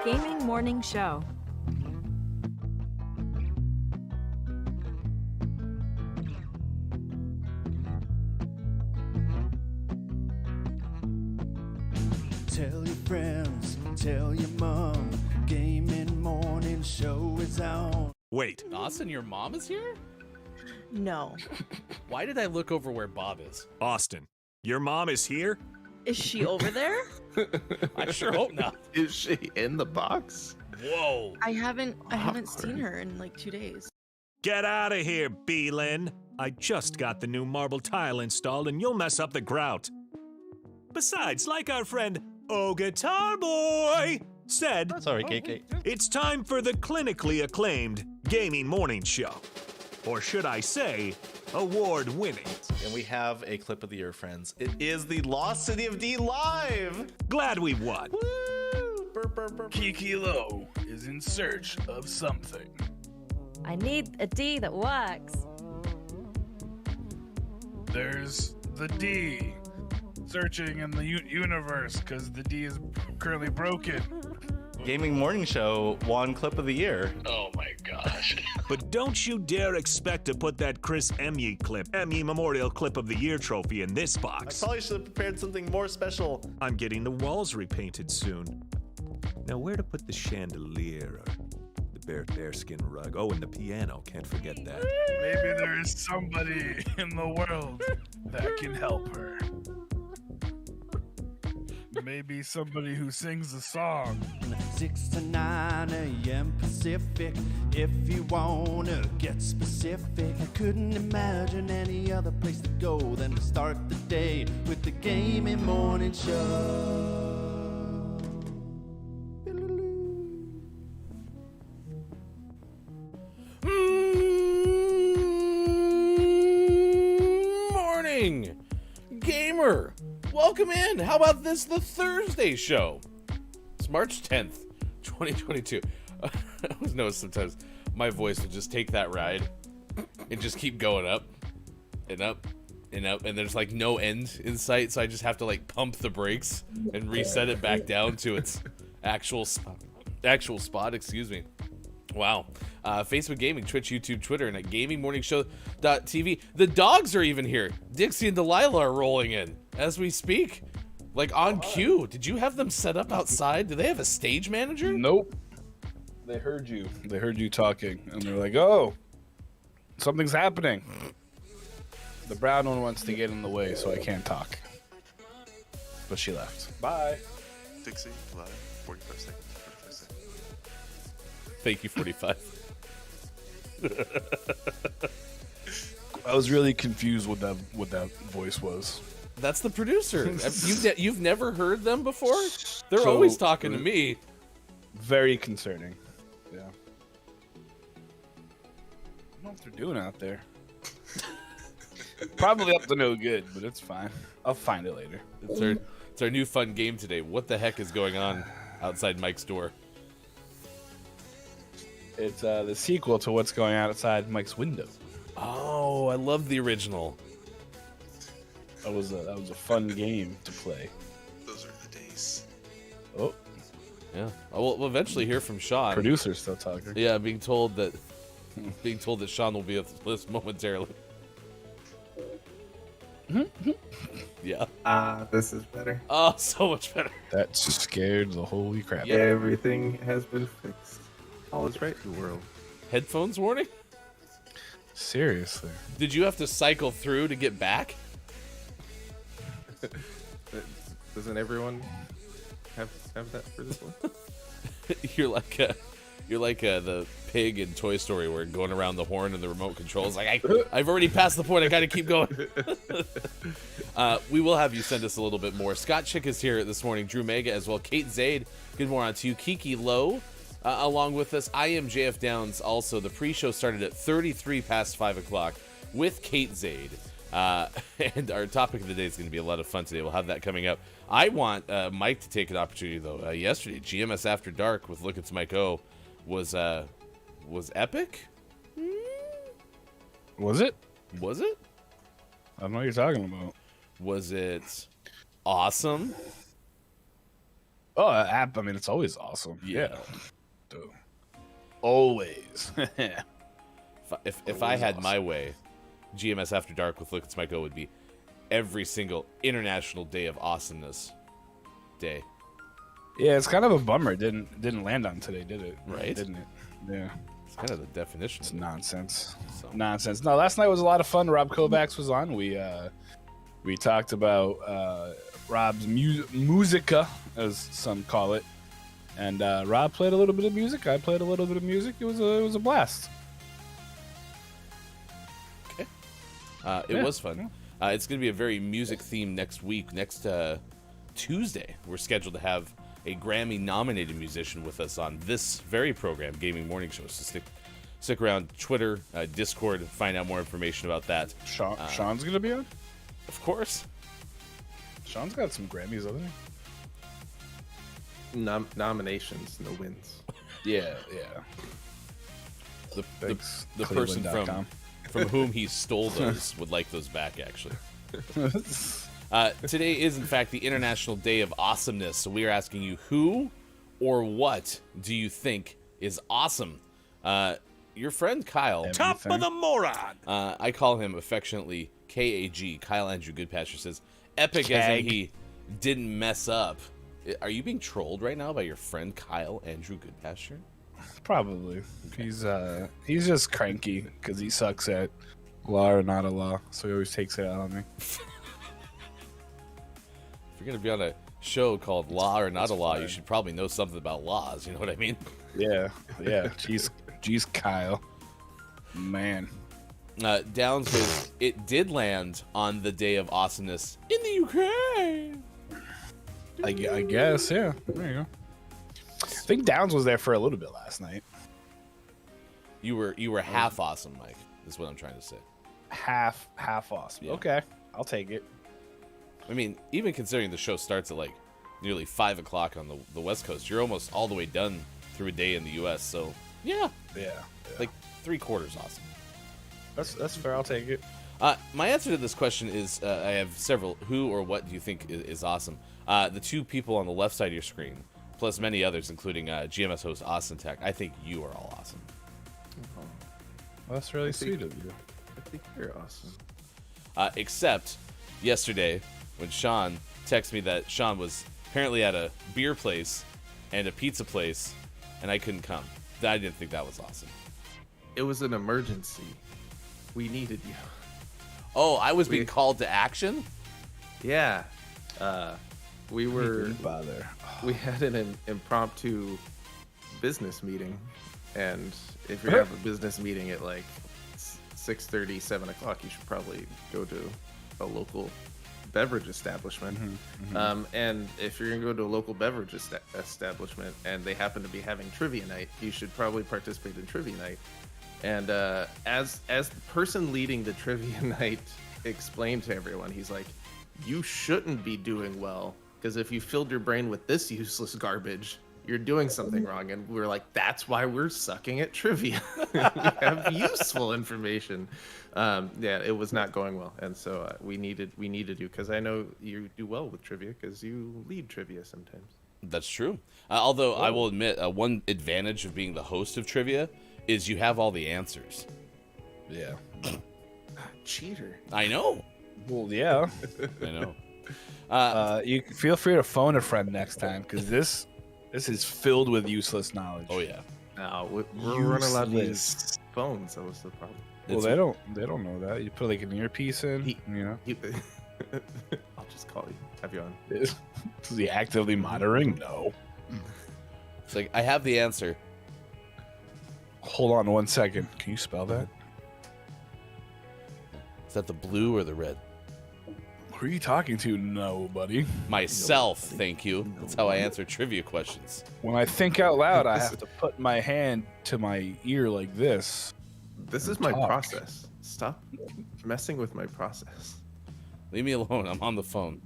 Gaming Morning Show. Tell your friends, tell your mom, Gaming Morning Show is on. Wait. Austin, your mom is here? No. Why did I look over where Bob is? Austin, your mom is here? Is she over there? I sure hope not. Is she in the box? Whoa. I haven't seen her in like 2 days. Get out of here, Beelin. I just got the new marble tile installed and you'll mess up the grout. Besides, like our friend Oh Guitar Boy said, Sorry, KK. it's time for the clinically acclaimed Gaming Morning Show. Or should I say, award-winning. And we have a clip of the year, friends. It is the Lost City of D live. Glad we won. Woo! Burp, burp, burp. Kiki Low is in search of something. I need a D that works. There's the D. Searching in the universe because the D is currently broken. Gaming Morning Show won clip of the year. Oh my gosh. But don't you dare expect to put that Chris Emmy clip, Emmy Memorial Clip of the Year trophy in this I box. probably should have prepared something more special. I'm getting the walls repainted soon. Now where to put the chandelier or the bearskin rug? Oh, and the piano, can't forget that. Maybe there is somebody in the world that can help her. Maybe somebody who sings a song. 6 to 9 a.m. Pacific. If you wanna get specific, I couldn't imagine any other place to go than to start the day with the Gaming Morning Show. Morning, gamer. Welcome in. How about this, the Thursday show? It's March 10th, 2022. I always notice sometimes my voice will just take that ride and just keep going up and up and up, and there's like no end in sight, so I just have to like pump the brakes and reset it back down to its actual spot. Excuse me. Wow. Facebook Gaming, Twitch, YouTube, Twitter, and at gamingmorningshow.tv. The dogs are even here. Dixie and Delilah are rolling in as we speak. Like on cue. Did you have them set up outside? Do they have a stage manager? Nope. They heard you. They heard you talking. And they're like, oh, something's happening. The brown one wants to get in the way, so I can't talk. But she left. Bye. Dixie, live, 45 seconds. 45 seconds. Thank you, 45. I was really confused what that voice was. That's the producer. You've never heard them before? They're So, always talking to me. Very concerning. Yeah. I don't know what they're doing out there. Probably up to no good, but it's fine. I'll find it later. It's our new fun game today. What the heck is going on outside Mike's door? It's the sequel to what's going on outside Mike's window. Oh, I love the original. That was a fun game to play. Those are the days. Oh, Yeah. We'll eventually hear from Sean. producer's still talking. Yeah, being told that Sean will be at the list momentarily. Yeah. This is better. Oh, so much better. That scared the holy crap. Yeah. Everything has been fixed. All is right in the world. Headphones warning? Seriously. Did you have to cycle through to get back? Doesn't everyone have that for this one? You're like the pig in Toy Story where going around the horn and the remote control is like, I've already passed the point. I got to keep going. We will have you send us a little bit more. Scott Chick is here this morning. Drew Mega as well. Kate Zaid. Good morning to you. Kiki Lowe along with us. I am JF Downs. Also, the pre-show started at 33 past 5 o'clock with Kate Zaid. And our topic of the day is going to be a lot of fun today. We'll have that coming up. I want Mike to take an opportunity, though. Yesterday, GMS After Dark with Look It's Mike O was epic? Was it? Was it? I don't know what you're talking about. Was it awesome? Oh, I mean, it's always awesome. Yeah. Dude. Always. If I had my way, GMS After Dark with Look It's Mike O would be every single International Day of Awesomeness day. Yeah, it's kind of a bummer. It didn't land on today, did it? Right? Didn't it? Yeah. It's kind of the definition. It's nonsense. So. Nonsense. No, last night was a lot of fun. Rob Kovacs was on. We talked about Rob's musica, as some call it, and Rob played a little bit of music. I played a little bit of music. It was a blast. Okay. It was fun. It's going to be a very music-themed next week. Next Tuesday, we're scheduled to have a Grammy-nominated musician with us on this very program, Gaming Morning Show. So stick around. Twitter, Discord, find out more information about that. Sean's going to be on? Of course. Sean's got some Grammys, hasn't he? Nominations, no wins. Yeah. The Thanks, person Cleveland.com. from whom he stole those would like those back, actually. Today is, in fact, the International Day of Awesomeness. So we are asking you, who or what do you think is awesome? Your friend Kyle. Top of the moron! I call him affectionately KAG. Kyle Andrew Goodpasture says, epic as in he didn't mess up. Are you being trolled right now by your friend Kyle Andrew Goodpasture? Probably. He's just cranky because he sucks at law or not a law, so he always takes it out on me. If you're gonna be on show called Law or Not a Law, you should probably know something about laws. You know what I mean? Yeah. Jeez, Kyle. Man. Downs was, it did land on the day of awesomeness in the Ukraine. I guess, yeah. There you go. I think Downs was there for a little bit last night. You were half awesome, Mike. Is what I'm trying to say. Half awesome. Yeah. Okay, I'll take it. I mean, even considering the show starts at like nearly 5 o'clock on the West Coast, you're almost all the way done through a day in the U.S. So yeah, like 3/4 awesome. That's fair. I'll take it. My answer to this question is I have several. Who or what do you think is awesome? The two people on the left side of your screen, plus many others, including GMS host Austin Tech. I think you are all awesome. Oh, Well, that's really sweet of you. I think you're awesome. Except yesterday when Sean texted me that Sean was apparently at a beer place and a pizza place, and I couldn't come. I didn't think that was awesome. It was an emergency. We needed you. Oh, I was being called to action? Yeah. We were. Didn't bother. We had an impromptu business meeting, and if you have a business meeting at like 6:30, 7 o'clock, you should probably go to a local beverage establishment. And if you're gonna go to a local beverage establishment and they happen to be having trivia night, you should probably participate in trivia night. And as the person leading the trivia night explained to everyone, he's like, you shouldn't be doing well, because if you filled your brain with this useless garbage, you're doing something wrong. And we're like, that's why we're sucking at trivia. We have useful information. Yeah, it was not going well, and so we needed you, because I know you do well with trivia because you lead trivia sometimes. That's true. Although I will admit, one advantage of being the host of trivia is you have all the answers. Yeah. Cheater. I know. Well, yeah. I know. You feel free to phone a friend next time, because this is filled with useless knowledge. Oh yeah. No, we're not allowed to use phones. That was the problem. Well, they don't know that. You put like an earpiece in, you know. I'll just call you. Have you on? Is he actively monitoring? No. It's like, I have the answer. Hold on 1 second. Can you spell that? Is that the blue or the red? Who are you talking to? Nobody. Myself, thank you. That's how I answer trivia questions. When I think out loud, I have to put my hand to my ear like this. This is my process. Stop messing with my process. Leave me alone. I'm on the phone.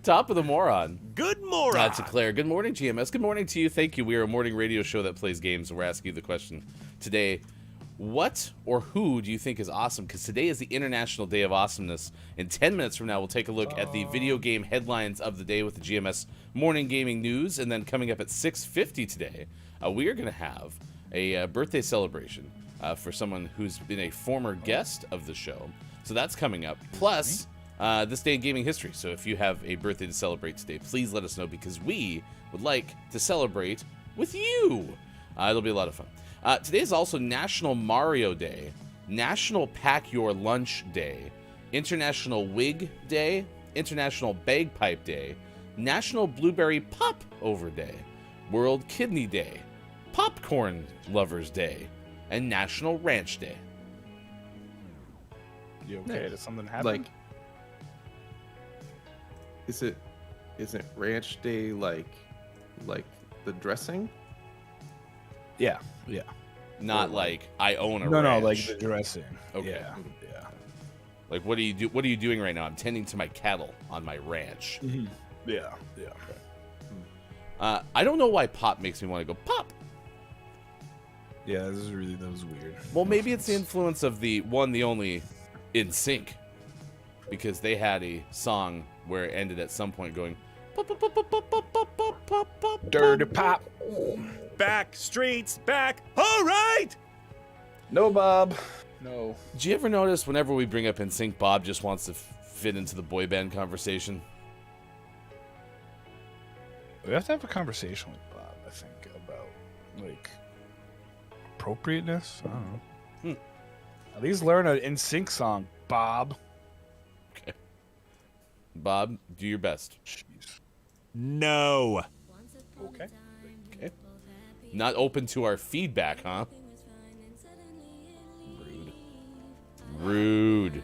Top of the moron. Good moron. To Claire. Good morning, GMS. Good morning to you. Thank you. We are a morning radio show that plays games, and we're asking you the question today. What or who do you think is awesome? Because today is the International Day of Awesomeness. In 10 minutes from now, we'll take a look at the video game headlines of the day with the GMS Morning Gaming News. And then coming up at 6:50 today, we are going to have a birthday celebration for someone who's been a former guest of the show. So that's coming up. Plus, this day in gaming history. So if you have a birthday to celebrate today, please let us know, because we would like to celebrate with you. It'll be a lot of fun. Today is also National Mario Day, National Pack Your Lunch Day, International Wig Day, International Bagpipe Day, National Blueberry Popover Day, World Kidney Day, Popcorn Lovers Day, and National Ranch Day. You okay? Did something happen? Like, is it Ranch Day like the dressing? Yeah. Not like I own a No, ranch. like the dressing. Okay. Yeah. Like, what are you doing right now? I'm tending to my cattle on my ranch. Mm-hmm. Yeah. I don't know why pop makes me want to go pop. Yeah, that was weird. Well, maybe it's the influence of the only In Sync, because they had a song where it ended at some point going pop, pop, pop, pop, pop, pop, pop, pop, pop, pop, Dirty pop. Back streets back. All right. No, Bob. No. Do you ever notice whenever we bring up In Sync, Bob just wants to fit into the boy band conversation? We have to have a conversation with Bob, I think, about like appropriateness. I don't know. At least learn an In Sync song, Bob. Okay. Bob, do your best. No. Okay. Okay. Not open to our feedback, huh? Rude.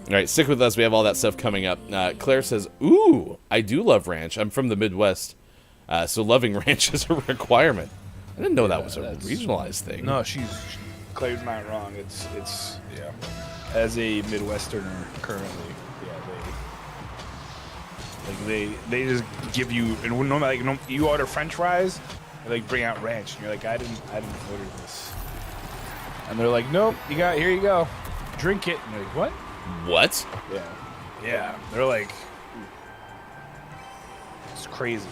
All right, stick with us. We have all that stuff coming up. Claire says, ooh, I do love ranch. I'm from the Midwest, so loving ranch is a requirement. I didn't know that was a regionalized thing. No, Claire's not wrong. It's yeah. As a Midwesterner currently, yeah, they just give you, and no, like, no, you order French fries, they like bring out ranch, and you're like, I didn't order this, and they're like, nope, here you go, drink it, and you're like, what? What? Yeah. They're like, it's crazy.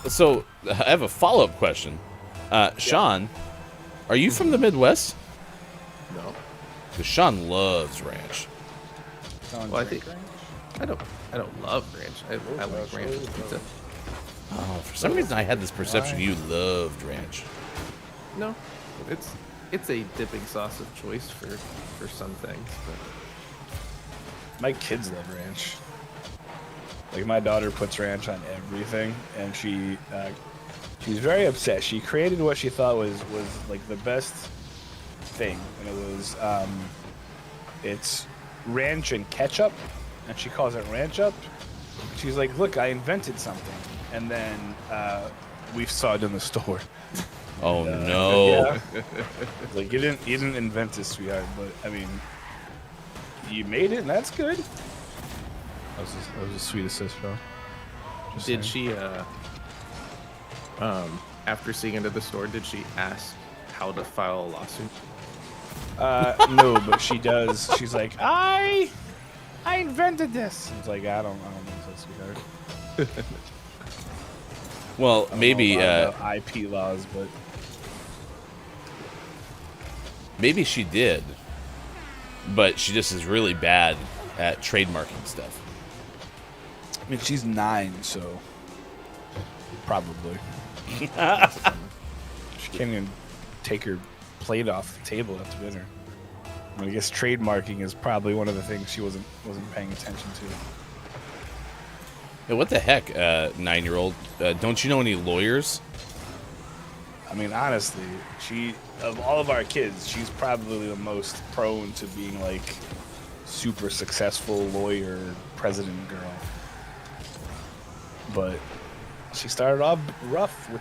So I have a follow-up question. Sean, are you from the Midwest? No. Because Sean loves ranch. Well, I don't love ranch. I like ranch with pizza. Oh, for some reason I had this perception you loved ranch. No, it's a dipping sauce of choice for some things. But My kids love ranch. Like, my daughter puts ranch on everything, and she's very upset. She created what she thought was like the best thing, and it was it's ranch and ketchup, and she calls it ranch up. She's like, look, I invented something, and then we saw it in the store. Oh no! Yeah. Like, you didn't invent this, sweetheart, but I mean, you made it, and that's good. That was a sweet assist, bro. Did she after seeing it at the store, did she ask how to file a lawsuit? No, but she does. She's like, I invented this. It's like, I don't think so, sweetheart. Well, maybe IP laws, but maybe she did, but she just is really bad at trademarking stuff. I mean, she's 9, so probably. She can't even take her plate off the table after dinner. I guess trademarking is probably one of the things she wasn't paying attention to. Hey, what the heck, 9-year-old? Don't you know any lawyers? I mean, honestly, of all of our kids, she's probably the most prone to being like super successful lawyer, president girl. But she started off rough with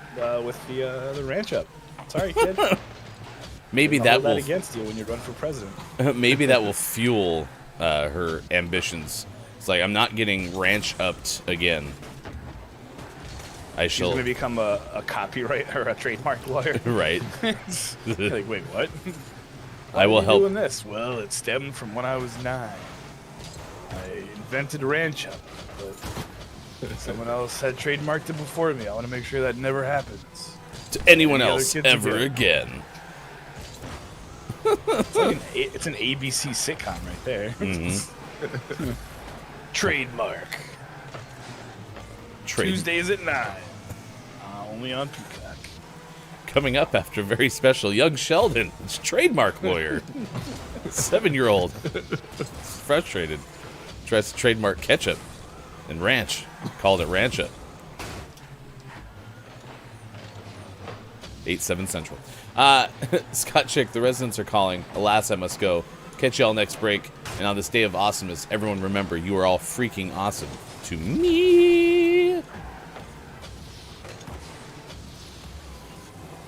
the ranch up. Sorry, kid. Maybe that will against you when you run for president. Maybe that will fuel her ambitions. It's like, I'm not getting ranch upped again. She's gonna become a copyright or a trademark lawyer. Right. Like, wait, what? I will help. Doing this? Well, it stemmed from when I was 9. I invented ranch up, but someone else had trademarked it before me. I want to make sure that never happens to anyone else ever again. It's an ABC sitcom right there. Mm-hmm. Trademark. Tuesdays at 9. Only on Peacock. Coming up after very special, young Sheldon, it's trademark lawyer. 7-year-old. Frustrated. Tries to trademark ketchup and ranch. Called it Ranch Up. 8/7 Central. Scott Chick, the residents are calling. Alas, I must go. Catch y'all next break. And on this day of awesomeness, everyone remember, you are all freaking awesome. To me.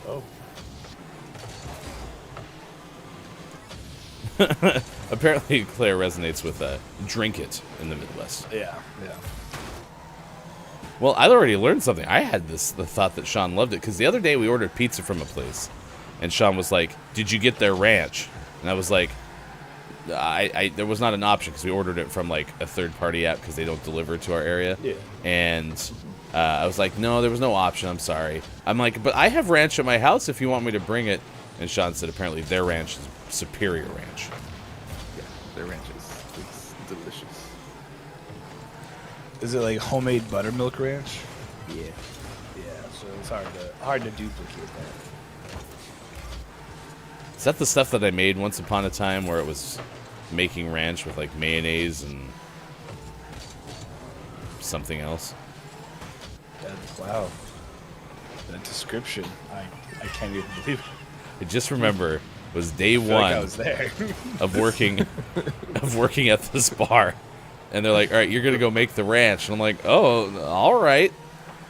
Oh. Apparently, Claire resonates with drink it in the Midwest. Yeah. Well, I already learned something. I had the thought that Sean loved it because the other day we ordered pizza from a place, and Sean was like, "Did you get their ranch?" And I was like, there was not an option because we ordered it from like a third-party app because they don't deliver to our area. Yeah. And I was like, "No, there was no option. I'm sorry." I'm like, "But I have ranch at my house if you want me to bring it." And Sean said apparently their ranch is superior ranch. Yeah, their ranch is delicious. Is it like homemade buttermilk ranch? Yeah. Yeah, so it's hard to duplicate that. Is that the stuff that I made once upon a time where it was making ranch with like mayonnaise and something else. Wow. That description, I can't even believe it. I just remember was day I feel one like I was there. of working at this bar, and they're like, "All right, you're gonna go make the ranch," and I'm like, "Oh, all right,"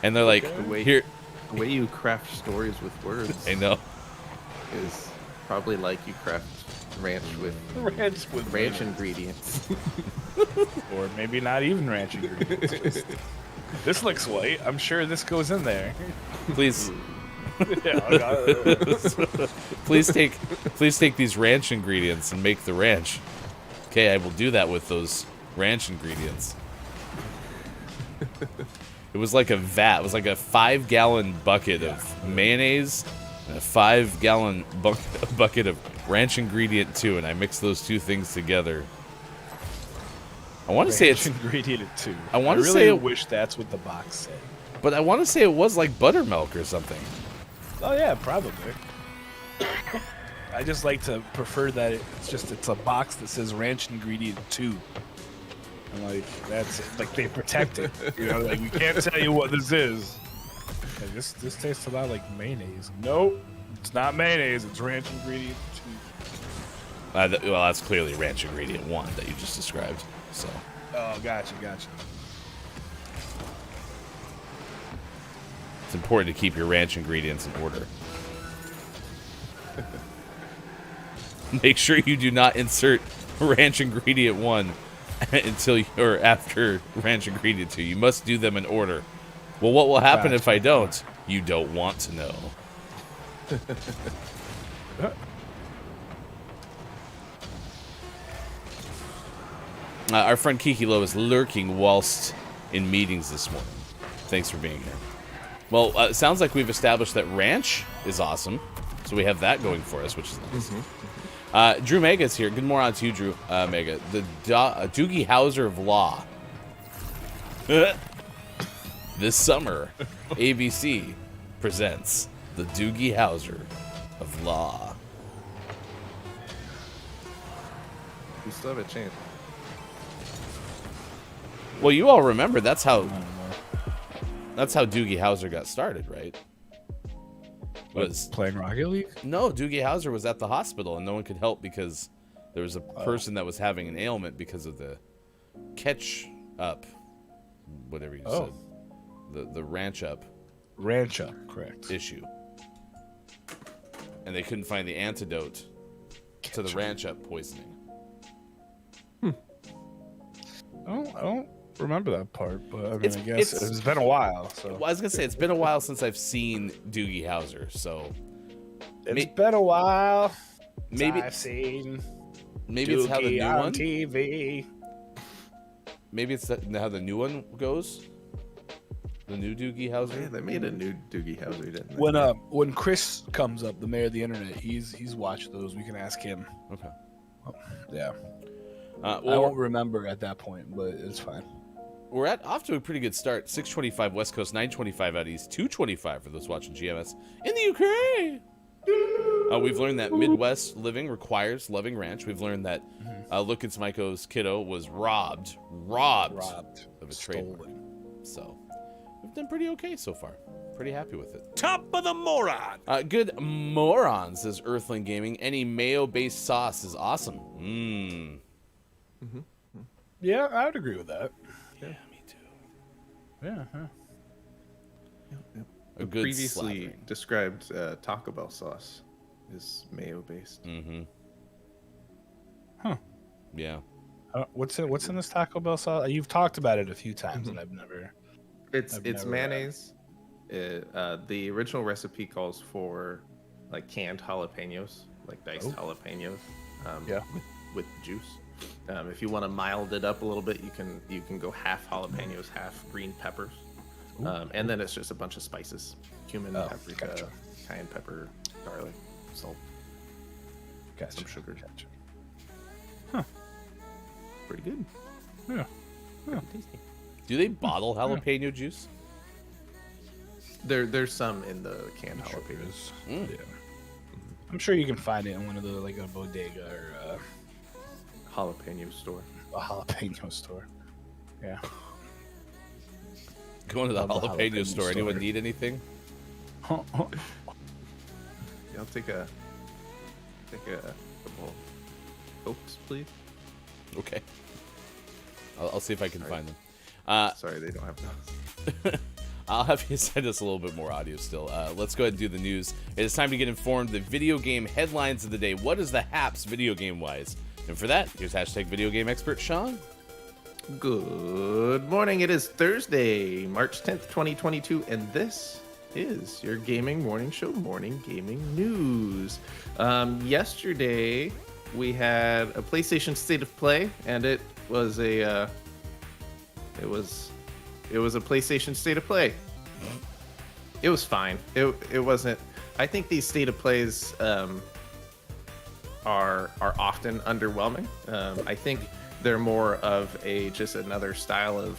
and they're like, "Here." The way you craft stories with words, I know, is probably like you craft ranch with ranch ingredients, or maybe not even ranch ingredients. Just, this looks white. I'm sure this goes in there. Please. please take these ranch ingredients and make the ranch. Okay, I will do that with those ranch ingredients. It was like a vat. It was like a 5-gallon bucket of mayonnaise and a 5-gallon bucket of ranch ingredient too, and I mixed those two things together. I want to say it's ingredient too. I want to really say wish that's what the box said. But I want to say it was like buttermilk or something. Oh yeah, probably. I just like to prefer that it's a box that says ranch ingredient 2. And like that's it. Like they protect it. You know, like we can't tell you what this is. Like, this tastes a lot like mayonnaise. Nope, it's not mayonnaise. It's ranch ingredient 2. Well, that's clearly ranch ingredient 1 that you just described. So. Oh, gotcha. It's important to keep your ranch ingredients in order. Make sure you do not insert ranch ingredient 1 until or after ranch ingredient 2. You must do them in order. Well, what will happen if I don't? You don't want to know. Our friend Kiki Lowe is lurking whilst in meetings this morning. Thanks for being here. Well, it sounds like we've established that ranch is awesome, so we have that going for us, which is nice. Drew Mega's here. Good morning to you, Drew Mega. The Doogie Howser of Law. This summer, ABC presents the Doogie Howser of Law. We still have a chance. Well, you all remember that's how Doogie Howser got started, right? Was playing Rocket League? No, Doogie Howser was at the hospital and no one could help because there was a person that was having an ailment because of the catch up, whatever you said, the ranch up correct issue, and they couldn't find the antidote to the ranch up poisoning. I don't remember that part, but I mean, I guess it's been a while. So well, I was gonna say it's been a while since I've seen Doogie Howser, so it's been a while. Maybe I've seen. Maybe it's how the new on one. TV. Maybe it's how the new one goes. The new Doogie Howser. Yeah, they made a new Doogie Howser, didn't they? When Chris comes up, the mayor of the internet, he's watched those. We can ask him. Okay. Yeah. I won't remember at that point, but it's fine. We're off to a pretty good start. 6:25 West Coast, 9:25 out East, 2:25 for those watching GMS in the UK. We've learned that Midwest living requires loving ranch. We've learned that Look It's Maiko's kiddo was robbed of a trademark. So we've done pretty okay so far. Pretty happy with it. Top of the moron. Good moron, says Earthling Gaming. Any mayo-based sauce is awesome. Yeah, I would agree with that. Yeah, me too. Yeah. Huh. A good previously slathering. described Taco Bell sauce is mayo based. Huh. Yeah. What's in this Taco Bell sauce? You've talked about it a few times, and I've never. It's mayonnaise. The original recipe calls for like canned jalapenos, like diced jalapenos. With juice. If you want to mild it up a little bit, you can go half jalapenos, half green peppers, and then it's just a bunch of spices: cumin, paprika, cayenne pepper, garlic, salt, some sugar. Huh. Pretty good. Yeah. Tasty. Do they bottle jalapeno juice? There's some in the canned jalapenos. Yeah. I'm sure you can find it in one of the like a bodega or jalapeno store. A jalapeno store. Yeah. Going to the Love the jalapeno jalapeno store. store. Anyone need anything? Yeah, I'll take a couple Cokes, please. Okay. I'll see if I can find them. Sorry, they don't have those. I'll have you send us a little bit more audio still. Let's go ahead and do the news. It is time to get informed. The video game headlines of the day. What is the haps video game wise? And for that, here's hashtag video game expert Sean. Good morning. It is Thursday, March 10th, 2022, and this is your gaming morning show, Morning Gaming News. Yesterday, we had a PlayStation State of Play, and it was a PlayStation State of Play. It was fine. It wasn't. I think these State of Plays are often underwhelming. I think they're more of just another style of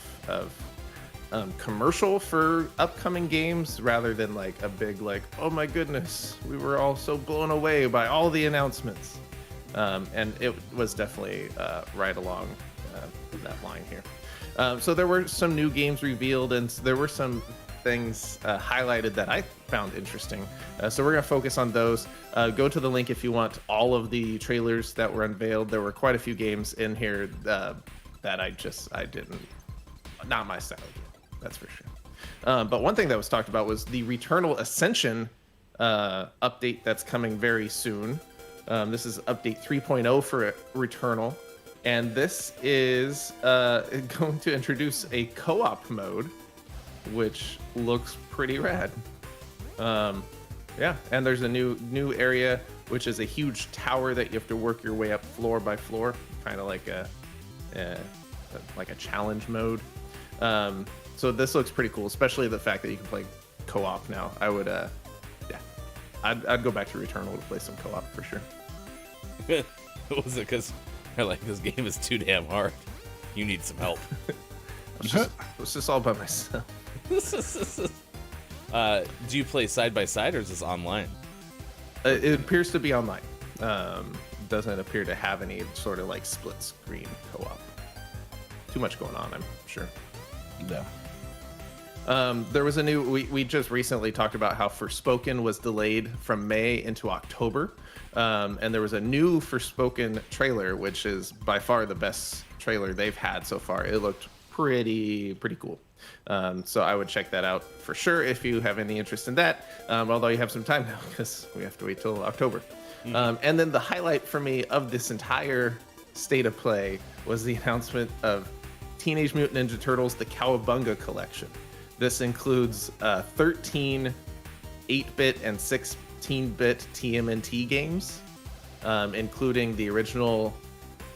commercial for upcoming games rather than like a big oh my goodness, we were all so blown away by all the announcements. And it was definitely right along that line here. So there were some new games revealed, and there were some things highlighted that I found interesting. So we're going to focus on those. Go to the link if you want all of the trailers that were unveiled. There were quite a few games in here that I didn't, not my style of game, that's for sure. But one thing that was talked about was the Returnal Ascension update that's coming very soon. This is update 3.0 for Returnal. And this is going to introduce a co-op mode, which looks pretty rad. Yeah, and there's a new area, which is a huge tower that you have to work your way up floor by floor, kind of like a challenge mode. So this looks pretty cool, especially the fact that you can play co-op now. I would, I'd go back to Returnal to play some co-op for sure. Was it because I like this game is too damn hard? You need some help. It's just all by myself. Do you play side by side or is this online? It appears to be online. Doesn't appear to have any sort of like split screen co-op. Too much going on, I'm sure. Yeah. There was a new. We just recently talked about how Forspoken was delayed from May into October, and there was a new Forspoken trailer, which is by far the best trailer they've had so far. It looked pretty cool. So I would check that out for sure if you have any interest in that. Although you have some time now because we have to wait till October. And then the highlight for me of this entire State of Play was the announcement of Teenage Mutant Ninja Turtles: The Cowabunga Collection. This includes 13 8-bit and 16-bit TMNT games, including the original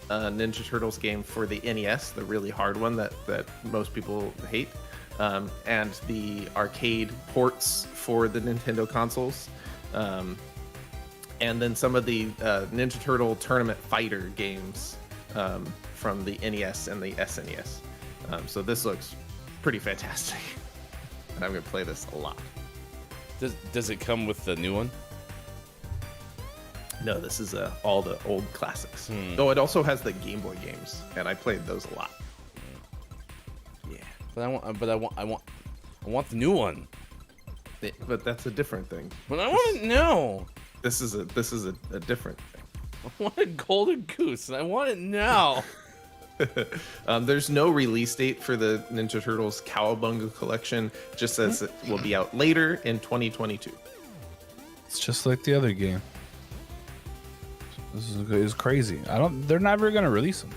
Ninja Turtles game for the NES, the really hard one that most people hate, and the arcade ports for the Nintendo consoles, and then some of the Ninja Turtle Tournament Fighter games from the NES and the SNES. So this looks pretty fantastic. And I'm going to play this a lot. Does it come with the new one? No, this is all the old classics. Oh, it also has the Game Boy games, and I played those a lot. Yeah, but I want the new one. But that's a different thing. But I want it now. This is a different thing. I want a golden goose, and I want it now. There's no release date for the Ninja Turtles Cowabunga collection. Just says it will be out later in 2022. It's just like the other game. This is crazy. They're never gonna release them.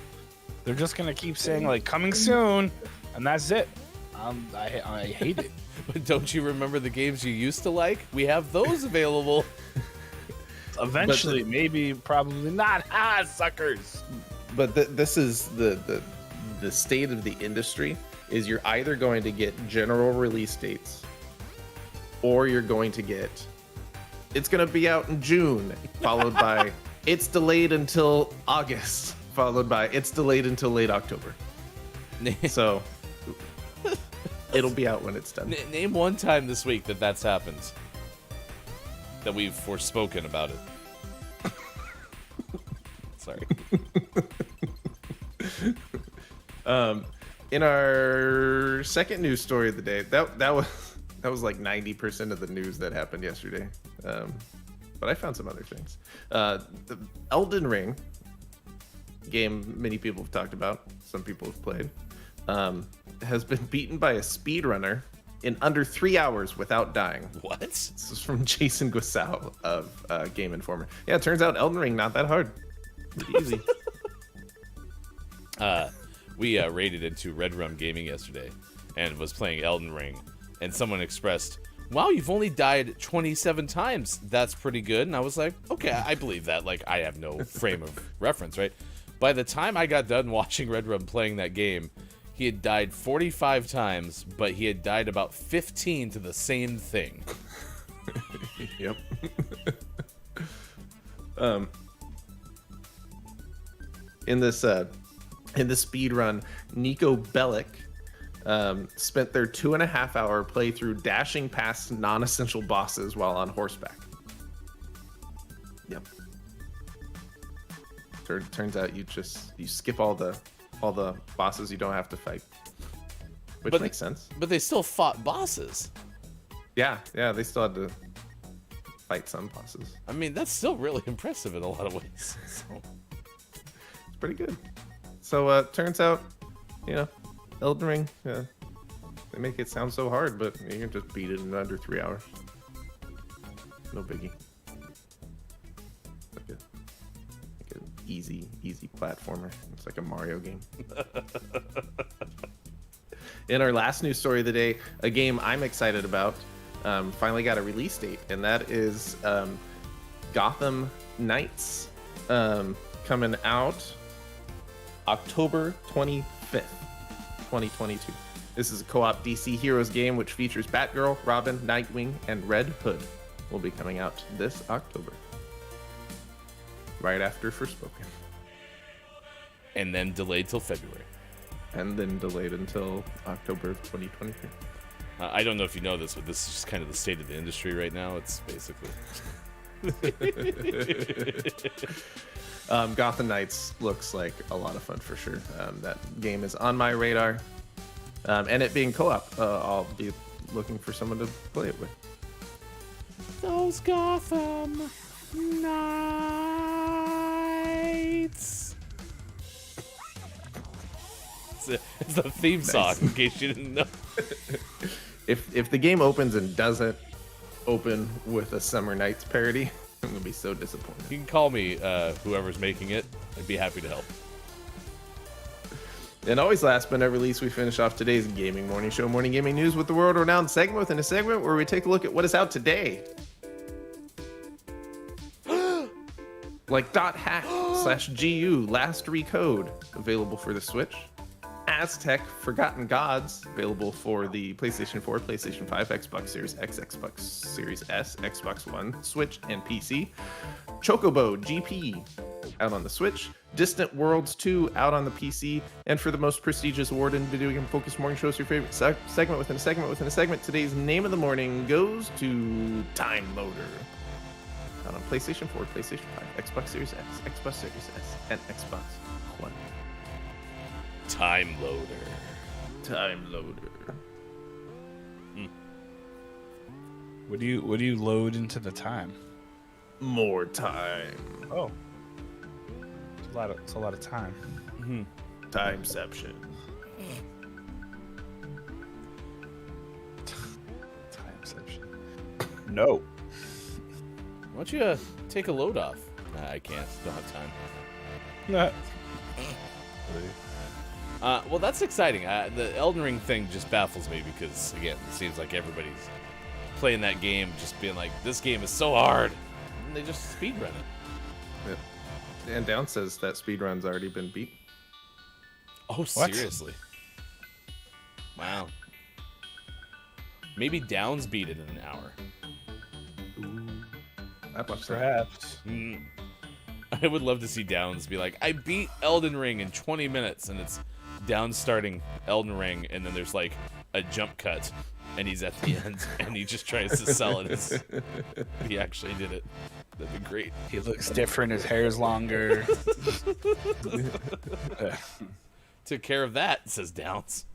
They're just gonna keep saying like coming soon, and that's it. I hate it. But don't you remember the games you used to like? We have those available. Eventually, maybe, probably not. Suckers. But this is the state of the industry. Is you're either going to get general release dates, or you're going to get it's going to be out in June, followed by it's delayed until August, followed by it's delayed until late October. So it'll be out when it's done. Name one time this week that's happened. That we've forespoken about it. Sorry. In our second news story of the day, that was like 90% of the news that happened yesterday. But I found some other things. The Elden Ring game many people have talked about, some people have played, has been beaten by a speedrunner in under 3 hours without dying. What? This is from Jason Guisau of Game Informer. Yeah, it turns out Elden Ring not that hard. Pretty easy. We raided into Red Rum Gaming yesterday and was playing Elden Ring, and someone expressed, "Wow, you've only died 27 times. That's pretty good." And I was like, okay, I believe that. Like, I have no frame of reference, right? By the time I got done watching Red Rum playing that game, he had died 45 times, but he had died about 15 to the same thing. Yep. In the speed run, Nico Bellic spent their 2.5-hour playthrough dashing past non-essential bosses while on horseback. Yep. Turns out you skip all the bosses you don't have to fight, which makes sense. But they still fought bosses. Yeah, they still had to fight some bosses. I mean, that's still really impressive in a lot of ways. So. It's pretty good. So turns out, Elden Ring, they make it sound so hard, but you can just beat it in under 3 hours. No biggie. Like an easy platformer. It's like a Mario game. In our last news story of the day, a game I'm excited about finally got a release date, and that is Gotham Knights, coming out October 25th, 2022. This is a co-op DC Heroes game which features Batgirl, Robin, Nightwing, and Red Hood. Will be coming out this October, right after Forspoken. And then delayed till February. And then delayed until October of 2023. I don't know if you know this, but this is just kind of the state of the industry right now. It's basically... Gotham Knights looks like a lot of fun for sure. That game is on my radar. And it being co-op, I'll be looking for someone to play it with. Those Gotham Knights. It's the theme song, in case you didn't know. If the game opens and doesn't open with a Summer Nights parody, I'm gonna be so disappointed. You can call me whoever's making it. I'd be happy to help. And always last but not least, we finish off today's Gaming Morning Show, Morning Gaming News with the world-renowned segment within a segment where we take a look at what is out today. Like .hack/GU Last Recode, available for the Switch. Aztec Forgotten Gods, available for the PlayStation 4, PlayStation 5, Xbox Series X, Xbox Series S, Xbox One, Switch, and PC. Chocobo GP, out on the Switch. Distant Worlds 2, out on the PC. And for the most prestigious award in video game focused morning shows, your favorite segment within a segment within a segment, today's name of the morning goes to Time Loader. Out on PlayStation 4, PlayStation 5, Xbox Series X, Xbox Series S, and Xbox One. Time Loader. Time Loader. What do you load into the time? More time. Oh, it's a lot of time. Mm-hmm. Timeception. Timeception. No. Why don't you take a load off? Nah, I can't. Don't have time. Nah. Well, that's exciting. The Elden Ring thing just baffles me because, again, it seems like everybody's playing that game just being like, this game is so hard. And they just speedrun it. Yep. And Down says that speedrun's already been beat. Oh, seriously? Wow. Maybe Downs beat it in an hour. Perhaps. I would love to see Downs be like, I beat Elden Ring in 20 minutes, and it's Downs starting Elden Ring, and then there's like a jump cut, and he's at the end, and he just tries to sell it as he actually did it. That'd be great. He looks different. His hair's longer. took care of that, says Downs.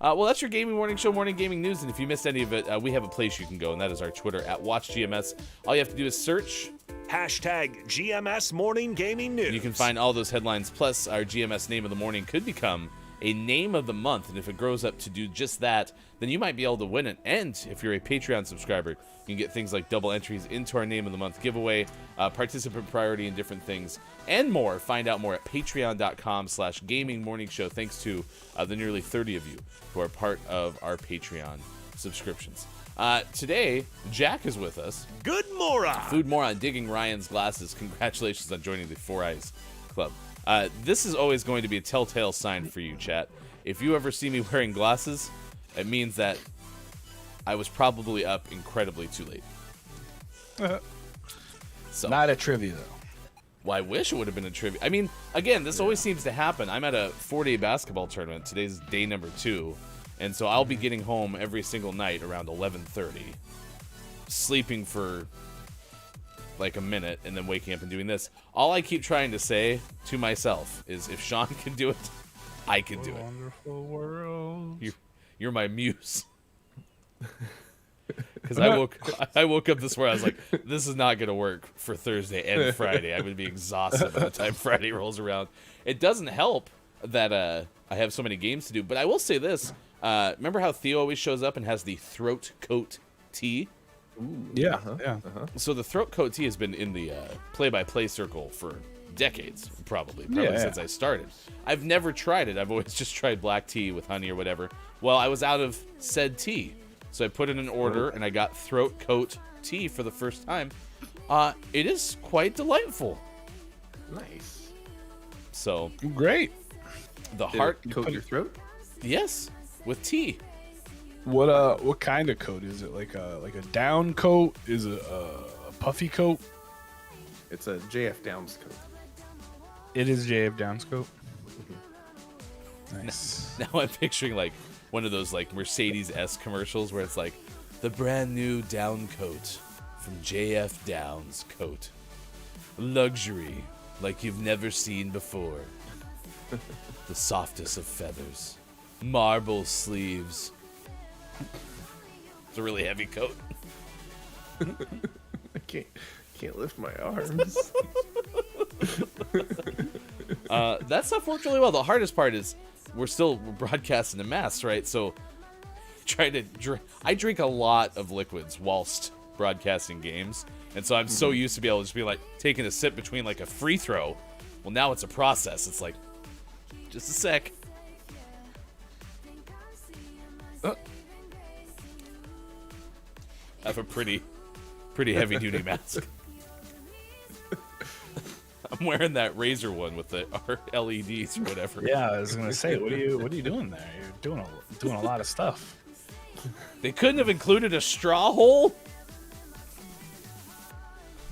Well, that's your gaming morning show, morning gaming news. And if you missed any of it, we have a place you can go, and that is our Twitter at WatchGMS. All you have to do is search Hashtag GMS Morning Gaming News. You can find all those headlines, plus our GMS name of the morning could become a name of the month, and if it grows up to do just that, then you might be able to win it. And if you're a Patreon subscriber, you can get things like double entries into our name of the month giveaway, participant priority, and different things, and more. Find out more at patreon.com/gamingmorningshow. Thanks to the nearly 30 of you who are part of our Patreon subscriptions. Today, Jack is with us. Good moron. Food moron, digging Ryan's glasses. Congratulations on joining the Four Eyes Club. This is always going to be a telltale sign for you, chat. If you ever see me wearing glasses, it means that I was probably up incredibly too late. So, not a trivia, though. Well, I wish it would have been a trivia. I mean, again, this always seems to happen. I'm at a 4-day basketball tournament. Today's day number 2. And so I'll be getting home every single night around 11:30, sleeping for like a minute, and then waking up and doing this. All I keep trying to say to myself is, if Sean can do it, I can do it. Wonderful world. You're my muse. Because I woke up this morning, I was like, this is not going to work for Thursday and Friday. I'm going to be exhausted by the time Friday rolls around. It doesn't help that I have so many games to do, but I will say this. Remember how Theo always shows up and has the throat coat tea? Ooh, yeah. So the throat coat tea has been in the play-by-play circle for decades, probably since I started. I've never tried it. I've always just tried black tea with honey or whatever. Well, I was out of said tea, so I put in an order and I got throat coat tea for the first time. It is quite delightful. Nice. So great. The heart coat your throat? Yes, with tea. What kind of coat is it? Like a down coat? Is it a puffy coat? It's a JF Downs coat. It is JF Downs coat. Nice. Now I'm picturing like one of those like Mercedes S commercials where it's like the brand new down coat from JF Downs coat. Luxury like you've never seen before. The softest of feathers. Marble sleeves. It's a really heavy coat. I can't lift my arms. That stuff worked really well. The hardest part is we're broadcasting a mess, right? So I drink a lot of liquids whilst broadcasting games, and so I'm so used to be able to just be like taking a sip between like a free throw. Well, now it's a process. It's like just a sec. I have a pretty heavy duty mask. I'm wearing that Razer one with the LEDs or whatever. Yeah, I was gonna say, what are you doing there? You're doing a lot of stuff. They couldn't have included a straw hole.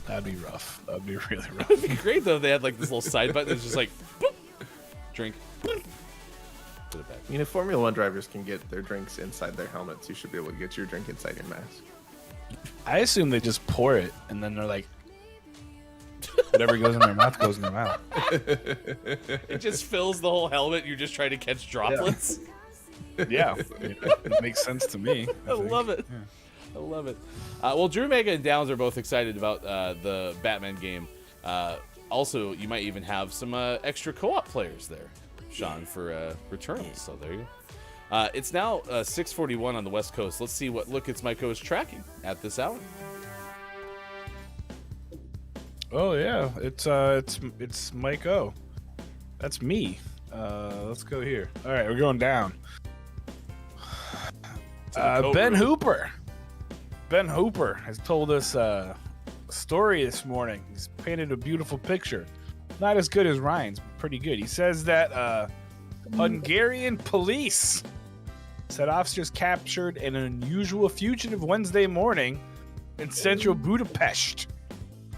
That'd be rough. That'd be really rough. It'd be great though if they had like this little side button that's just like boop, drink. Boop. Put it back. You know, Formula 1 drivers can get their drinks inside their helmets. You should be able to get your drink inside your mask. I assume they just pour it and then they're like, whatever goes in their mouth goes in their mouth. It just fills the whole helmet. You're just trying to catch droplets. Yeah, it makes sense to me. I love it. Yeah. I love it. Well, Drew, Mega, and Downs are both excited about the Batman game. Also, you might even have some extra co-op players there, Sean, for Returnal. So there you go. It's now 6:41 on the West Coast. Let's see what Look It's Myco is tracking at this hour. Oh yeah, it's Mike O. That's me. Let's go here. All right, we're going down. Ben Hooper. Ben Hooper has told us a story this morning. He's painted a beautiful picture. Not as good as Ryan's, but pretty good. He says that Hungarian police said officers captured an unusual fugitive Wednesday morning in central Budapest.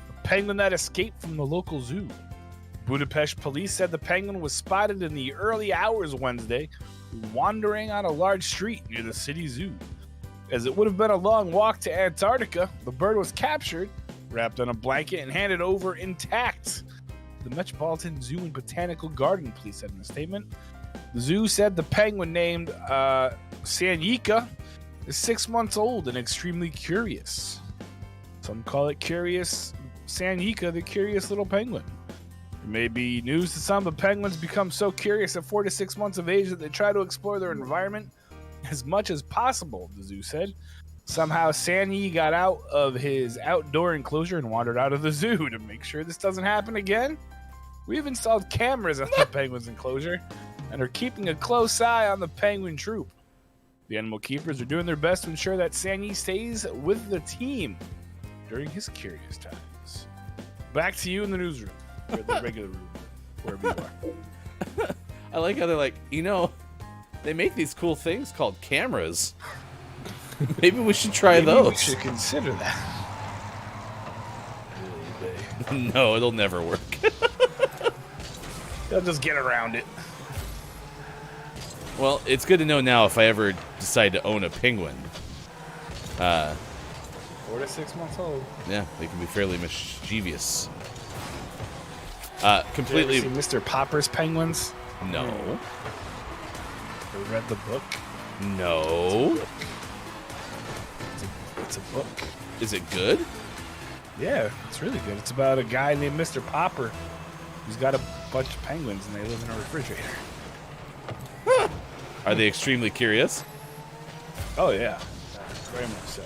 A penguin that escaped from the local zoo. Budapest police said the penguin was spotted in the early hours Wednesday, wandering on a large street near the city zoo. As it would have been a long walk to Antarctica, the bird was captured, wrapped in a blanket, and handed over intact. The Metropolitan Zoo and Botanical Garden police said in a statement. The zoo said the penguin named Sanyika is 6 months old and extremely curious. Some call it Curious Sanyika, the curious little penguin. It may be news to some, but penguins become so curious at 4 to 6 months of age that they try to explore their environment as much as possible, the zoo said. Somehow, Sanyi got out of his outdoor enclosure and wandered out of the zoo. To make sure this doesn't happen again, we've installed cameras at the penguin's enclosure and are keeping a close eye on the penguin troop. The animal keepers are doing their best to ensure that Sanyi stays with the team during his curious times. Back to you in the newsroom, or the regular room, wherever you are. I like how they're like, they make these cool things called cameras. Maybe we should try those. We should consider that. No, it'll never work. They'll just get around it. Well, it's good to know now if I ever decide to own a penguin. 4 to 6 months old. Yeah, they can be fairly mischievous. Completely. Completely. Did you ever see Mr. Popper's penguins? No. Ever read the book? No. It's a book. Is it good? Yeah, it's really good. It's about a guy named Mr. Popper who's got a bunch of penguins and they live in a refrigerator. Are they extremely curious? Oh yeah, very much so.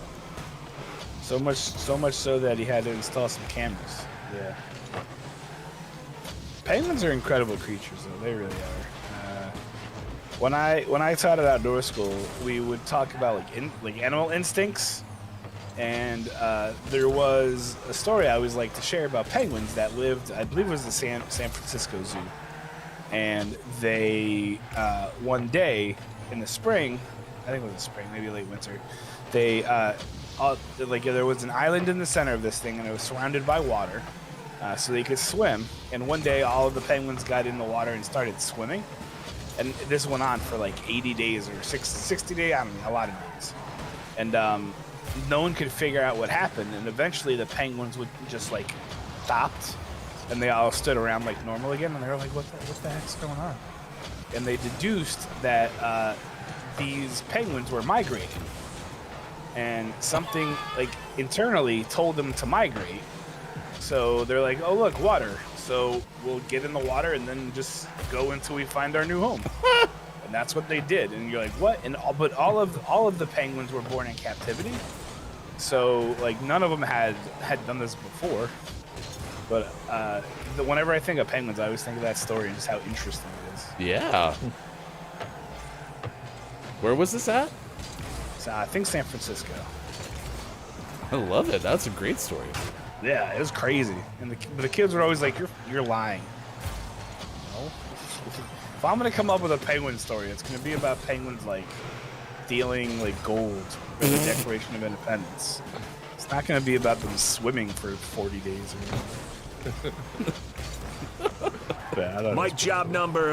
So much so that he had to install some cameras. Yeah. Penguins are incredible creatures, though. They really are. When I taught at outdoor school, we would talk about like animal instincts, and there was a story I always like to share about penguins that lived, I believe it was the San Francisco Zoo, and they one day in the spring, I think it was the spring, maybe late winter, they there was an island in the center of this thing, and it was surrounded by water, so they could swim. And one day, all of the penguins got in the water and started swimming. And this went on for like 80 days or 60 days, I don't know, a lot of days. And no one could figure out what happened. And eventually the penguins would just like stopped and they all stood around like normal again. And they were like, what the heck's going on? And they deduced that these penguins were migrating. And something like internally told them to migrate. So they're like, oh, look, water. So we'll get in the water and then just go until we find our new home. And that's what they did. And you're like, what? But all of the penguins were born in captivity. So like none of them had done this before. But whenever I think of penguins, I always think of that story and just how interesting it is. Yeah. Where was this at? So I think San Francisco. I love it. That's a great story. Yeah, it was crazy. And the kids were always like, you're lying. No. If I'm gonna come up with a penguin story, it's gonna be about penguins like stealing like gold for the Declaration of Independence. It's not gonna be about them swimming for 40 days or My job number,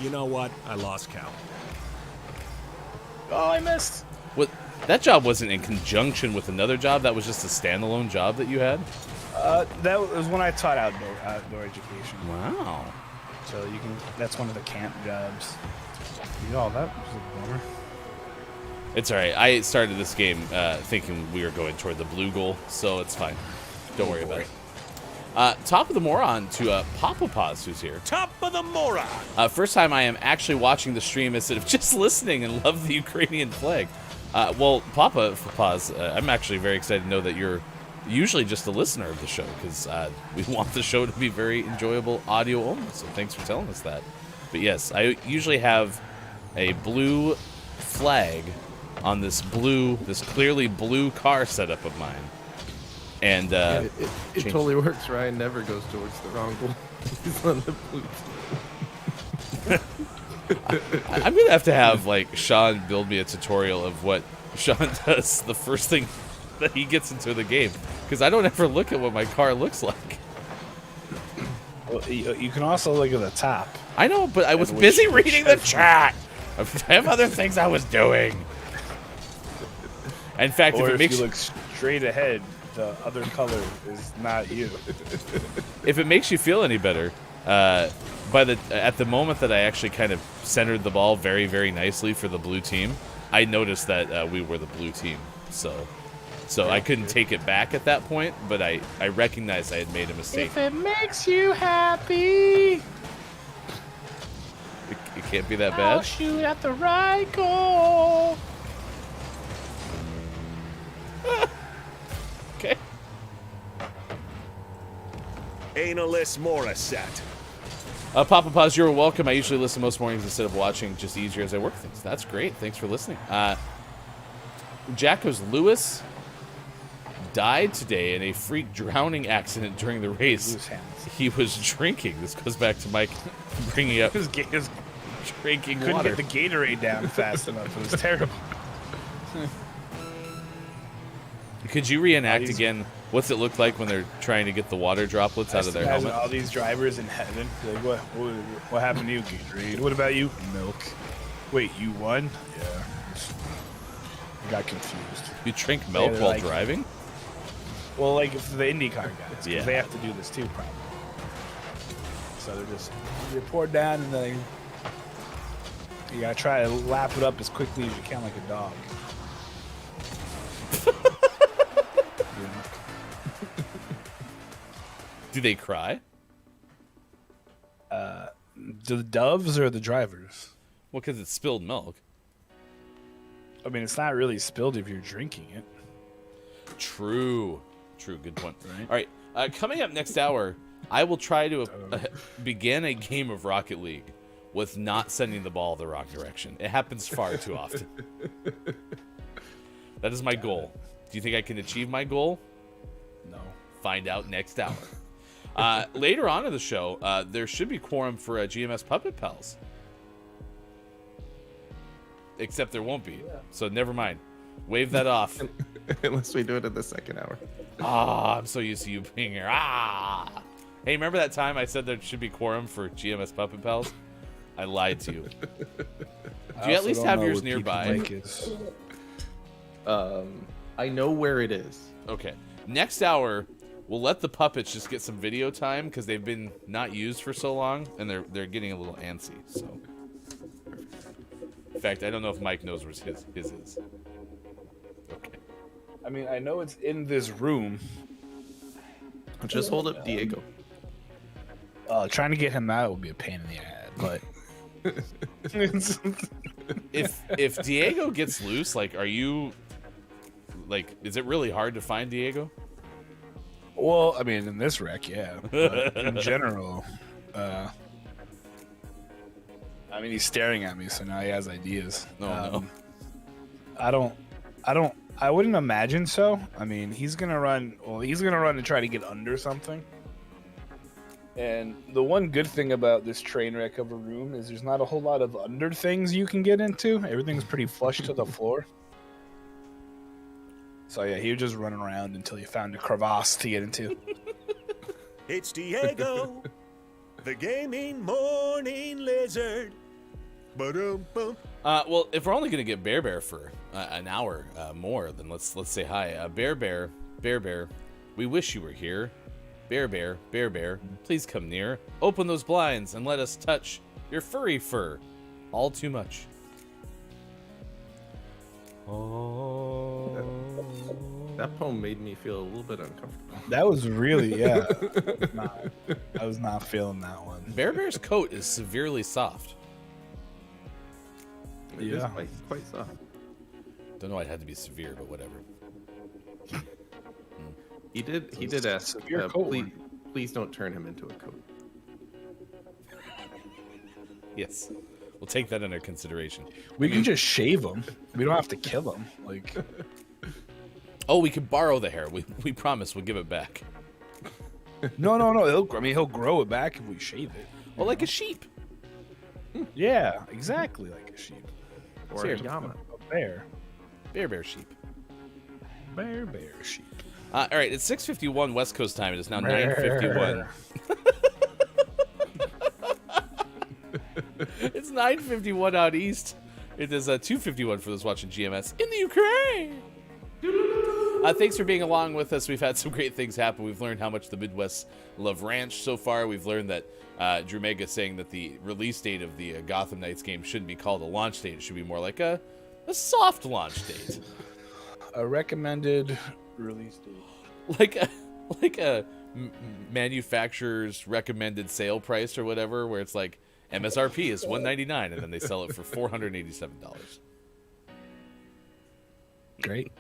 you know what? I lost count. Oh, I missed. What? That job wasn't in conjunction with another job. That was just a standalone job that you had. That was when I taught outdoor education. Wow. So you can. That's one of the camp jobs. Oh, that was a bummer. It's all right. I started this game thinking we were going toward the blue goal, so it's fine. Don't worry about it. Top of the moron to Popover, who's here. Top of the moron. First time I am actually watching the stream instead of just listening and love the Ukrainian flag. Well, Popover, I'm actually very excited to know that you're usually just a listener of the show because we want the show to be very enjoyable audio only. So thanks for telling us that. But yes, I usually have a blue flag on this clearly blue car setup of mine. And it totally works. Ryan never goes towards the wrong goal. He's on the blue. I'm gonna have like Sean build me a tutorial of what Sean does the first thing that he gets into the game, because I don't ever look at what my car looks like. Well, you can also look at the top. I know, but I was busy reading the chat. I have other things I was doing. In fact, or if it makes you look straight ahead, the other color is not you. If it makes you feel any better, At the moment that I actually kind of centered the ball very, very nicely for the blue team, I noticed that we were the blue team. So I couldn't take it back at that point, but I recognized I had made a mistake. If it makes you happy, It can't be that I'll bad. shoot at the right goal. Okay. Analist Morissette. Papa Pause, you're welcome. I usually listen most mornings instead of watching, just easier as I work things. That's great. Thanks for listening. Jacko's Lewis died today in a freak drowning accident during the race. He was drinking. This goes back to Mike bringing up His drinking couldn't water. get the Gatorade down fast enough. It was terrible. Could you reenact again what's it look like when they're trying to get the water droplets out of their Imagine helmet? all these drivers in heaven. Like, what happened to you, Gatorade? What about you? Milk. Wait, you won? Yeah. I got confused. You drink milk they're while like- driving? Well, like for the IndyCar guys, because Yeah. they have to do this too, probably. So they're poured down, and then you gotta try to lap it up as quickly as you can, like a dog. Do they cry? The doves or the drivers? Well, because it's spilled milk. I mean, it's not really spilled if you're drinking it. True. Good point. Right. All right. Coming up next hour, I will try to begin a game of Rocket League with not sending the ball the wrong direction. It happens far too often. That is my goal. Do you think I can achieve my goal? No. Find out next hour. Later on in the show, there should be quorum for GMS Puppet Pals. Except there won't be. So never mind. Wave that off. Unless we do it in the second hour. I'm so used to you being here. Hey, remember that time I said there should be quorum for GMS Puppet Pals? I lied to you. Do you at least have yours nearby? I know where it is. Okay. Next hour, we'll let the puppets just get some video time because they've been not used for so long, and they're getting a little antsy. So, in fact, I don't know if Mike knows where his is. Okay. I mean, I know it's in this room. Just hold up Diego. Trying to get him out would be a pain in the ass, but If Diego gets loose, like, are you like? Is it really hard to find Diego? well, I mean, in this wreck, yeah. But in general, I mean, he's staring at me, so now he has ideas. No. I wouldn't imagine so. I mean, he's gonna run to try to get under something. And the one good thing about this train wreck of a room is there's not a whole lot of under things you can get into. Everything's pretty flush to the floor. So yeah, he was just running around until he found a crevasse to get into. It's Diego, the gaming morning lizard. Ba-dum-bum. Well, if we're only gonna get Bear for an hour more, then let's say hi. Bear, we wish you were here. Bear, please come near. Open those blinds and let us touch your furry fur. All too much. That poem made me feel a little bit uncomfortable. That was really, yeah. I was not feeling that one. Bear's coat is severely soft. It is quite soft. Don't know. It had to be severe, but whatever. He did ask, severe coat please don't turn him into a coat. Yes, we'll take that under consideration. We can just shave him. We don't have to kill him. Like, oh, we could borrow the hair. We promise we'll give it back. no. He'll grow it back if we shave it. Well, like a sheep. Yeah, exactly like a sheep. Or a llama. A bear. Bear sheep. Bear sheep. All right, it's 6:51 West Coast time. It is now 9:51. It's 9:51 out east. It is 2:51 for those watching GMS in the Ukraine. Thanks for being along with us. We've had some great things happen. We've learned how much the Midwest love ranch so far. We've learned that Drew Mega saying that the release date of the Gotham Knights game shouldn't be called a launch date. It should be more like a soft launch date. A recommended release date. Like a manufacturer's recommended sale price or whatever, where it's like MSRP is $199 and then they sell it for $487. Great.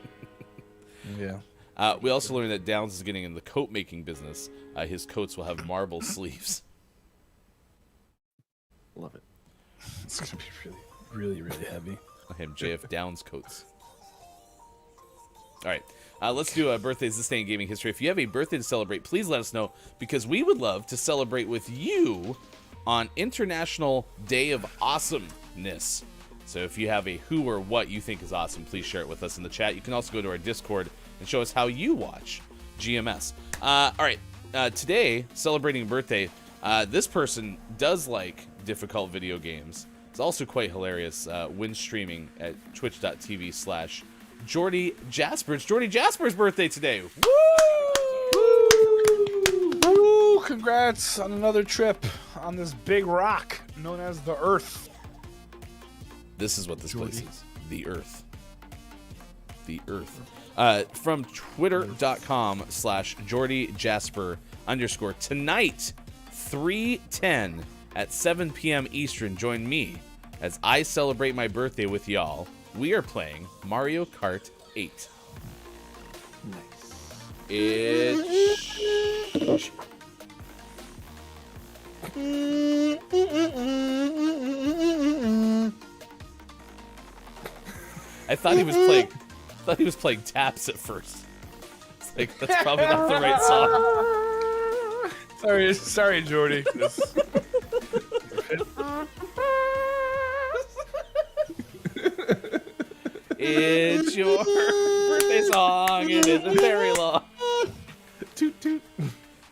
Yeah. We also learned that Downs is getting in the coat making business. His coats will have marble sleeves. Love it. It's gonna be really, really heavy. JF Downs coats. All right, let's do birthdays this day in gaming history. If you have a birthday to celebrate, please let us know, because we would love to celebrate with you on International Day of Awesomeness. So if you have a who or what you think is awesome, please share it with us in the chat. You can also go to our Discord and show us how you watch GMS. All right, today, celebrating a birthday, this person does like difficult video games. It's also quite hilarious when streaming at twitch.tv/JordiJasper. It's JordiJasper's birthday today. Woo! Woo! Congrats on another trip on this big rock known as the Earth. This is what this place is. The Earth. The Earth. From twitter.com/JordiJasper_. Tonight, 3:10 at 7 p.m. Eastern, join me as I celebrate my birthday with y'all. We are playing Mario Kart 8. Nice. It's... I thought he was playing taps at first. It's like, that's probably not the right song. Sorry, Jordy. It's your birthday song. It isn't very long. Toot toot.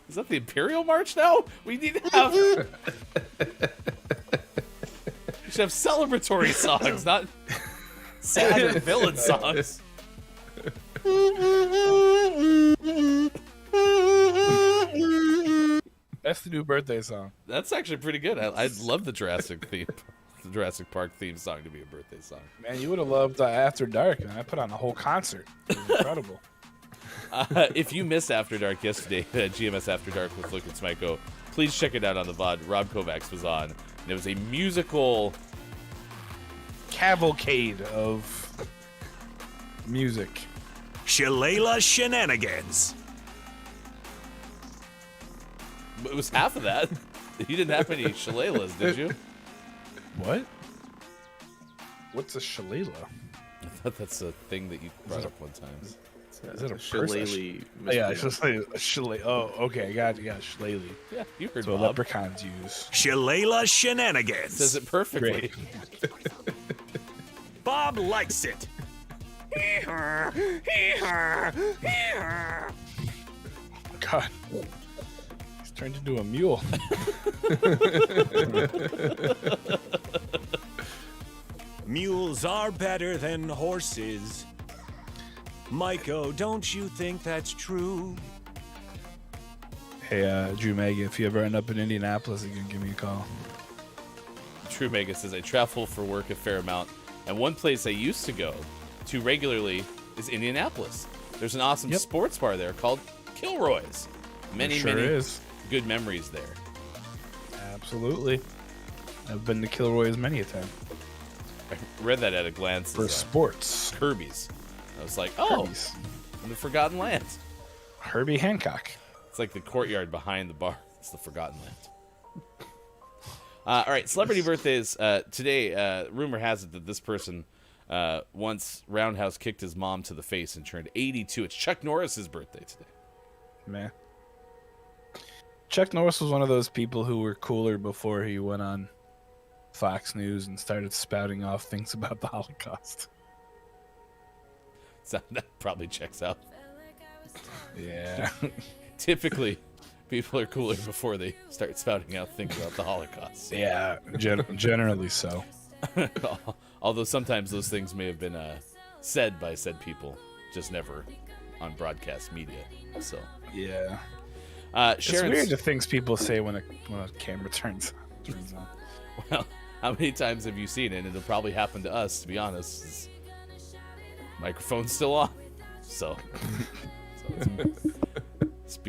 Is that the Imperial March now? We need to have. We should have celebratory songs, not sad or villain songs. That's the new birthday song. That's actually pretty good. I love the Jurassic theme, the Jurassic Park theme song to be a birthday song. Man, you would have loved After Dark, and I put on a whole concert. It was incredible. If you missed After Dark yesterday, GMS After Dark with Luke and Smyko, please check it out on the VOD. Rob Kovacs was on, and it was a musical cavalcade of music. Shillelagh shenanigans. It was half of that. You didn't have any shillelaghs, did you? What? What's a shillelagh? I thought that's a thing that you brought up one time. Is it a shillelagh? Oh, yeah, I should say a shillelagh. Oh, okay, I got you. Shillelagh. Yeah, you heard so Bob. leprechauns use. Shillelagh shenanigans. Says it perfectly. Bob likes it. God. He's turned into a mule. Mules are better than horses. Myko, don't you think that's true? Hey, Drew Mega, if you ever end up in Indianapolis, you can give me a call. Drew Mega says, I travel for work a fair amount, and one place I used to go to regularly is Indianapolis. There's an awesome sports bar there called Kilroy's. Many good memories there. Absolutely. I've been to Kilroy's many a time. I read that at a glance. For sports. Kirby's. I was like, oh, in the Forgotten Land. Herbie Hancock. It's like the courtyard behind the bar. It's the Forgotten Land. All right, celebrity birthdays. Today, rumor has it that this person once roundhouse kicked his mom to the face and turned 82. It's Chuck Norris's birthday today. Man. Chuck Norris was one of those people who were cooler before he went on Fox News and started spouting off things about the Holocaust. So that probably checks out. Yeah. Typically, people are cooler before they start spouting out things about the Holocaust. So. Yeah, generally so. Although sometimes those things may have been said by said people, just never on broadcast media. So Yeah. It's Sharon, weird the things people say when a camera turns on. well, how many times have you seen it? And it'll probably happen to us, to be honest. Microphone's still on, so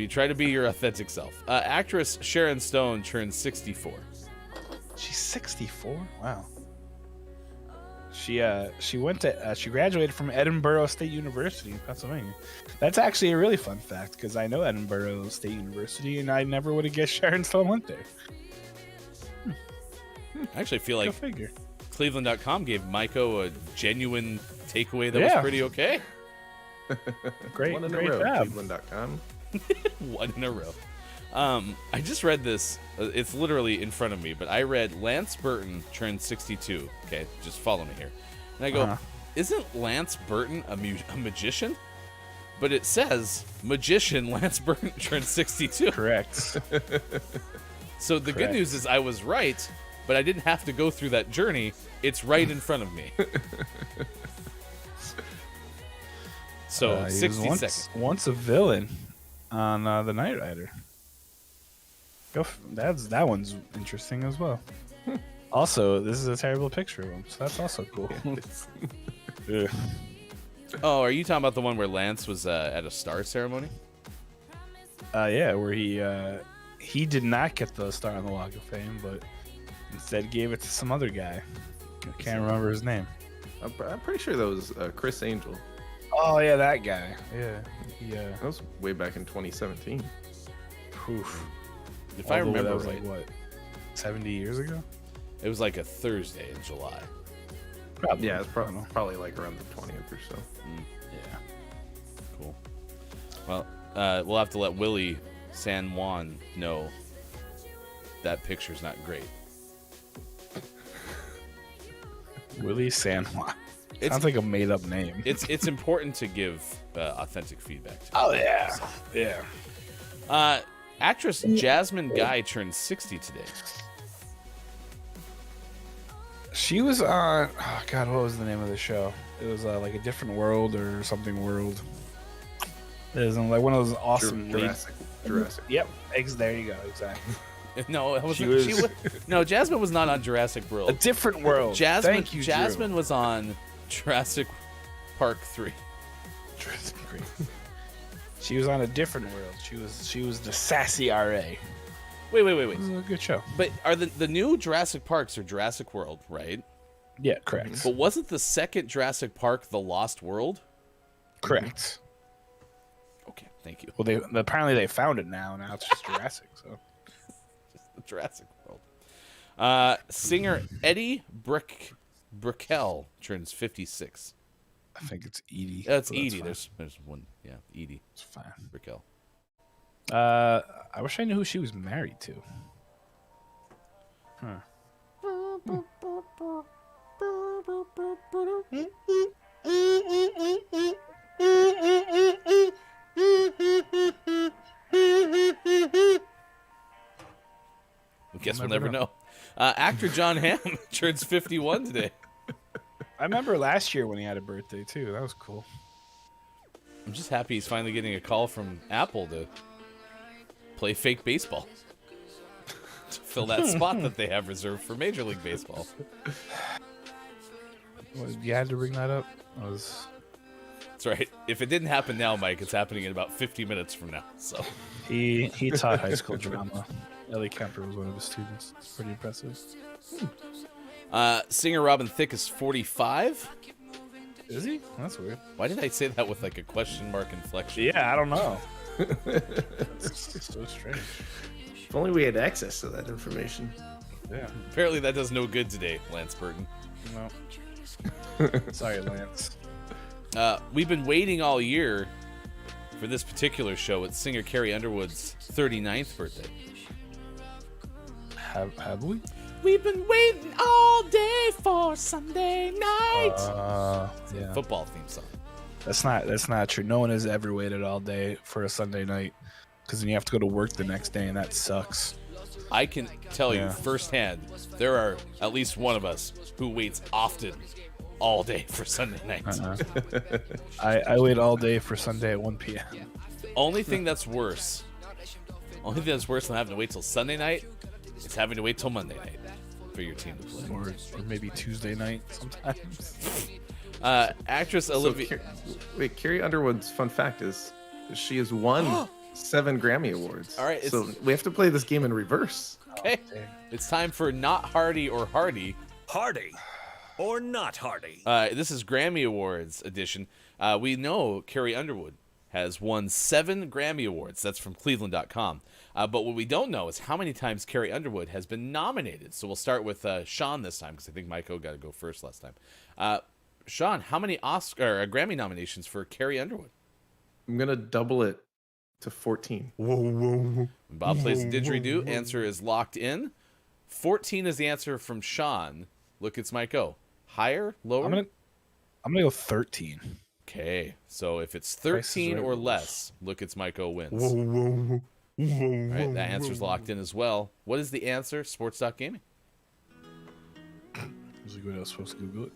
try to be your authentic self. Actress Sharon Stone turns 64. She's 64. Wow. She went to she graduated from Edinburgh State University in Pennsylvania. That's actually a really fun fact because I know Edinburgh State University and I never would have guessed Sharon Stone went there. I actually feel like figure. Cleveland.com gave Maiko a genuine takeaway that was pretty okay. Great, One in great a row. job. Cleveland.com. One in a row. I just read this. It's literally in front of me, but I read Lance Burton turned 62. Okay, just follow me here. And I go, isn't Lance Burton a magician? But it says magician Lance Burton turned 62. Correct. So the good news is I was right, but I didn't have to go through that journey. It's right in front of me. So He 60 was seconds. once a villain on the Knight Rider. That one's interesting as well. Also, this is a terrible picture of him, so that's also cool. Ugh. Oh, are you talking about the one where Lance was at a star ceremony? Yeah, where he did not get the Star on the Walk of Fame, but instead gave it to some other guy. I can't remember his name. I'm pretty sure that was Chris Angel. Oh yeah, that guy. Yeah. That was way back in 2017. Oof. If I remember that was right, like what, 70 years ago? it was like a Thursday in July. Probably. Yeah, it's probably like around the 20th or so. Yeah. Cool. Well, we'll have to let Willie San Juan know that picture's not great. Willie San Juan. It's- Sounds like a made-up name. It's important to give authentic feedback. Oh yeah, yeah. Actress Jasmine Guy turned 60 today. She was on. Oh God, what was the name of the show? It was like a different world or something world. It was like one of those awesome Jurassic. Yep. There you go. Exactly. No, it wasn't. No, Jasmine was not on Jurassic World. A different world. Jasmine Drew. was on Jurassic Park 3. Jurassic 3. She was on a different world. She was the sassy RA. Wait. It was a good show. But are the new Jurassic Parks are Jurassic World, right? Yeah, correct. But wasn't the second Jurassic Park The Lost World? Correct. Okay, thank you. Well, apparently they found it now. Now it's just Jurassic. So. Just the Jurassic World. Singer Edie Brickell turns 56. I think it's Edie. That's so Edie. fine. There's one. Yeah, Edie. It's fine. Brickell. I wish I knew who she was married to. I guess we'll never know. Actor Jon Hamm turns 51 today. I remember last year when he had a birthday too. That was cool. I'm just happy he's finally getting a call from Apple to play fake baseball. To fill that spot that they have reserved for Major League Baseball. You had to bring that up. That's right. If it didn't happen now, Mike, it's happening in about 50 minutes from now. So He taught high school drama. Ellie Kemper was one of his students. It's pretty impressive. Singer Robin Thicke is 45. Is he? That's weird. Why did I say that with like a question mark inflection? Yeah, I don't know. It's so strange. If only we had access to that information. Yeah. Apparently that does no good today, Lance Burton. No. Sorry, Lance. We've been waiting all year for this particular show. It's singer Carrie Underwood's 39th birthday. Have we? We've been waiting all day for Sunday night. Yeah. Football theme song. That's not true. No one has ever waited all day for a Sunday night because then you have to go to work the next day and that sucks. I can tell you firsthand, there are at least one of us who waits often all day for Sunday night. I wait all day for Sunday at 1 p.m. Only thing that's worse than having to wait till Sunday night is having to wait till Monday night for your team to play. Or maybe Tuesday night sometimes. Actress Olivia. Wait, Carrie Underwood's fun fact is she has won 7 Grammy Awards. All right, so we have to play this game in reverse. Okay, it's time for Not Hardy or Hardy. Hardy or not hardy? This is Grammy Awards edition. We know Carrie Underwood has won 7 Grammy Awards. That's from Cleveland.com. But what we don't know is how many times Carrie Underwood has been nominated. So we'll start with Sean this time because I think Mike O got to go first last time. Sean, how many Grammy nominations for Carrie Underwood? I'm going to double it to 14. When Bob plays the didgeridoo, answer is locked in. 14 is the answer from Sean. Look, it's Mike O. Higher, lower? I'm gonna go 13. Okay, so if it's 13 or less, look, it's Mike O wins. All right, that answer's locked in as well. What is the answer? Sports.gaming. Was it good? I was supposed to Google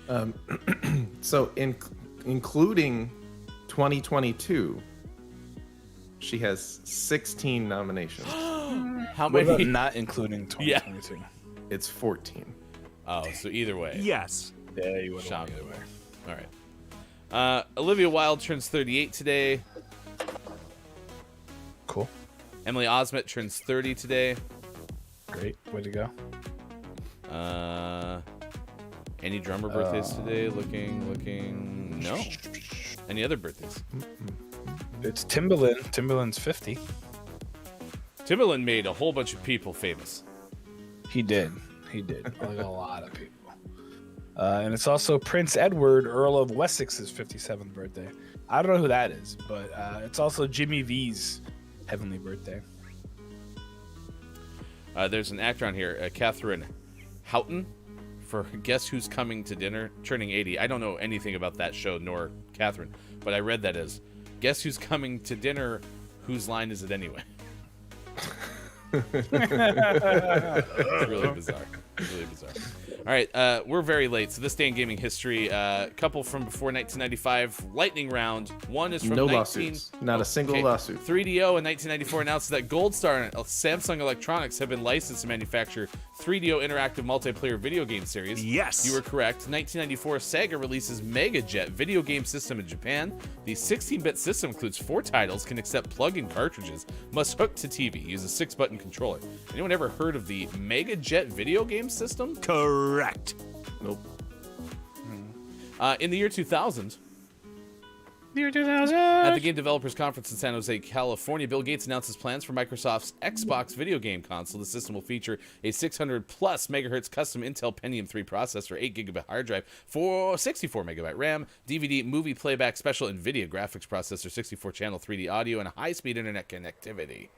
it. So including 2022, she has 16 nominations. How What many? about not including 2022? It's 14. Oh, so either way. Yes. Yeah, you would have Sean either would way. win. All right. Olivia Wilde turns 38 today. Cool. Emily Osment turns 30 today. Great. Way to go. Any drummer birthdays today? Looking. No. Any other birthdays? It's Timbaland. Timbaland's 50. Timbaland made a whole bunch of people famous. He did. Like a lot of people. And it's also Prince Edward, Earl of Wessex's 57th birthday. I don't know who that is, but it's also Jimmy V's heavenly birthday. There's an actor on here, Catherine Houghton, for Guess Who's Coming to Dinner, turning 80. I don't know anything about that show, nor Catherine, but I read that as Guess Who's Coming to Dinner, whose line is it anyway? It's really bizarre. All right, we're very late, so this day in gaming history, a couple from before 1995, lightning round. One is from No lawsuits. Not a single lawsuit. 3DO in 1994 announced that Gold Star and Samsung Electronics have been licensed to manufacture 3DO interactive multiplayer video game series. Yes. You were correct. 1994, Sega releases Mega Jet video game system in Japan. The 16-bit system includes 4 titles, can accept plug-in cartridges, must hook to TV, use a 6-button controller. Anyone ever heard of the Mega Jet video game system? Correct. Nope. In the year 2000, Year 2000. at the Game Developers Conference in San Jose, California, Bill Gates announces plans for Microsoft's Xbox video game console. The system will feature a 600-plus megahertz custom Intel Pentium 3 processor, 8GB hard drive, 64MB RAM, DVD movie playback, special NVIDIA graphics processor, 64-channel 3D audio, and high-speed internet connectivity.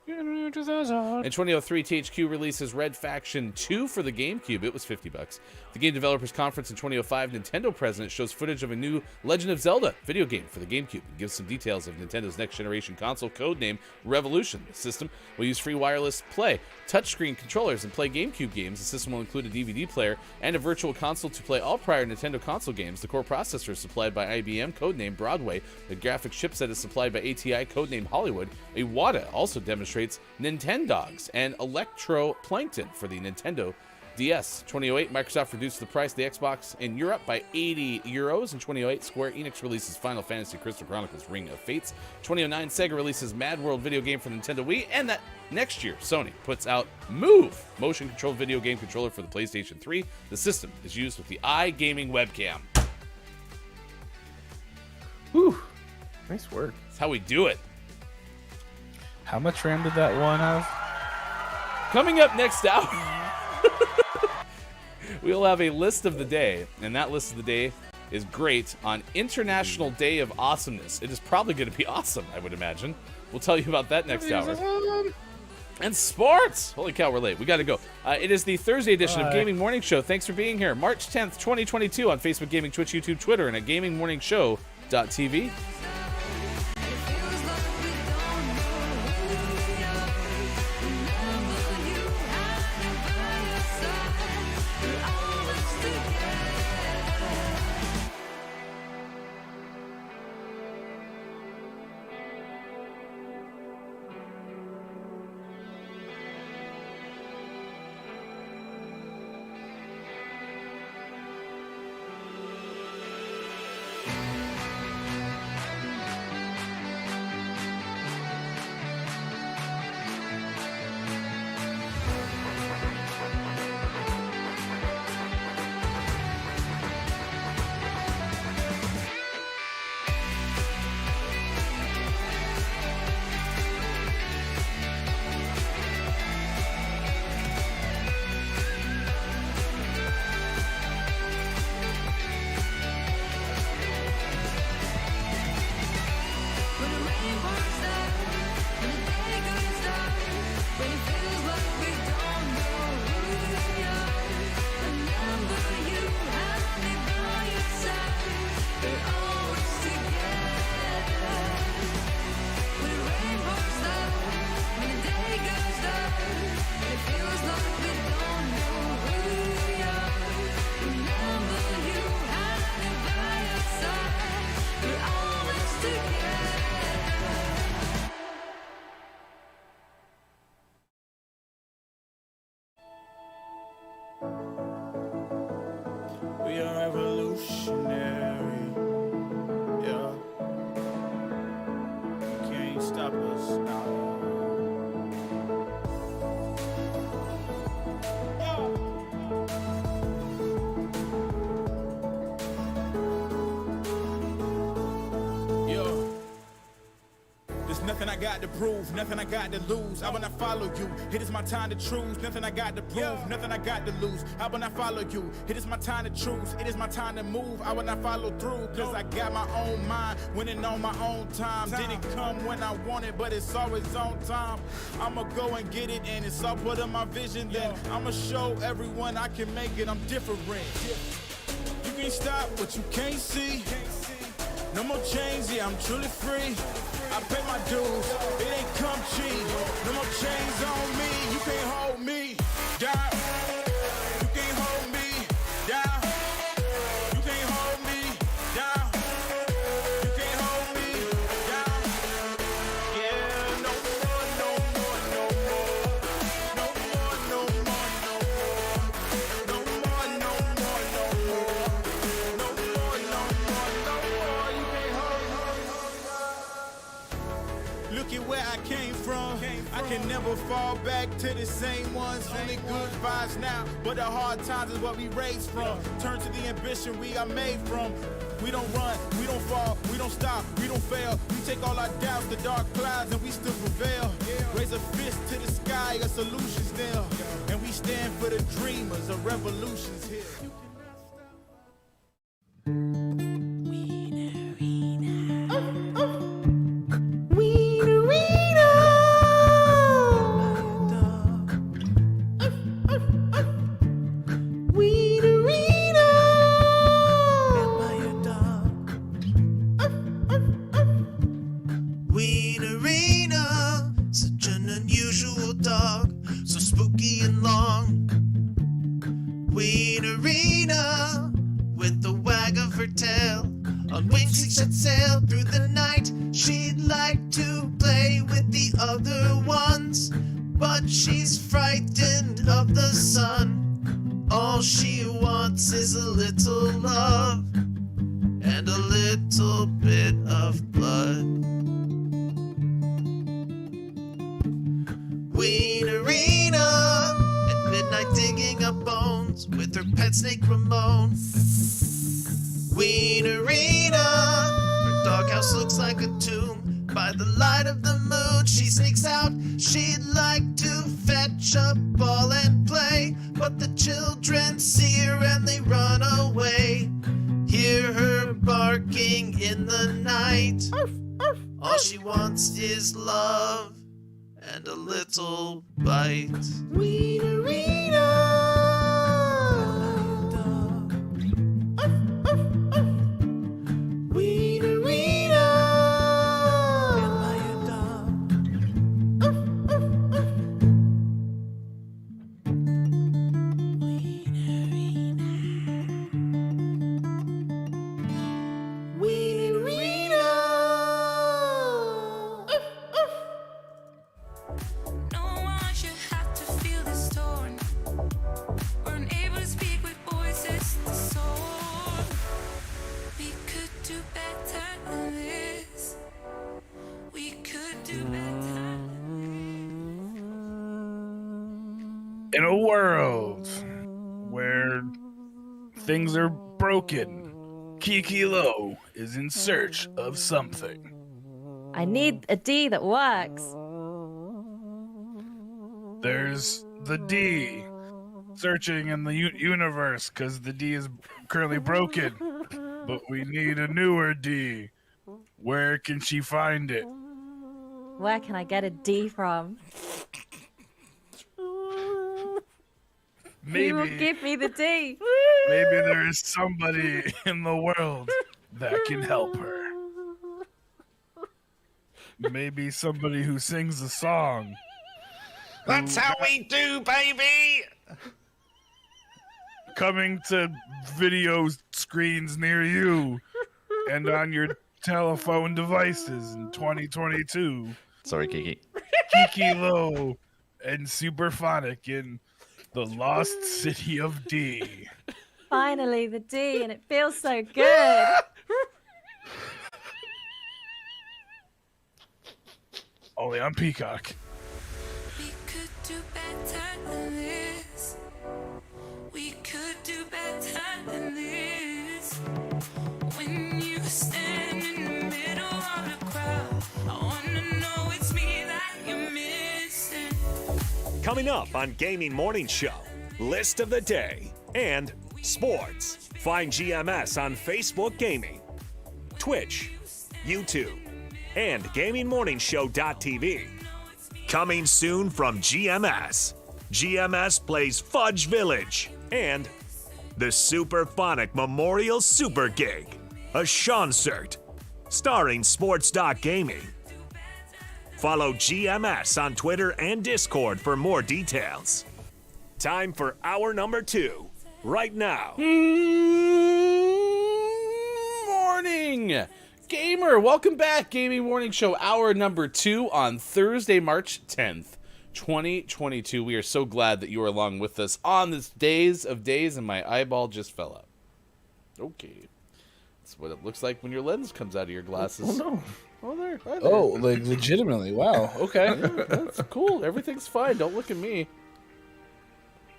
In 2003, THQ releases Red Faction 2 for the GameCube. It was $50. The Game Developers Conference in 2005, Nintendo president shows footage of a new Legend of Zelda video game for the GameCube and gives some details of Nintendo's next-generation console, codename Revolution. The system will use free wireless play, touchscreen controllers, and play GameCube games. The system will include a DVD player and a virtual console to play all prior Nintendo console games. The core processor is supplied by IBM, codename Broadway. The graphics chipset is supplied by ATI, codename Hollywood. Iwata also demonstrates Nintendogs and Electroplankton for the Nintendo DS. 2008, Microsoft reduced the price of the Xbox in Europe by €80. In 2008, Square Enix releases Final Fantasy Crystal Chronicles Ring of Fates. 2009, Sega releases Mad World video game for the Nintendo Wii. And that next year, Sony puts out Move, motion-controlled video game controller for the PlayStation 3. The system is used with the iGaming webcam. Whew. Nice work. That's how we do it. How much RAM did that one have? Coming up next hour, we'll have a list of the day, and that list of the day is great on International Day of Awesomeness. It is probably going to be awesome, I would imagine. We'll tell you about that next hour. And sports! Holy cow, we're late. We got to go. It is the Thursday edition of Gaming Morning Show. Thanks for being here. March 10th, 2022 on Facebook Gaming, Twitch, YouTube, Twitter, and at gamingmorningshow.tv. We are revolutionary. Yeah. You can't stop us now. Yo. There's nothing I got to prove, nothing I got to lose. I will not follow you. It is my time to choose. Nothing I got to prove, nothing I got to lose. I will not follow you. It is my time to choose. It is my time to move. I will not follow through, cause I got my own mind, winning on my own time. Didn't come when I wanted, but it's always on time. I'ma go and get it, and it's all part of my vision. Then I'ma show everyone I can make it. I'm different. You can't stop what you can't see. No more chains, yeah, I'm truly free. I pay my dues, it ain't come cheap. No more chains on me, you can't hold me down. You can't hold me down. You can't hold me down. You can't hold me down. Yeah, no more, no more, no more. No more, no more, no more. No more, no more, no more. No more, no more, no more. You can't hold me. Look at where I came from. I can never fall back to the same ones. Only good vibes now, but the hard times is what we raised from. Turn to the ambition we are made from. We don't run, we don't fall, we don't stop, we don't fail. We take all our doubts, the dark clouds, and we still prevail. Raise a fist to the sky, a solution's there. And we stand for the dreamers, a revolution's here. And a little bite. In a world where things are broken, Kiki Lo is in search of something. I need a D that works. There's the D searching in the universe because the D is currently broken. But we need a newer D. Where can she find it? Where can I get a D from? Maybe, Who will give me the D? maybe there is somebody in the world that can help her. Maybe somebody who sings a song. That's how we do, baby. Coming to video screens near you and on your telephone devices in 2022. Sorry, Kiki. Kiki Low and Superphonic in the Lost City of D. Finally, the D, and it feels so good. Only on Peacock. We could do better than this. We could do better than this. When you stand in the middle of the crowd, I wanna know it's me that you're missing. Coming up on Gaming Morning Show, List of the Day, and Sports. Find GMS on Facebook Gaming, Twitch, YouTube, and GamingMorningshow.tv. Coming soon from GMS. GMS plays Fudge Village and the Superphonic Memorial Super Gig, a Concert, starring Sports.Gaming. Follow GMS on Twitter and Discord for more details. Time for hour number 2, right now. Morning, gamer. Welcome back, Gaming Morning Show, hour number 2 on Thursday, March 10th, 2022. We are so glad that you are along with us on this days of days, and my eyeball just fell out. Okay. That's what it looks like when your lens comes out of your glasses. Oh no. Oh, there. Hi there. Oh, like legitimately. Wow. Okay. Yeah, that's cool. Everything's fine. Don't look at me.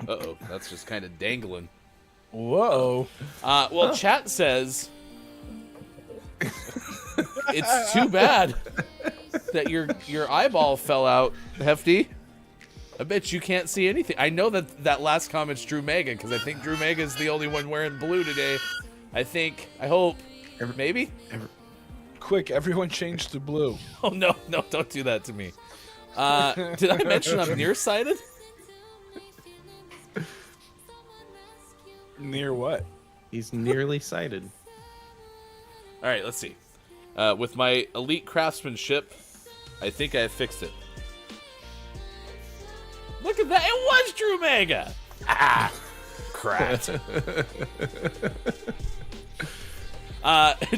Uh-oh. That's just kind of dangling. Whoa. Well, chat says it's too bad that your eyeball fell out, Hefty. I bet you can't see anything. I know that last comment's Drew Mega, because I think Drew Mega is the only one wearing blue today. I hope. Maybe? Quick, everyone change to blue. Oh, no, don't do that to me. Did I mention I'm nearsighted? Near what? He's nearly sighted. All right, let's see. With my elite craftsmanship, I think I fixed it. Look at that. It was Drew Mega. Ah, crap.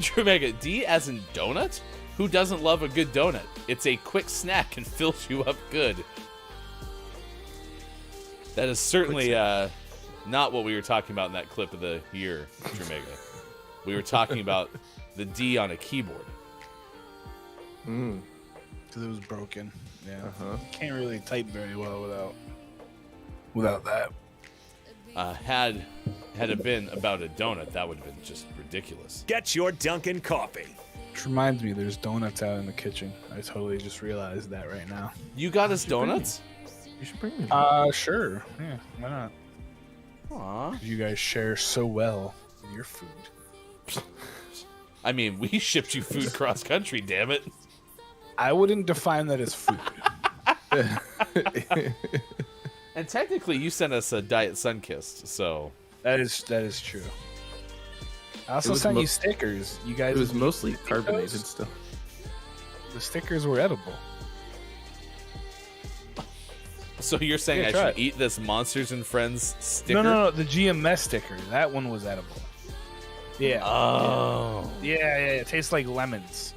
Drew Mega, D as in donut? Who doesn't love a good donut? It's a quick snack and fills you up good. That is certainly not what we were talking about in that clip of the year, Drew Mega. We were talking about the D on a keyboard. Because it was broken. Yeah. Can't really type very well without that. Had it been about a donut, that would have been just ridiculous. Get your Dunkin' coffee. Which reminds me, there's donuts out in the kitchen. I totally just realized that right now. You got us donuts? You should bring me. Sure. Yeah, why not? Aw. You guys share so well with your food. I mean, we shipped you food cross country, damn it. I wouldn't define that as food. And technically, you sent us a Diet Sunkist, so... That is true. I also sent you stickers. You guys. It was mostly carbonated still. The stickers were edible. So you're saying I should eat this Monsters and Friends sticker? No. The GMS sticker. That one was edible. Yeah. Oh. Yeah. It tastes like lemons.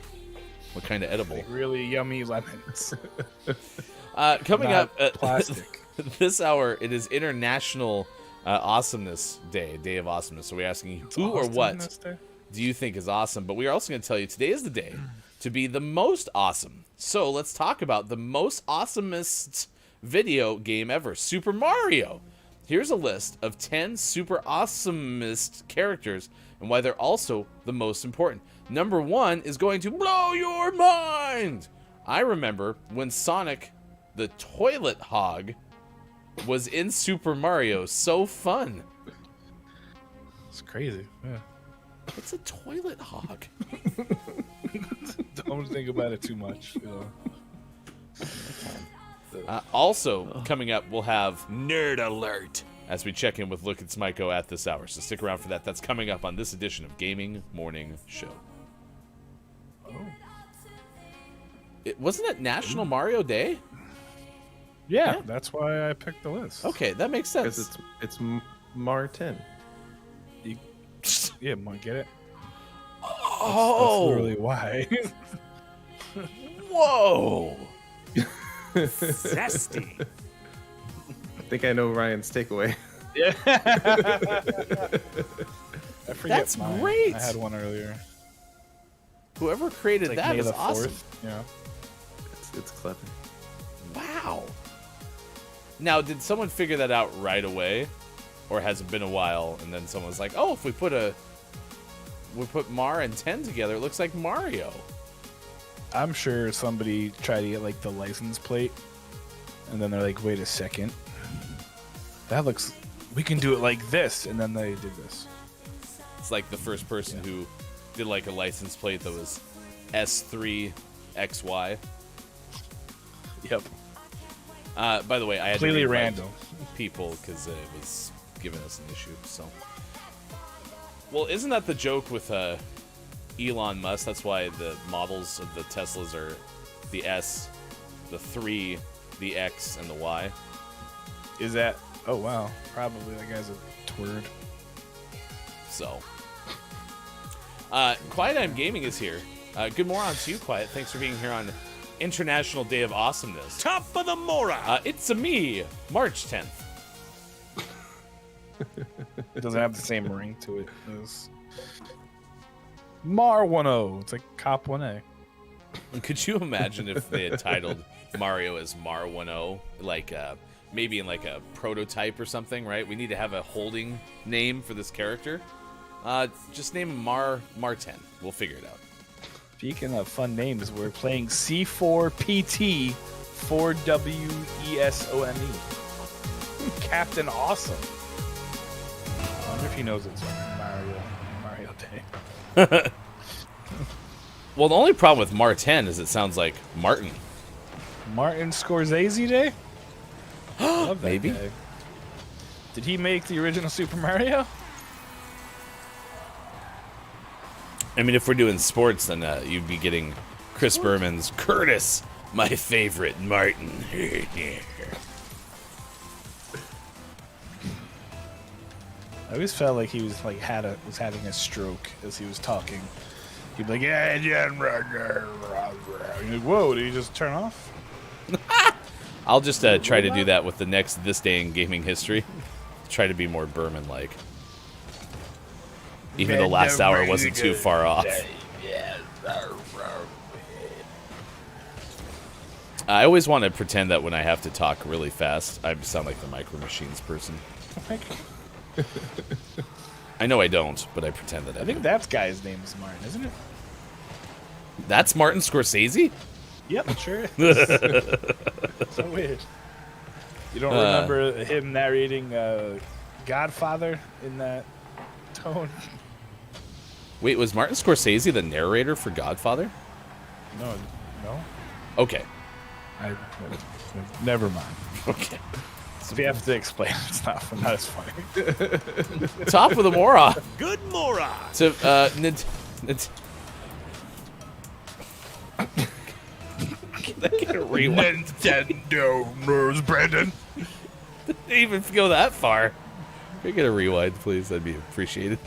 What kind of edible? Like really yummy lemons. Coming Not up plastic. This hour, it is International Awesomeness Day of Awesomeness. So we're asking you, who or what do you think is awesome? But we are also going to tell you today is the day to be the most awesome. So let's talk about the most awesomest video game ever, Super Mario. Here's a list of 10 super awesomest characters and why they're also the most important. Number 1 is going to blow your mind. I remember when Sonic the Toilet Hog was in Super Mario. So fun. It's crazy. Yeah. What's a toilet hog? Don't think about it too much. Also, coming up, we'll have Nerd Alert as we check in with Look at Smyko at this hour. So stick around for that. That's coming up on this edition of Gaming Morning Show. Wasn't it National Mario Day? Yeah, that's why I picked the list. Okay, that makes sense. Because it's Martin. Yeah, get it? Oh! That's literally why. Whoa! Zesty. I think I know Ryan's takeaway. Yeah. I forget That's mine. great. I had one earlier. Whoever created Like that May is the awesome. 4th. Yeah. It's clever. Wow. Now, did someone figure that out right away, or has it been a while? And then someone's like, "Oh, if we put Mar and 10 together, it looks like Mario." I'm sure somebody tried to get like the license plate, and then they're like, "Wait a second, that looks. We can do it like this," and then they did this. It's like the first person who did like a license plate that was S3XY. Yep. By the way, I had completely to random people because it was giving us an issue. So, well, isn't that the joke with Elon Musk? That's why the models of the Teslas are the S, the 3, the X, and the Y. Is that? Oh wow, probably that guy's a twird. So, Quiet I'm Gaming is here. Good morning to you, Quiet. Thanks for being here on International Day of Awesomeness. Top of the Mora. It's a me, March 10th. It doesn't have the same ring to it as Mar 1-0. It's like Cop 1A. Could you imagine if they had titled Mario as Mar 1-0, like maybe in like a prototype or something, right? We need to have a holding name for this character. Just name him Mar 10. We'll figure it out. Speaking of fun names, we're playing C4PT 4WESOME. Captain Awesome. I wonder if he knows it's Mario Day. Well, the only problem with Mar 10 is it sounds like Martin. Martin Scorsese Day? I love that Maybe. guy. Did he make the original Super Mario? I mean, if we're doing sports, then you'd be getting Chris Berman's Curtis, my favorite Martin. I always felt like he was like was having a stroke as he was talking. He'd be like, "Yeah, yeah." You're like, whoa! Did he just turn off? I'll just try to do that with the next This Day in Gaming History. Try to be more Berman-like. Even the last hour wasn't too far off. I always want to pretend that when I have to talk really fast, I sound like the Micro Machines person. I know I don't, but I pretend that I think do. that guy's name is Martin, isn't it? That's Martin Scorsese? Yep, sure is. So weird. You don't remember him narrating Godfather in that tone? Wait, was Martin Scorsese the narrator for Godfather? No. Okay. Never mind. Okay. So if you have to explain stuff, I'm not as funny. Top of the Mora. Good Mora. So, Can I get a rewind? Nintendo knows, Brandon. Didn't even go that far. Can I get a rewind, please? That'd be appreciated.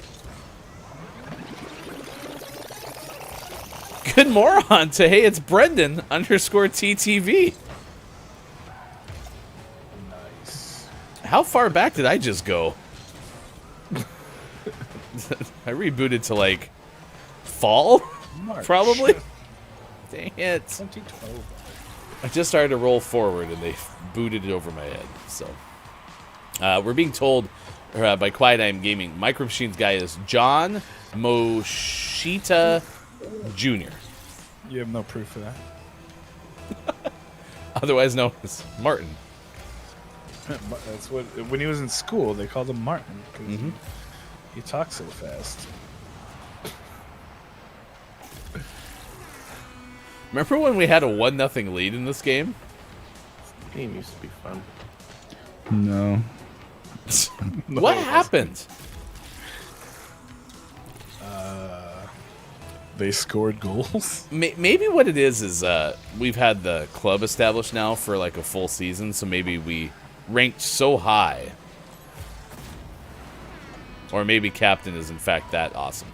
Good moron to hey, it's Brendan _TTV. Nice. How far back did I just go? I rebooted to like fall, March. probably. Dang it! 2012. I just started to roll forward and they booted it over my head. So we're being told by Quiet I'm Gaming, Micro Machines guy is John Moshita Jr. You have no proof of that. Otherwise known as Martin. That's what when he was in school they called him Martin because he talks so fast. Remember when we had a 1-0 lead in this game? This game used to be fun. No. What happened? They scored goals. Maybe what it is we've had the club established now for like a full season, so maybe we ranked so high. Or maybe Captain is in fact that awesome.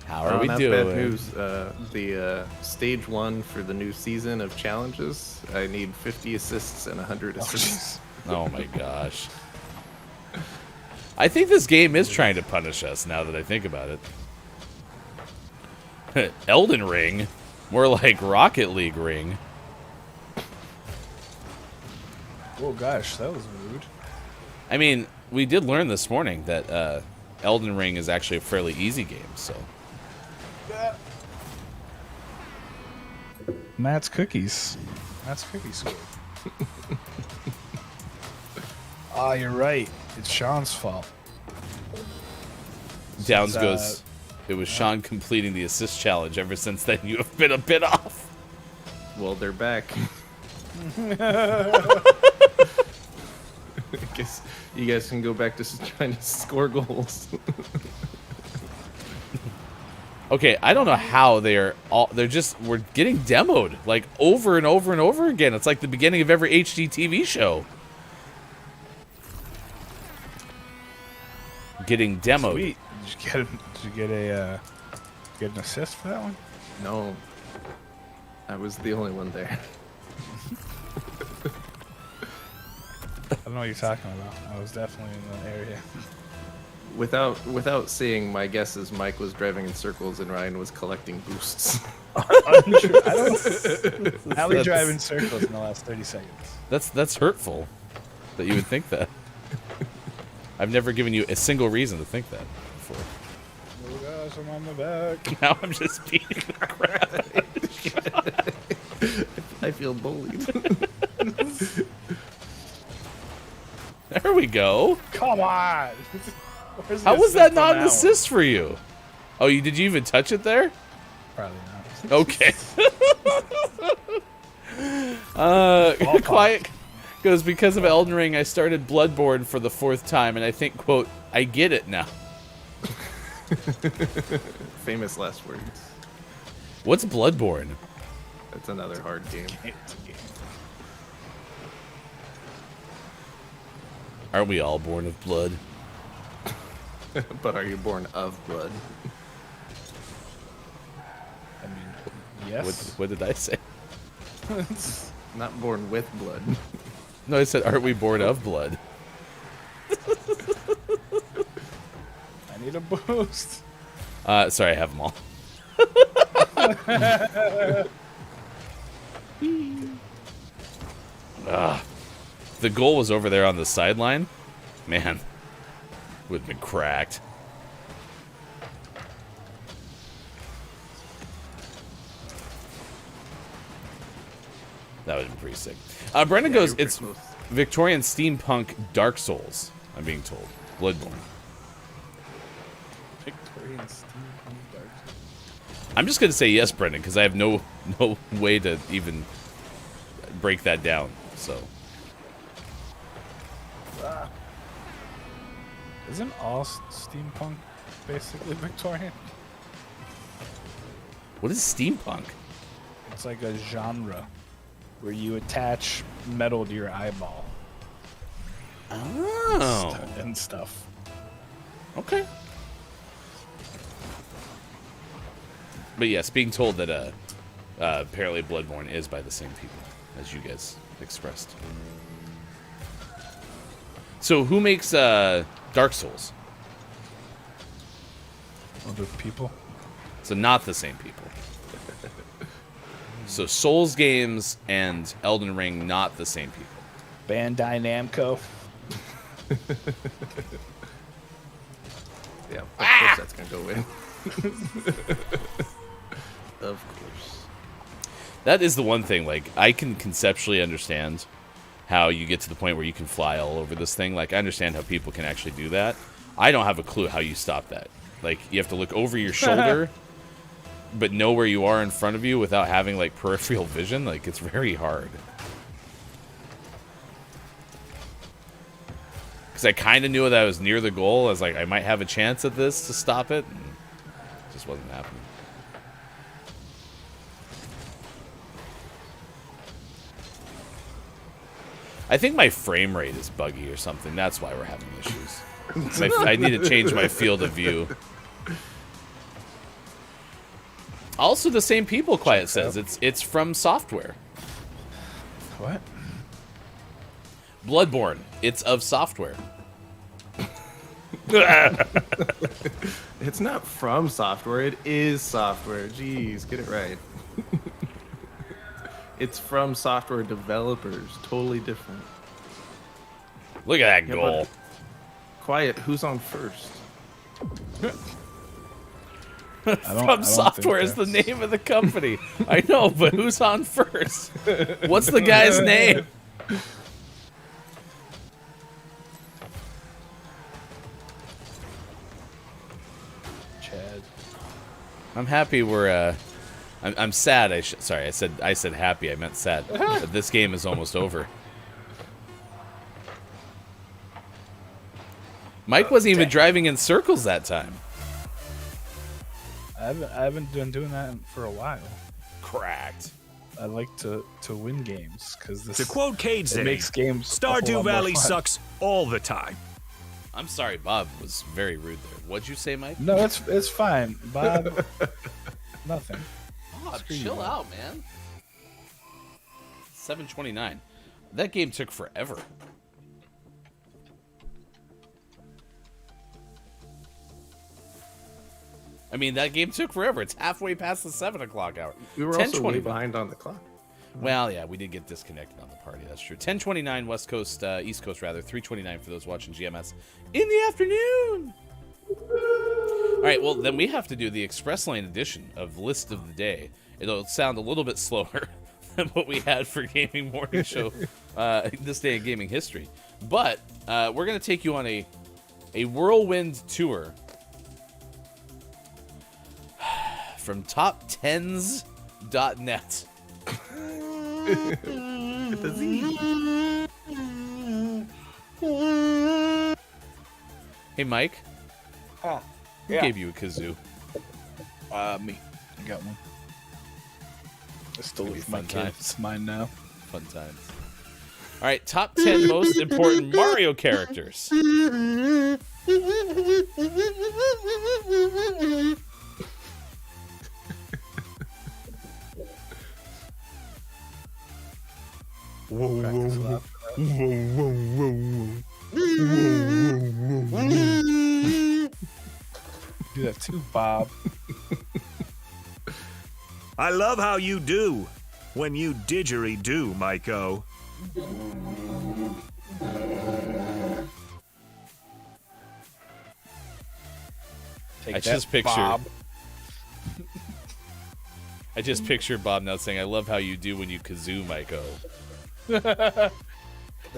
How are we not doing? Bad news. The stage 1 for the new season of challenges, I need 50 assists and 100 assists. Oh my gosh. I think this game is trying to punish us now that I think about it. Elden Ring? More like Rocket League Ring. Oh gosh, that was rude. I mean, we did learn this morning that Elden Ring is actually a fairly easy game, so. Matt's cookies. Matt's cookies scored. Ah, you're right. It's Sean's fault. Downs goes, it was Sean completing the assist challenge. Ever since then, you have been a bit off. Well, they're back. I guess you guys can go back to trying to score goals. Okay, I don't know how we're getting demoed like over and over and over again. It's like the beginning of every HGTV show. Getting demoed. Sweet. Did you get an assist for that one? No. I was the only one there. I don't know what you're talking about. I was definitely in that area. Without seeing, my guess is Mike was driving in circles and Ryan was collecting boosts. Untrue. I don't. Now we drive in circles in the last 30 seconds. That's hurtful that you would think that. I've never given you a single reason to think that before. Oh gosh, I'm on the back. Now I'm just beating the crap out of you. I feel bullied. There we go. Come on. How was that not an assist for you? Oh, did you even touch it there? Probably not. Okay. Quiet goes, because of Elden Ring, I started Bloodborne for the 4th time, and I think, quote, I get it now. Famous last words. What's Bloodborne? That's another hard game. Aren't we all born of blood? But are you born of blood? I mean, yes. What did I say? Not born with blood. No, I said, aren't we born of blood? I need a boost. Sorry, I have them all. The goal was over there on the sideline. Man, would have been cracked. That would have been pretty sick. Brendan goes, it's Victorian steampunk Dark Souls, I'm being told. Bloodborne. Victorian steampunk Dark Souls. I'm just going to say yes, Brendan, because I have no way to even break that down, so... Isn't all steampunk basically Victorian? What is steampunk? It's like a genre where you attach metal to your eyeball. Oh. And stuff. Okay. But yes, being told that apparently Bloodborne is by the same people, as you guys expressed. So who makes Dark Souls? Other people. So not the same people. So Souls games and Elden Ring, not the same people. Bandai Namco. Yeah, of course that's gonna go in. Of course. That is the one thing, like, I can conceptually understand how you get to the point where you can fly all over this thing. Like, I understand how people can actually do that. I don't have a clue how you stop that. Like, you have to look over your shoulder, but know where you are in front of you without having, like, peripheral vision. Like, it's very hard. Because I kind of knew that I was near the goal. I was like, I might have a chance at this to stop it. And it just wasn't happening. I think my frame rate is buggy or something. That's why we're having issues. I need to change my field of view. Also, the same people, Quiet says. It's from software. What? Bloodborne. It's of software. It's not from software. It is software. Jeez, get it right. It's from software developers. Totally different. Look at that goal. Quiet. Who's on first? From Software is the name of the company. I know, but who's on first? What's the guy's name? Chad. I'm happy we're. I'm sad. Sorry, I said happy. I meant sad. But this game is almost over. Mike wasn't even driving in circles that time. I haven't been doing that for a while. Cracked. I like to win games because this. To quote Cade it makes games. Stardew Valley sucks all the time. I'm sorry, Bob was very rude there. What'd you say, Mike? No, it's fine, Bob. Nothing. Bob, chill out, man. 7:29. That game took forever. I mean, that game took forever. It's halfway past the 7 o'clock hour. We were also way behind on the clock. Well, yeah, we did get disconnected on the party. That's true. 10:29 West Coast, East Coast rather. 3:29 for those watching GMS in the afternoon. All right, well, then we have to do the Express Lane edition of List of the Day. It'll sound a little bit slower than what we had for Gaming Morning Show this day in gaming history. But we're going to take you on a whirlwind tour from top10s.net. With a Z. Hey, Mike. Huh. Who Yeah. gave you a kazoo? Me. I got one. I stole Maybe it from my fun kid. times. It's mine now. Fun times. All right, top 10 most important Mario characters. Whoa, whoa, whoa. Do that too, Bob. I love how you do when you didgeridoo, Maiko. Take I that, just picture Bob. I just picture Bob now saying, "I love how you do when you kazoo, Maiko."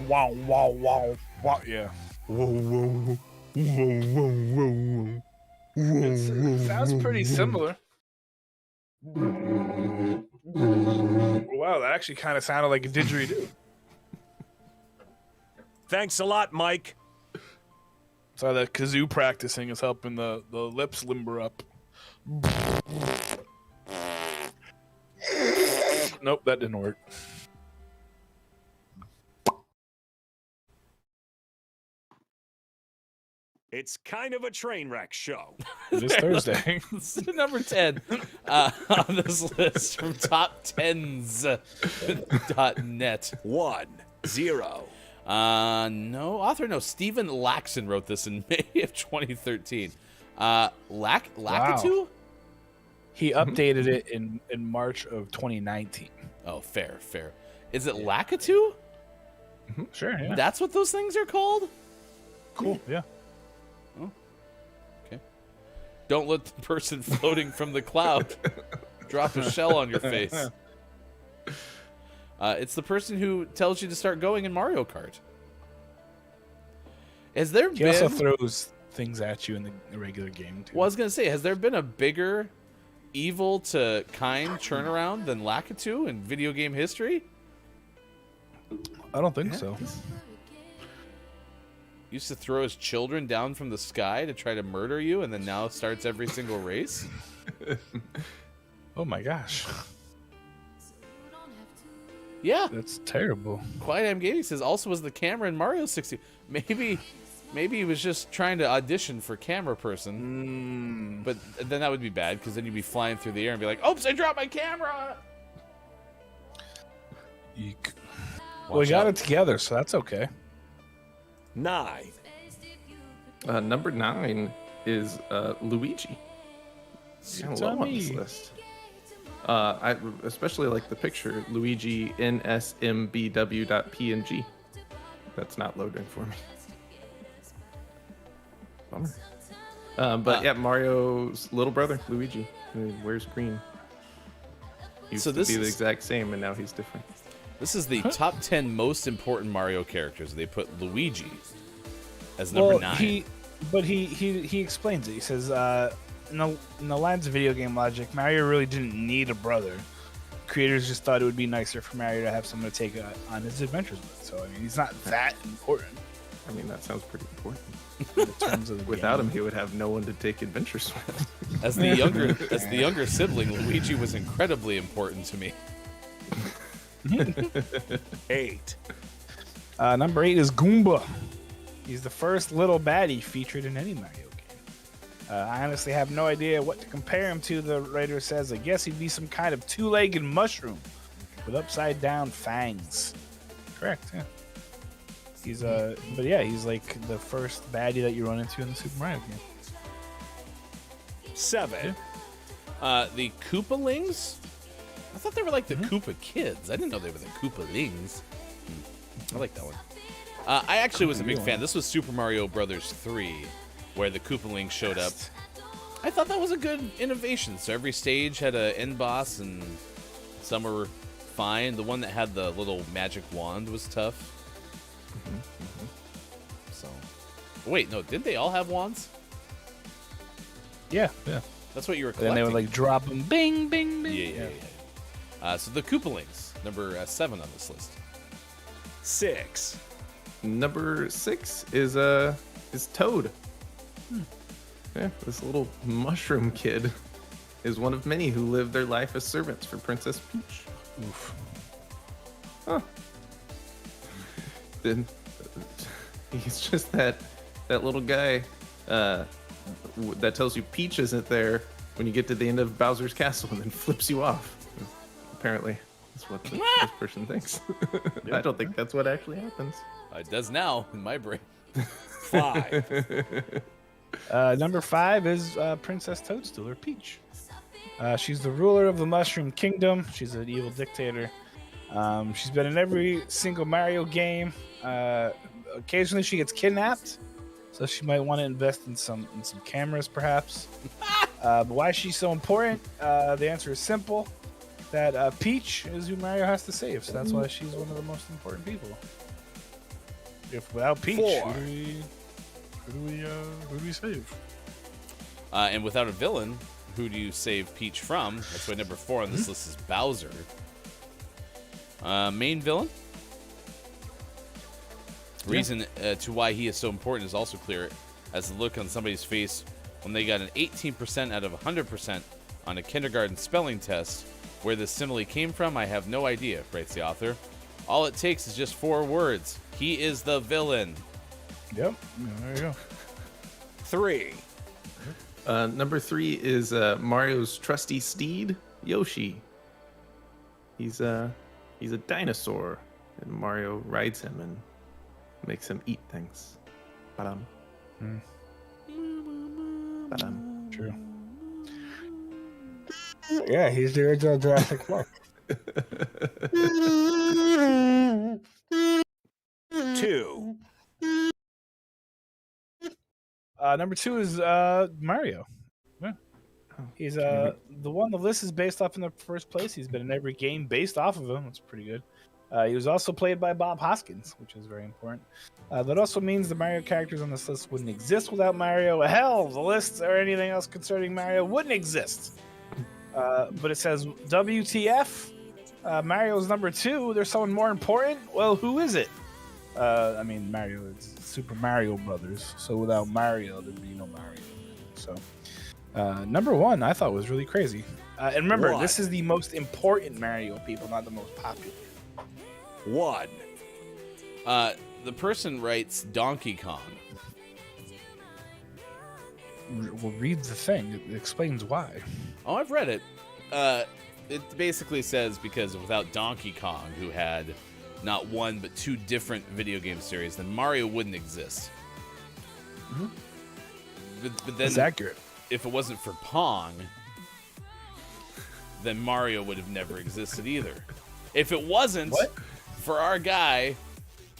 Wow, wow, wow, wow. Yeah. Whoa, whoa, whoa, whoa, whoa, It sounds pretty similar. Wow, that actually kind of sounded like a didgeridoo. Thanks a lot, Mike. So the kazoo practicing is helping the lips limber up. Nope, that didn't work. It's kind of a train wreck show. It is Thursday. Number 10 on this list from top10s.net. 1-0. No author. No, Stephen Laxon wrote this in May of 2013. Lakitu? He updated it in March of 2019. Oh, fair. Is it Lakitu? Sure, yeah. That's what those things are called? Cool, yeah. Oh, okay. Don't let the person floating from the cloud drop a shell on your face. It's the person who tells you to start going in Mario Kart. Has there He been... also throws things at you in the regular game, too. Well, I was going to say, has there been a bigger evil to kind turnaround than Lakitu in video game history? I don't think so. Used to throw his children down from the sky to try to murder you, and then now starts every single race? Oh my gosh. Yeah. That's terrible. Quiet Am Gaming says also was the camera in Mario 60. Maybe he was just trying to audition for camera person. But then that would be bad, because then you'd be flying through the air and be like, oops, I dropped my camera! Well, we got it together, so that's okay. 9. Number 9 is Luigi. Kind of low on this list. I especially like the picture Luigi nsmbw.png. That's not loading for me. Bummer. But yeah, Mario's little brother Luigi, who wears green. Used to be the exact same, and now he's different. This is the top 10 most important Mario characters. They put Luigi as number 9. He explains it. He says, in the lines of video game logic, Mario really didn't need a brother. Creators just thought it would be nicer for Mario to have someone to take on his adventures with. So, I mean, he's not that important. I mean, that sounds pretty important. In terms of the Without game. him, he would have no one to take adventures with. As the younger sibling, Luigi was incredibly important to me. 8. Number 8 is Goomba. He's the first little baddie featured in any Mario game. I honestly have no idea what to compare him to. The writer says, I guess he'd be some kind of two-legged mushroom with upside-down fangs. Correct, yeah. He's but yeah, he's like the first baddie that you run into in the Super Mario game. 7. The Koopalings? I thought they were like the Koopa Kids. I didn't know they were the Koopalings. I like that one. I actually was a big fan. This was Super Mario Brothers 3, where the Koopalings showed up. I thought that was a good innovation. So every stage had an end boss, and some were fine. The one that had the little magic wand was tough. So, wait, no, didn't they all have wands? Yeah. That's what you were collecting. Then they would like drop them, bing, bing, bing. Yeah. So the Koopalings, number 7 on this list. 6. Number 6 is Toad. Yeah, this little mushroom kid is one of many who live their life as servants for Princess Peach. Oof. Huh. Then he's just that little guy that tells you Peach isn't there when you get to the end of Bowser's Castle and then flips you off. Apparently, that's what this person thinks. I don't think that's what actually happens. It does now in my brain. 5. Number 5 is Princess Toadstool, or Peach. She's the ruler of the Mushroom Kingdom. She's an evil dictator. She's been in every single Mario game. Occasionally she gets kidnapped, so she might want to invest in some cameras, perhaps. But why she's so important? The answer is simple. That Peach is who Mario has to save, so that's why she's one of the most important people. If without Peach, 4. who do we save? And without a villain, who do you save Peach from? That's why number 4 on this list is Bowser. Main villain? Reason to why he is so important is also clear, as the look on somebody's face when they got an 18% out of 100% on a kindergarten spelling test. Where this simile came from, I have no idea, writes the author. All it takes is just 4 words. He is the villain. Yep, there you go. 3. Number 3 is Mario's trusty steed, Yoshi. He's a dinosaur, and Mario rides him and makes him eat things. Ba-dum. Ba-dum. True. Yeah, he's the original Jurassic Park. 2. Number 2 is Mario. Yeah. He's the one the list is based off in the first place. He's been in every game based off of him. That's pretty good. He was also played by Bob Hoskins, which is very important. That also means the Mario characters on this list wouldn't exist without Mario. Hell, the list or anything else concerning Mario wouldn't exist. But it says WTF? Mario's number 2. There's someone more important? Well, who is it? I mean, Mario is Super Mario Brothers. So without Mario, there'd be no Mario. So number 1, I thought was really crazy. And remember, this is the most important Mario people, not the most popular. 1. The person writes Donkey Kong. Well, read the thing. It explains why. Oh, I've read it. It basically says because without Donkey Kong, who had not one but 2 different video game series, then Mario wouldn't exist. Mm-hmm. But then, that's accurate. If it wasn't for Pong, then Mario would have never existed either. If it wasn't for our guy...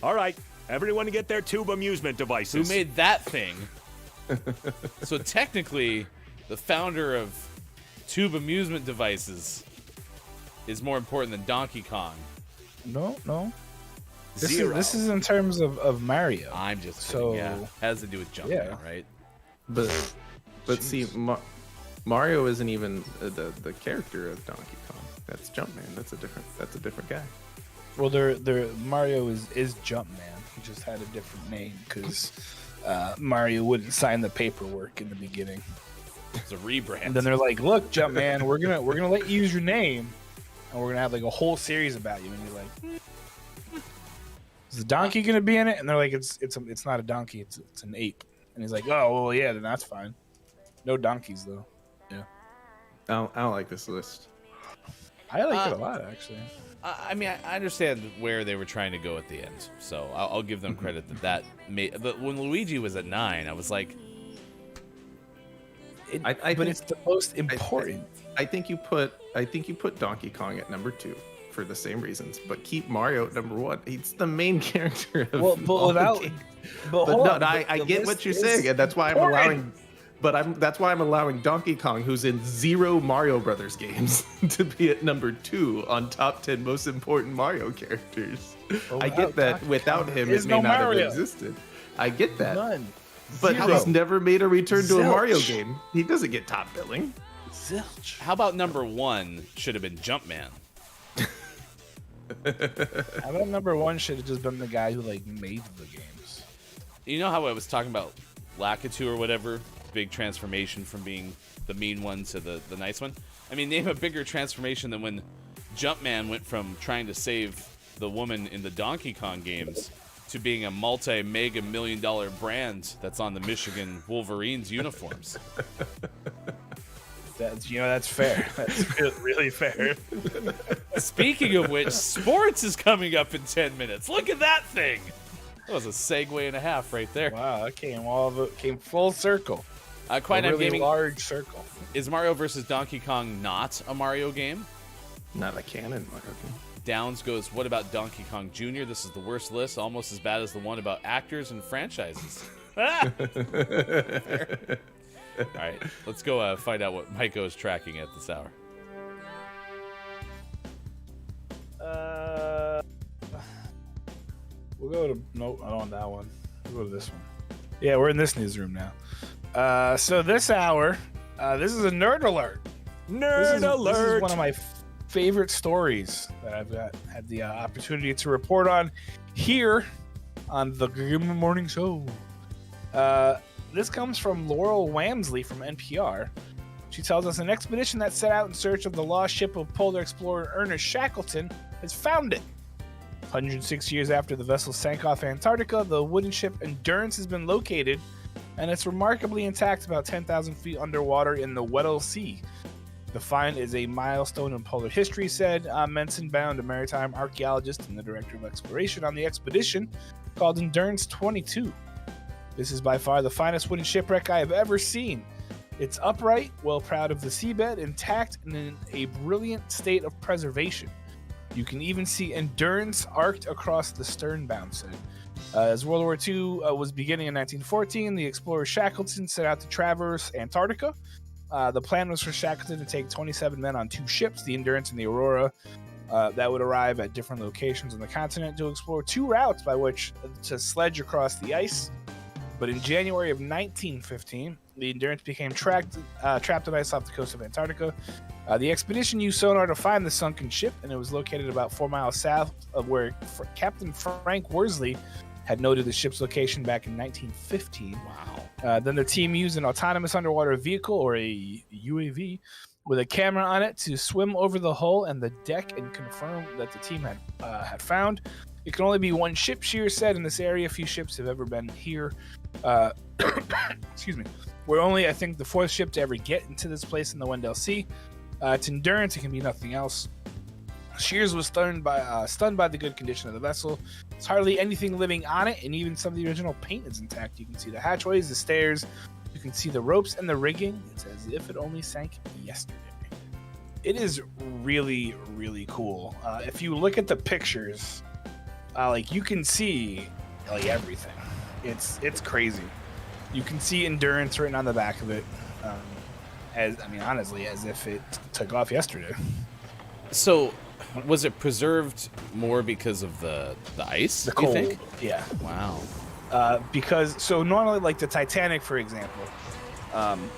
All right, everyone get their tube amusement devices. Who made that thing. So technically, the founder of tube amusement devices is more important than Donkey Kong. No. This is in terms of Mario. I'm just so kidding, yeah. Has to do with Jumpman, right? But see, Mario isn't even the character of Donkey Kong. That's Jumpman. That's a different guy. Well, Mario is Jumpman. He just had a different name because Mario wouldn't sign the paperwork in the beginning. It's a rebrand. And then they're like, "Look, Jumpman, we're gonna let you use your name, and we're gonna have like a whole series about you." And you're like, "Is the donkey gonna be in it?" And they're like, "It's not a donkey. It's an ape." And he's like, "Oh, well, yeah, then that's fine. No donkeys though." Yeah. I don't like this list. I like it a lot, actually. I mean, I understand where they were trying to go at the end, so I'll give them credit that made. But when Luigi was at 9, I was like, but it's the most important. I think you put Donkey Kong at number 2 for the same reasons, but keep Mario at number 1. He's the main character of all the games. I get what you're saying, and that's why I'm allowing. That's why I'm allowing Donkey Kong, who's in 0 Mario Brothers games, to be at number 2 on top 10 most important Mario characters. I get that without him, it may not have existed. I get that. None. But he's never made a return to a Mario game. He doesn't get top billing. Zilch. How about number 1 should have been Jumpman? How about number 1 should have just been the guy who made the games? You know how I was talking about Lakitu or whatever? Big transformation from being the mean one to the nice one. I mean, name a bigger transformation than when Jumpman went from trying to save the woman in the Donkey Kong games to being a multi-mega million-dollar brand that's on the Michigan Wolverines uniforms. That's fair. That's really fair. Speaking of which, sports is coming up in 10 minutes. Look at that thing. That was a segue and a half right there. Wow, that came full circle. Quite a really Gaming, large circle. Is Mario vs. Donkey Kong not a Mario game? Not a canon Mario game. Downs goes, what about Donkey Kong Jr.? This is the worst list, almost as bad as the one about actors and franchises. All right, let's go find out what Maiko is tracking at this hour. We'll go to... Nope, I don't want that one. We'll go to this one. Yeah, we're in this newsroom now. So this hour, this is a nerd alert. Nerd alert! This is one of my favorite stories that I've had the opportunity to report on here on the Grammy Morning Show. This comes from Laurel Wamsley from NPR. She tells us an expedition that set out in search of the lost ship of polar explorer Ernest Shackleton has found it. 106 years after the vessel sank off Antarctica, the wooden ship Endurance has been located, and it's remarkably intact about 10,000 feet underwater in the Weddell Sea. The find is a milestone in polar history, said Menson Bound, a maritime archaeologist and the director of exploration on the expedition, called Endurance 22. This is by far the finest wooden shipwreck I have ever seen. It's upright, well proud of the seabed, intact, and in a brilliant state of preservation. You can even see Endurance arced across the stern, Bound said. As World War II was beginning in 1914, the explorer Shackleton set out to traverse Antarctica. The plan was for Shackleton to take 27 men on 2 ships, the Endurance and the Aurora, that would arrive at different locations on the continent to explore 2 routes by which to sledge across the ice. But in January of 1915, the Endurance became trapped in ice off the coast of Antarctica. The expedition used sonar to find the sunken ship, and it was located about 4 miles south of where Captain Frank Worsley had noted the ship's location back in 1915. Wow. Then the team used an autonomous underwater vehicle, or a UAV, with a camera on it to swim over the hull and the deck and confirm that the team had found. It can only be 1 ship, Shear said, in this area. Few ships have ever been here. Excuse me. We're only, I think, the 4th ship to ever get into this place in the Wendell Sea. It's Endurance. It can be nothing else. Shears was stunned by the good condition of the vessel. There's hardly anything living on it, and even some of the original paint is intact. You can see the hatchways, the stairs. You can see the ropes and the rigging. It's as if it only sank yesterday. It is really, really cool. If you look at the pictures, like you can see like everything. It's crazy. You can see Endurance written on the back of it. Honestly, as if it took off yesterday. So, was it preserved more because of the ice? The cold. You think? Yeah. Wow. Because normally, like the Titanic, for example,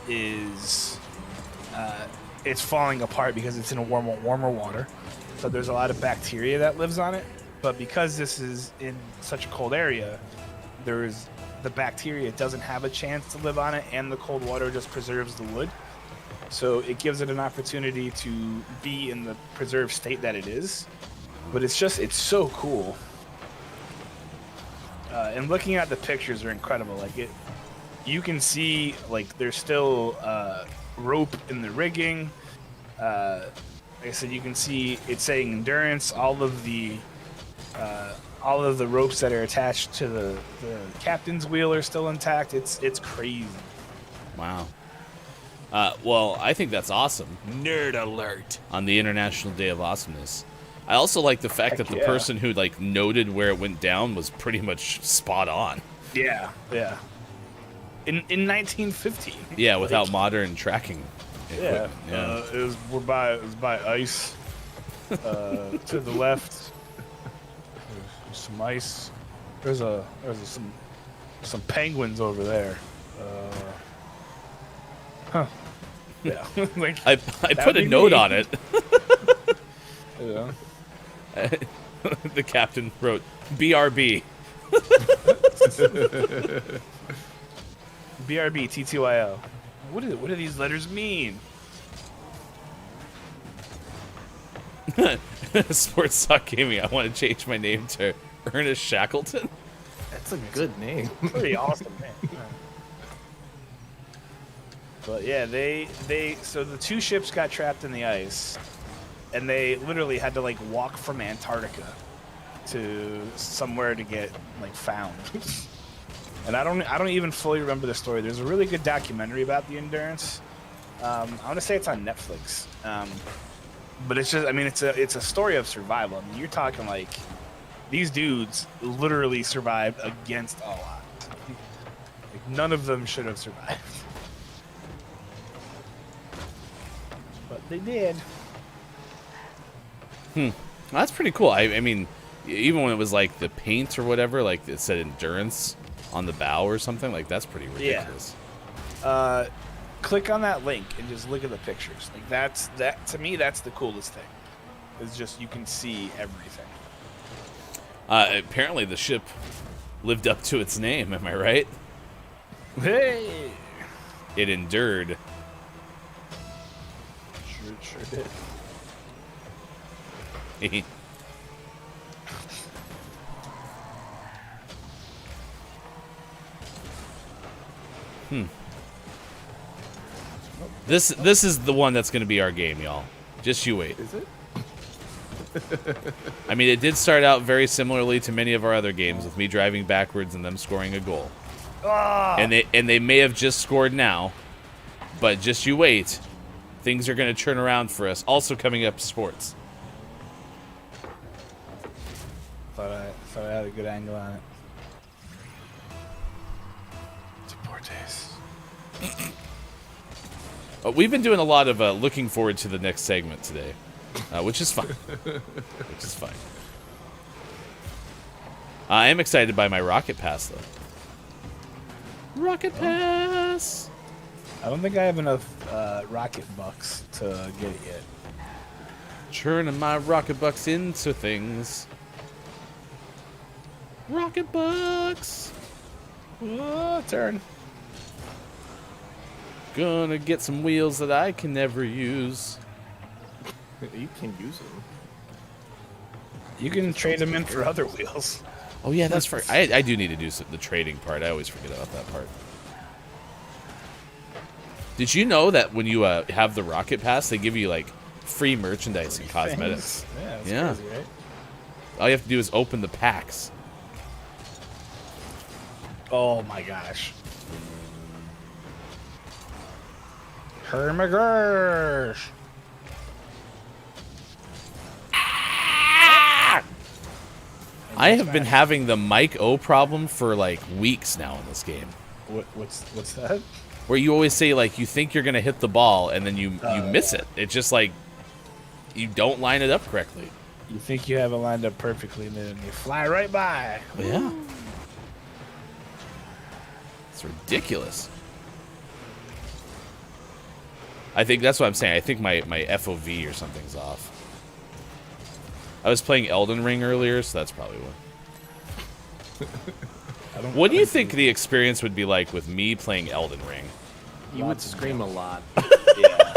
is it's falling apart because it's in warmer water. So there's a lot of bacteria that lives on it. But because this is in such a cold area, the bacteria doesn't have a chance to live on it, and the cold water just preserves the wood. So it gives it an opportunity to be in the preserved state that it is. But it's so cool. And looking at the pictures are incredible. Like you can see like there's still rope in the rigging. Like I said, you can see it's saying Endurance. All of the ropes that are attached to the captain's wheel are still intact. It's crazy. Wow. Well, I think that's awesome. Nerd alert. On the International Day of Awesomeness. I also like the fact that the person who noted where it went down was pretty much spot on. Yeah. In 1915. Yeah, without modern tracking equipment. Yeah. It was by ice. To the left. There's some ice. There's some penguins over there. Huh. Yeah. I put a note on it. Yeah. The captain wrote BRB. BRB TTYL. What do these letters mean? Sports Talk Gaming. I want to change my name to Ernest Shackleton. That's a good name. Pretty awesome, man. But yeah, so the 2 ships got trapped in the ice, and they literally had to walk from Antarctica to somewhere to get found. And I don't even fully remember the story. There's a really good documentary about the Endurance. I want to say it's on Netflix. But it's just, it's a story of survival. You're talking these dudes literally survived against all odds. None of them should have survived. But they did. That's pretty cool. I mean, even when it was the paint or whatever, it said Endurance on the bow or something, that's pretty ridiculous. Yeah. Click on that link and just look at the pictures. That to me, that's the coolest thing. Is just you can see everything. Apparently the ship lived up to its name, am I right? Hey! It endured. Sure did. This is the one that's going to be our game, y'all. Just you wait. Is it? I mean, it did start out very similarly to many of our other games, with me driving backwards and them scoring a goal. And they may have just scored now, but just you wait. Things are going to turn around for us. Also coming up, sports. Thought I had a good angle on it. Deportes. We've been doing a lot of looking forward to the next segment today, which is fine. Which is fine. I am excited by my Rocket Pass, though. Rocket Pass! I don't think I have enough Rocket Bucks to get it yet. Churning my Rocket Bucks into things. Rocket Bucks! Oh, turn. Gonna get some wheels that I can never use. You can use them. You can trade them in for other wheels. Oh yeah, that's right. I do need to do the trading part. I always forget about that part. Did you know that when you have the Rocket Pass, they give you like free merchandise and cosmetics? Yeah, that's Yeah. crazy, right? All you have to do is open the packs. Oh my gosh. Hermagirsh. I have been having the Mike O problem for like weeks now in this game. What's that? Where you always say like you think you're gonna hit the ball and then you miss it. It's just like you don't line it up correctly. You think you have it lined up perfectly, and then you fly right by. Yeah. It's ridiculous. I think that's what I'm saying. I think my FOV or something's off. I was playing Elden Ring earlier, so that's probably what. What do you think the experience would be like with me playing Elden Ring? You would scream a lot. Yeah.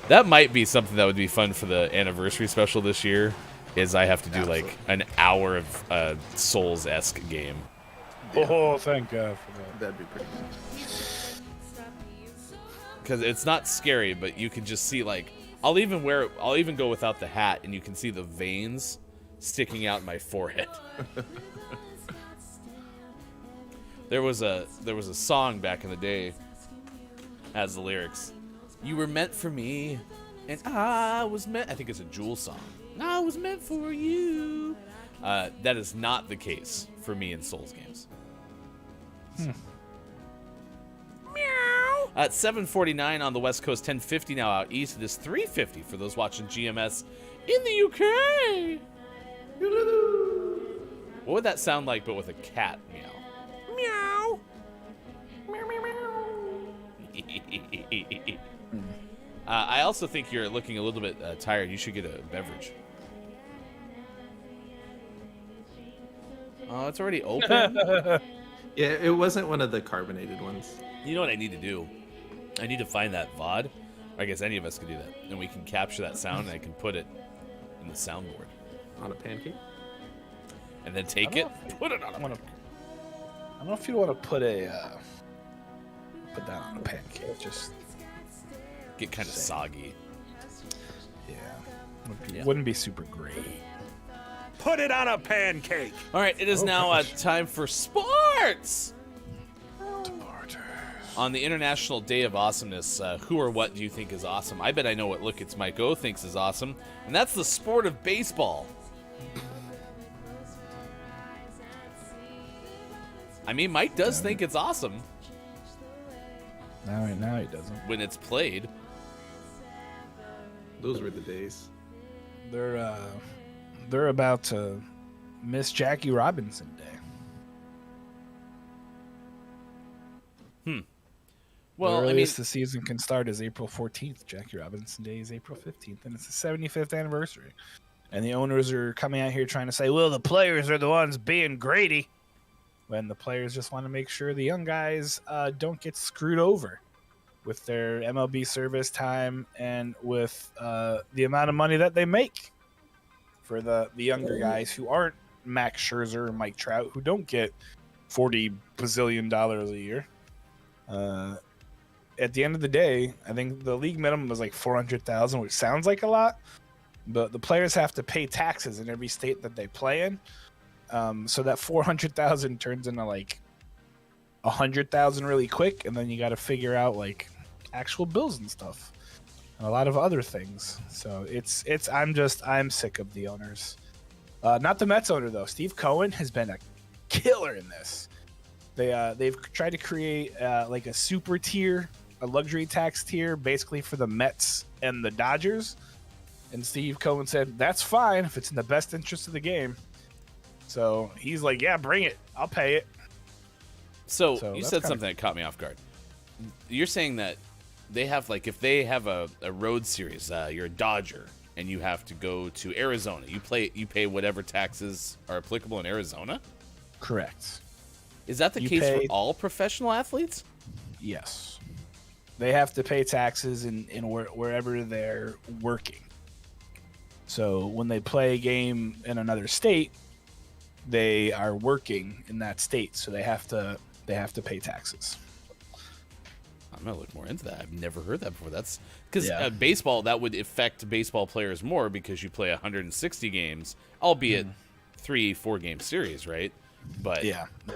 That might be something that would be fun for the anniversary special this year. Is I have to do like an hour of Souls-esque game. Oh, thank God for that. That'd be pretty good. Because it's not scary, but you can just see like I'll even go without the hat, and you can see the veins sticking out in my forehead. There was a song back in the day has the lyrics. You were meant for me, and I was meant. I think it's a Jewel song. I was meant for you. That is not the case for me in Souls games. Meow. At 7:49 on the West Coast, 10:50 now out east. It is 3:50 for those watching GMS in the UK. What would that sound like, but with a cat meow? Meow. Meow, meow, meow. I also think you're looking a little bit tired. You should get a beverage. Oh, it's already open? Yeah, it wasn't one of the carbonated ones. You know what I need to do? I need to find that VOD. I guess any of us could do that. And we can capture that sound, and I can put it in the soundboard. On a pancake? And then take it, put it on a I don't know if you want to put that on a pancake. Just get kind of soggy. Yeah. Wouldn't be super great. Put it on a pancake. All right, it is now time for sports. On the International Day of Awesomeness, who or what do you think is awesome? I bet I know what Look It's Mike O thinks is awesome, and that's the sport of baseball. I mean, Mike does think it's awesome. Now he doesn't. When it's played. Those were the days. They're about to miss Jackie Robinson Day. Well, the earliest the season can start is April 14th. Jackie Robinson Day is April 15th, and it's the 75th anniversary. And the owners are coming out here trying to say, well, the players are the ones being greedy, when the players just want to make sure the young guys don't get screwed over with their MLB service time and with the amount of money that they make for the younger guys who aren't Max Scherzer or Mike Trout, who don't get $40 bazillion a year. At the end of the day, I think the league minimum is like $400,000, which sounds like a lot, but the players have to pay taxes in every state that they play in. So that $400,000 turns into like $100,000 really quick, and then you got to figure out like actual bills and stuff, and a lot of other things. So I'm sick of the owners. Not the Mets owner though. Steve Cohen has been a killer in this. They've tried to create like a super tier, a luxury tax tier, basically for the Mets and the Dodgers. And Steve Cohen said, that's fine if it's in the best interest of the game. So he's like, yeah, bring it. I'll pay it. So you said something that caught me off guard. You're saying that they have, like, if they have a road series, you're a Dodger, and you have to go to Arizona, you pay whatever taxes are applicable in Arizona? Correct. Is that the case for all professional athletes? Yes. They have to pay taxes in wherever they're working. So when they play a game in another state, they are working in that state, so they have to pay taxes. I'm gonna look more into that. I've never heard that before. That's because baseball, that would affect baseball players more because you play 160 games, albeit 3-4 game series, right? But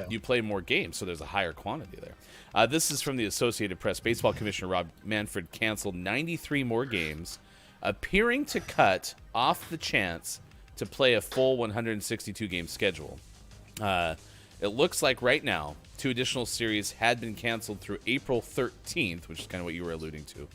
you play more games, so there's a higher quantity there. This is from the Associated Press. Baseball Commissioner Rob Manfred canceled 93 more games, appearing to cut off the chance to play a full 162-game schedule. It looks like right now, 2 additional series had been canceled through April 13th, which is kind of what you were alluding to,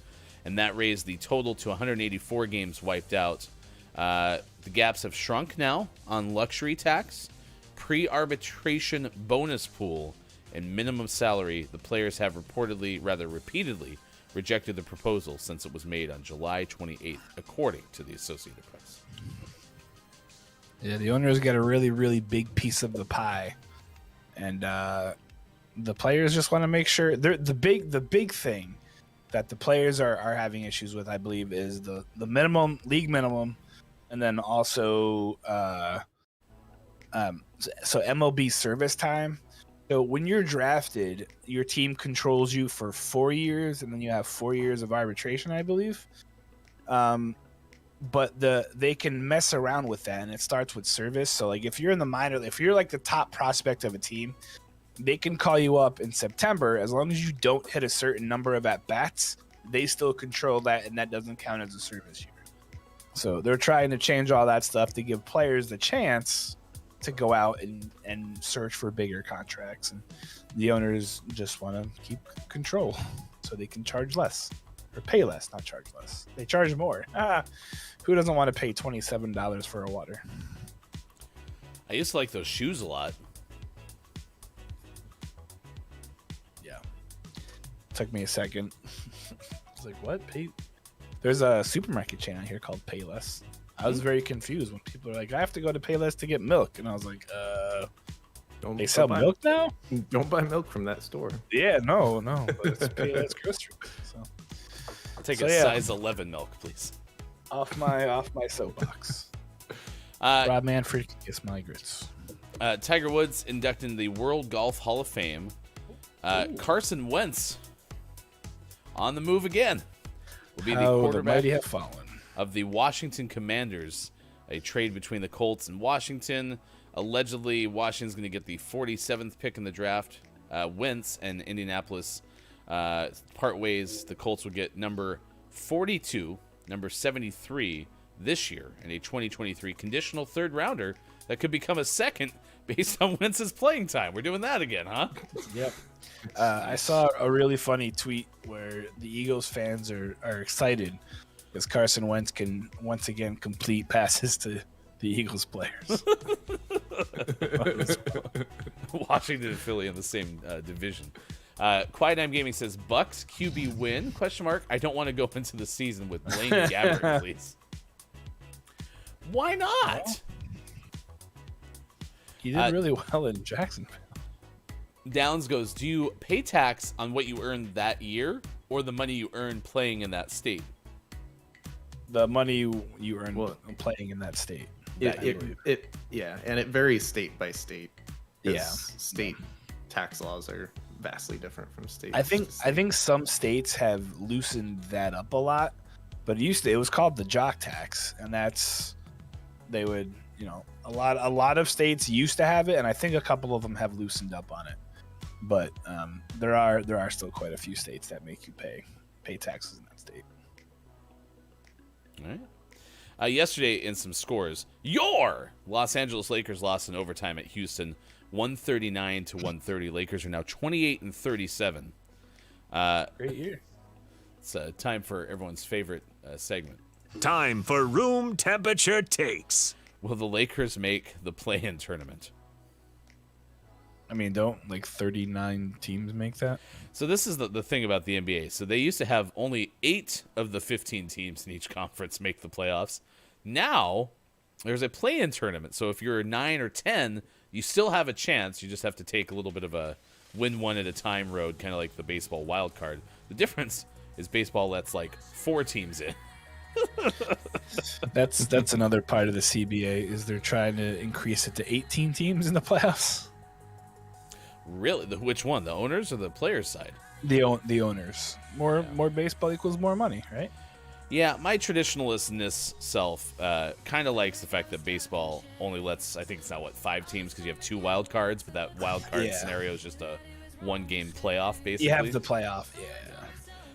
and that raised the total to 184 games wiped out. The gaps have shrunk now on luxury tax, pre-arbitration bonus pool, and minimum salary. The players have repeatedly rejected the proposal since it was made on July 28th, according to the Associated Press. Yeah, the owners get a really, really big piece of the pie, and the players just want to make sure. The big thing that the players are having issues with, I believe, is the league minimum, and then also so MLB service time. So when you're drafted, your team controls you for 4 years, and then you have 4 years of arbitration, I believe. But they can mess around with that, and it starts with service. So like if you're in the minor, if you're like the top prospect of a team, they can call you up in September. As long as you don't hit a certain number of at-bats, they still control that, and that doesn't count as a service year. So they're trying to change all that stuff to give players the chance to go out and search for bigger contracts. And the owners just want to keep control so they can charge less. Or pay less, not charge less. They charge more. Who doesn't want to pay $27 for a water? I used to like those shoes a lot. Yeah. Took me a second. I was like, what? Pay? There's a supermarket chain out here called Payless. I was very confused when people are like, I have to go to Payless to get milk. And I was like, they sell milk now? Don't buy milk from that store. Yeah, no. But it's Payless grocery. So. I'll take a size 11 milk, please. Off my soapbox. Rob Manfred can kiss my grits. Tiger Woods inducted in the World Golf Hall of Fame. Carson Wentz on the move again. Will be the quarterback of the Washington Commanders. A trade between the Colts and Washington. Allegedly, Washington's going to get the 47th pick in the draft. Wentz and Indianapolis part ways. The Colts would get number 42, number 73 this year, and a 2023 conditional third rounder that could become a second based on Wentz's playing time. We're doing that again, huh? Yep. I saw a really funny tweet where the Eagles fans are excited because Carson Wentz can once again complete passes to the Eagles players. Washington and Philly in the same division. Quiet Time Gaming says Bucks QB win? ? I don't want to go into the season with Blaine Gabbert, please. Why not? He did really well in Jacksonville. Downs goes, do you pay tax on what you earned that year or the money you earned playing in that state? The money you earn playing in that state. And it varies state by state. State tax laws are vastly different from state. I think some states have loosened that up a lot, but it was called the jock tax, and a lot of states used to have it, and I think a couple of them have loosened up on it. But there are still quite a few states that make you pay taxes in that state. All right. Yesterday, in some scores, your Los Angeles Lakers lost in overtime at Houston, 139 to 130. Lakers are now 28 and 37. Great year. It's time for everyone's favorite segment. Time for room temperature takes. Will the Lakers make the play-in tournament? I mean, don't like 39 teams make that? So this is the thing about the NBA. So they used to have only 8 of the 15 teams in each conference make the playoffs. Now there's a play-in tournament. So if you're 9 or 10, you still have a chance. You just have to take a little bit of a win one at a time road, kind of like the baseball wild card. The difference is baseball lets like 4 teams in. That's another part of the CBA is they're trying to increase it to 18 teams in the playoffs. Really? Which one? The owners or the players' side? The owners. More baseball equals more money, right? Yeah, my traditionalistness self kind of likes the fact that baseball only lets, I think it's now, 5 teams because you have 2 wild cards, but that wild card scenario is just a 1-game playoff, basically. You have the playoff, yeah.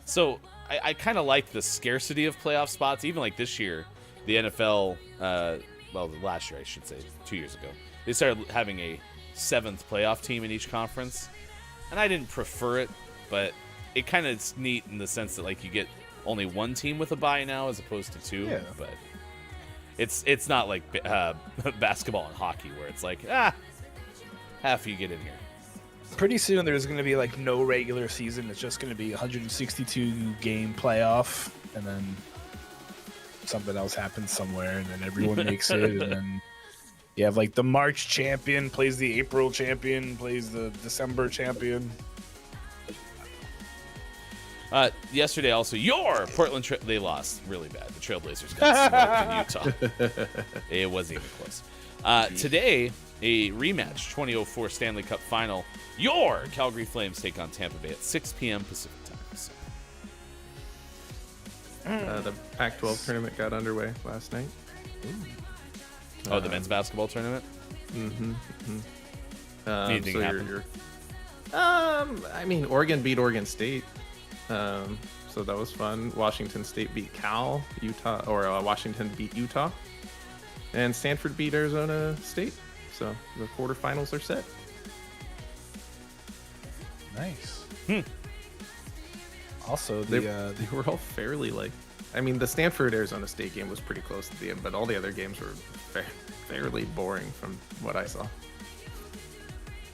So I kind of like the scarcity of playoff spots. Even like this year, the NFL, last year I should say, 2 years ago, they started having a 7th playoff team in each conference, and I didn't prefer it, but it kind of is neat in the sense that like you get only 1 team with a bye now as opposed to 2. Yeah. But it's not like basketball and hockey where it's like half you get in here. Pretty soon there's going to be like no regular season. It's just going to be 162 game playoff, and then something else happens somewhere, and then everyone makes it, and then you have like the March champion plays the April champion, plays the December champion. Yesterday also, your Portland they lost really bad. The Trailblazers got smoked in Utah. It wasn't even close. Today, a rematch, 2004 Stanley Cup Final. Your Calgary Flames take on Tampa Bay at 6 p.m. Pacific time. The Pac-12 tournament got underway last night. Oh, the men's basketball tournament? Anything happened? I mean, Oregon beat Oregon State. So that was fun. Washington State beat Cal. Washington beat Utah. And Stanford beat Arizona State. So the quarterfinals are set. Nice. Also, they were all fairly the Stanford Arizona State game was pretty close at the end, but all the other games were fairly boring from what I saw.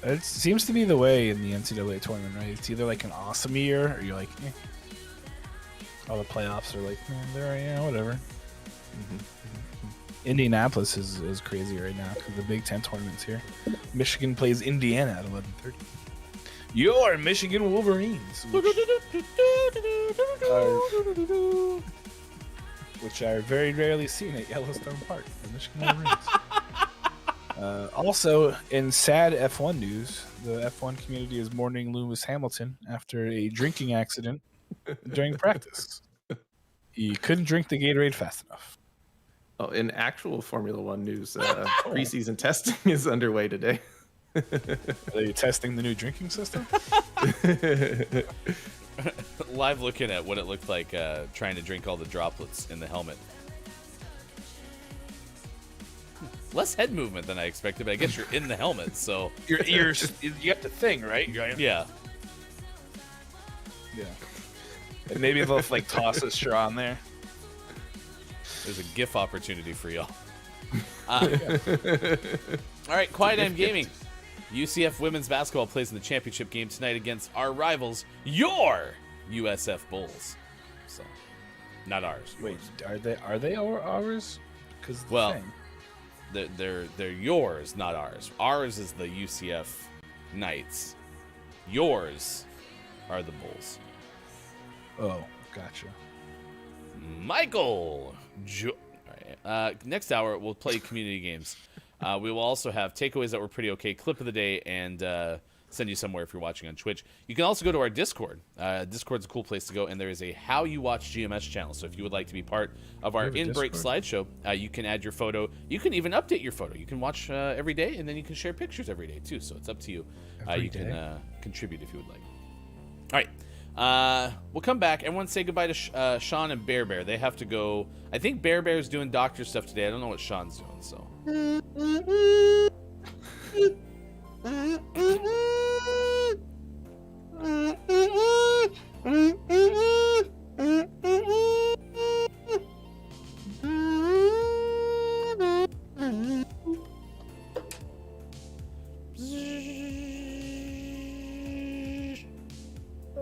It seems to be the way in the NCAA tournament, right? It's either like an awesome year, or you're like, all the playoffs are like, they're whatever. Indianapolis is crazy right now because the Big Ten tournament's here. Michigan plays Indiana at 11:30. Your Michigan Wolverines, which are very rarely seen at Yellowstone Park. The Michigan Wolverines. Also, in sad F1 news, the F1 community is mourning Lewis Hamilton after a drinking accident during practice. He couldn't drink the Gatorade fast enough. Oh, in actual Formula One news, preseason testing is underway today. Are they testing the new drinking system? Live looking at what it looked like trying to drink all the droplets in the helmet. Less head movement than I expected, but I guess you're in the helmet, so your ears. You got the thing, right? Yeah. And maybe they'll like toss a straw in there. There's a GIF opportunity for y'all. All right, Quiet End Gaming. UCF women's basketball plays in the championship game tonight against our rivals, your USF Bulls. So, not ours. Wait, are they ours? Because they're yours, not ours. Ours is the UCF Knights. Yours are the Bulls. Oh, gotcha. Michael. Next hour, we'll play community games. We will also have takeaways that were pretty okay, clip of the day, and send you somewhere if you're watching on Twitch. You can also go to our Discord. Discord's a cool place to go, and there is a How You Watch GMS channel. So if you would like to be part of our in-break slideshow, you can add your photo. You can even update your photo. You can watch every day, and then you can share pictures every day, too. So it's up to you. You can contribute if you would like. All right. We'll come back. Everyone say goodbye to Sean and Bear Bear. They have to go. I think Bear Bear's doing doctor stuff today. I don't know what Sean's doing, so.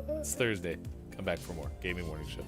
It's Thursday. Come back for more Gaming Morning Show.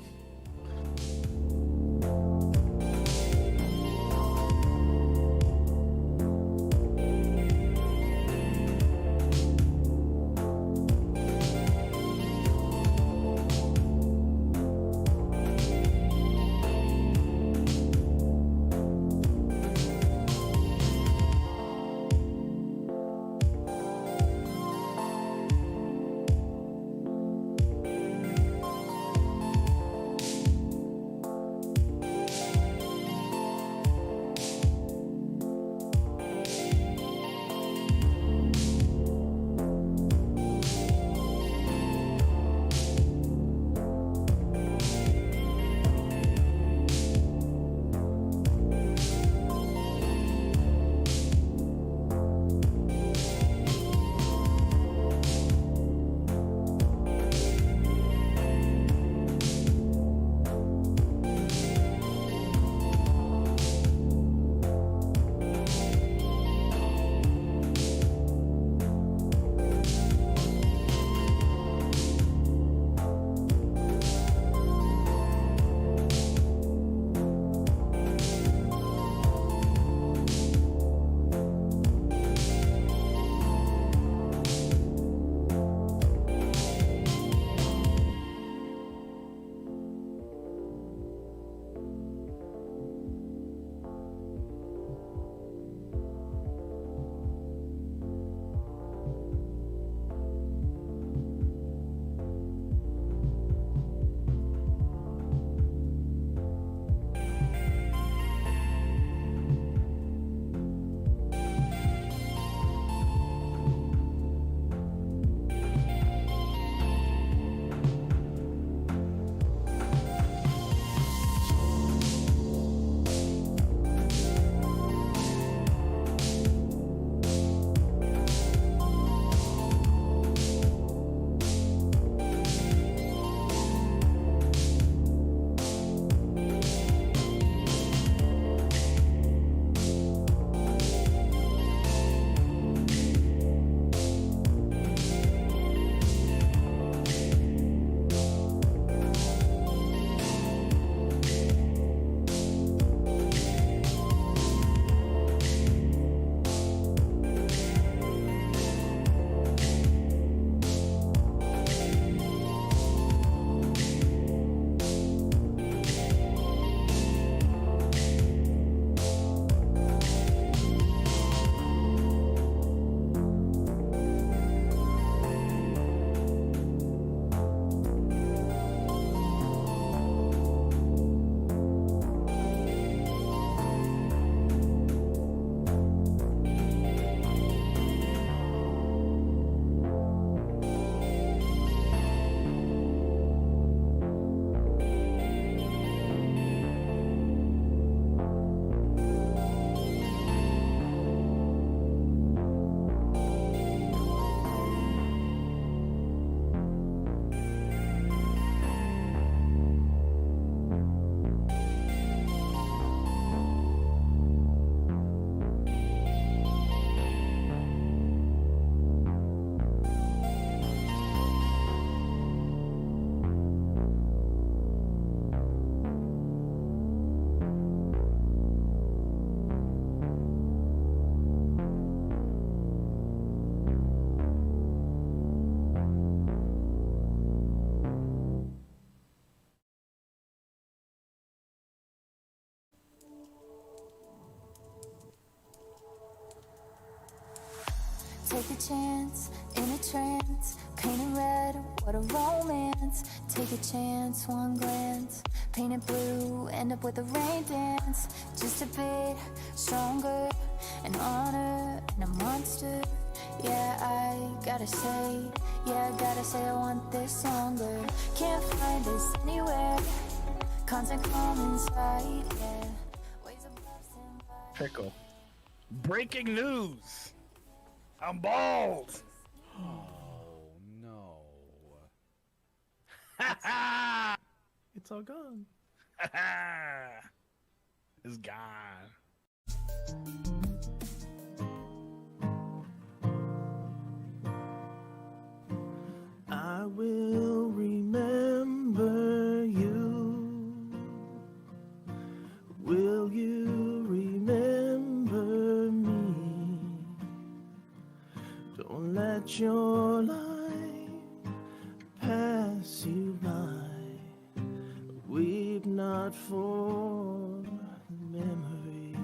Take a chance, in a trance, paint it red, what a romance. Take a chance, one glance, paint it blue, end up with a rain dance. Just a bit stronger, an honor and a monster. Yeah, I gotta say I want this longer. Can't find this anywhere, constant calm inside, yeah. Ways of love stand by. Pickle. Breaking news! I'm bald! Oh no. It's all gone. It's gone. I will let your life pass you by. Weep not for the memory.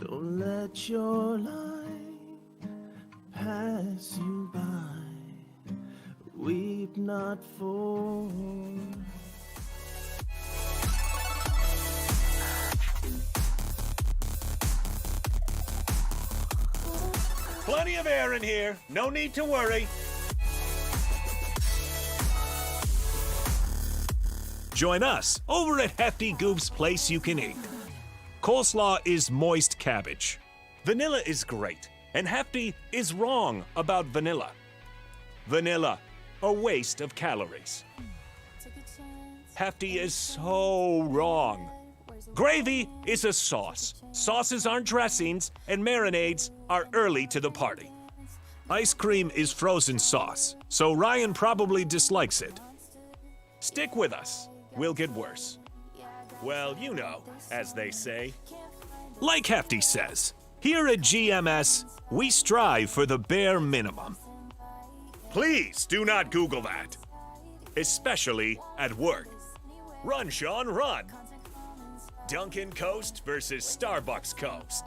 Don't let your life pass you by. Weep not for. Plenty of air in here. No need to worry. Join us over at Hefty Goof's Place You Can Eat. Coleslaw is moist cabbage. Vanilla is great, and Hefty is wrong about vanilla. Vanilla, a waste of calories. Hefty is so wrong. Gravy is a sauce. Sauces aren't dressings, and marinades are early to the party. Ice cream is frozen sauce, so Ryan probably dislikes it. Stick with us. We'll get worse. Well, you know, as they say. Like Hefty says, here at GMS, we strive for the bare minimum. Please do not Google that. Especially at work. Run, Sean, run. Dunkin' Coast versus Starbucks Coast.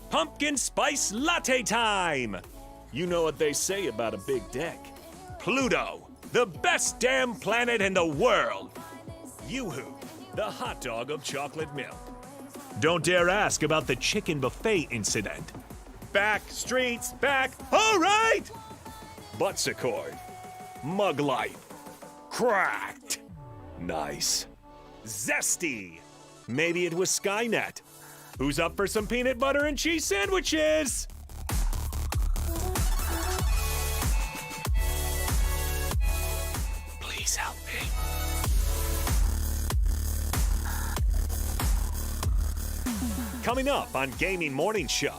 Pumpkin spice latte time! You know what they say about a big deck. Pluto, the best damn planet in the world. Yoo-hoo, the hot dog of chocolate milk. Don't dare ask about the chicken buffet incident. Back streets back, all right! Butts-a-cord, mug life, cracked. Nice. Zesty. Maybe it was Skynet. Who's up for some peanut butter and cheese sandwiches? Please help me. Coming up on Gaming Morning Show,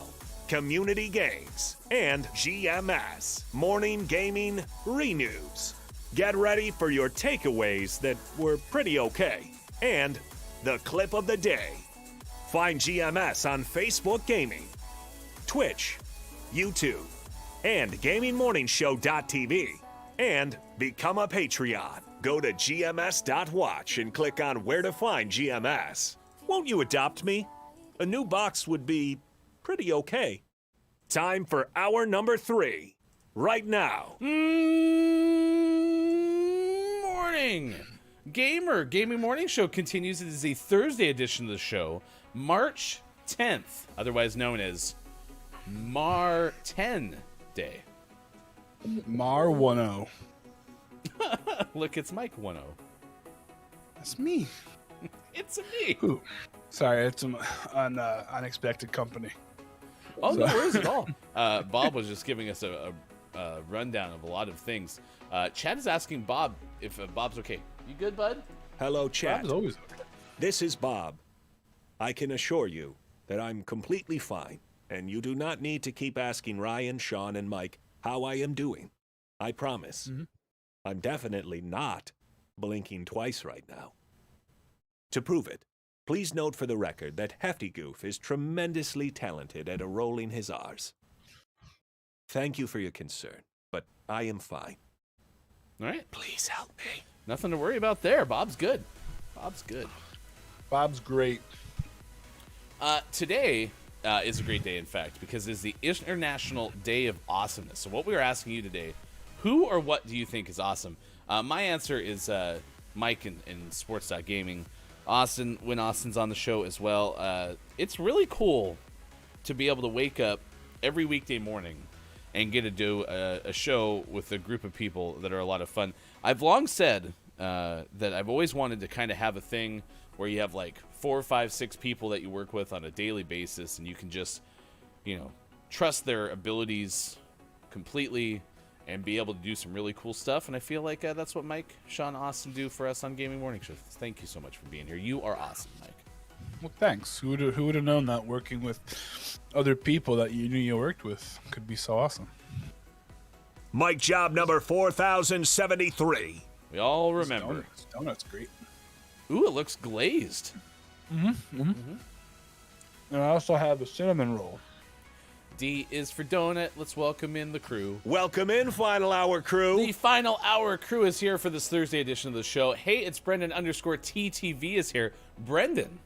Community Games, and GMS, Morning Gaming Renews. Get ready for your takeaways that were pretty okay. And the clip of the day. Find GMS on Facebook Gaming, Twitch, YouTube, and GamingMorningshow.tv. And become a Patreon. Go to gms.watch and click on where to find GMS. Won't you adopt me? A new box would be pretty okay. Time for hour number 3. Right now. Morning! Gaming Morning Show continues. It is a Thursday edition of the show, March 10th, otherwise known as Mar 10 Day. Mar 10. Look, it's Mike 10. That's me. It's me. Ooh. Sorry, it's an unexpected company. Oh, no worries at all. Bob was just giving us a rundown of a lot of things. Chad is asking Bob if Bob's okay. You good, bud? Hello, chat. Bob's always okay. This is Bob. I can assure you that I'm completely fine, and you do not need to keep asking Ryan, Sean, and Mike how I am doing. I promise. Mm-hmm. I'm definitely not blinking twice right now. To prove it, please note for the record that Hefty Goof is tremendously talented at rolling his R's. Thank you for your concern, but I am fine. All right. Please help me. Nothing to worry about there. Bob's good. Bob's good. Bob's great. Today is a great day, in fact, because it's the International Day of Awesomeness. So what we are asking you today, who or what do you think is awesome? My answer is Mike in Sports.Gaming. Austin, when Austin's on the show as well. It's really cool to be able to wake up every weekday morning and get to do a show with a group of people that are a lot of fun. I've long said that I've always wanted to kind of have a thing where you have like 4, 5, 6 people that you work with on a daily basis, and you can just, trust their abilities completely and be able to do some really cool stuff. And I feel like that's what Mike, Sean, Austin do for us on Gaming Morning Show. Thank you so much for being here. You are awesome, Mike. Well, thanks. Who would have known that working with other people that you knew you worked with could be so awesome? Mike job number 4073. We all remember. This donut's great. Ooh, it looks glazed. And I also have a cinnamon roll. D is for donut. Let's welcome in the crew. Welcome in, Final Hour crew. The Final Hour crew is here for this Thursday edition of the show. Hey, it's Brendan _TTV is here. Brendan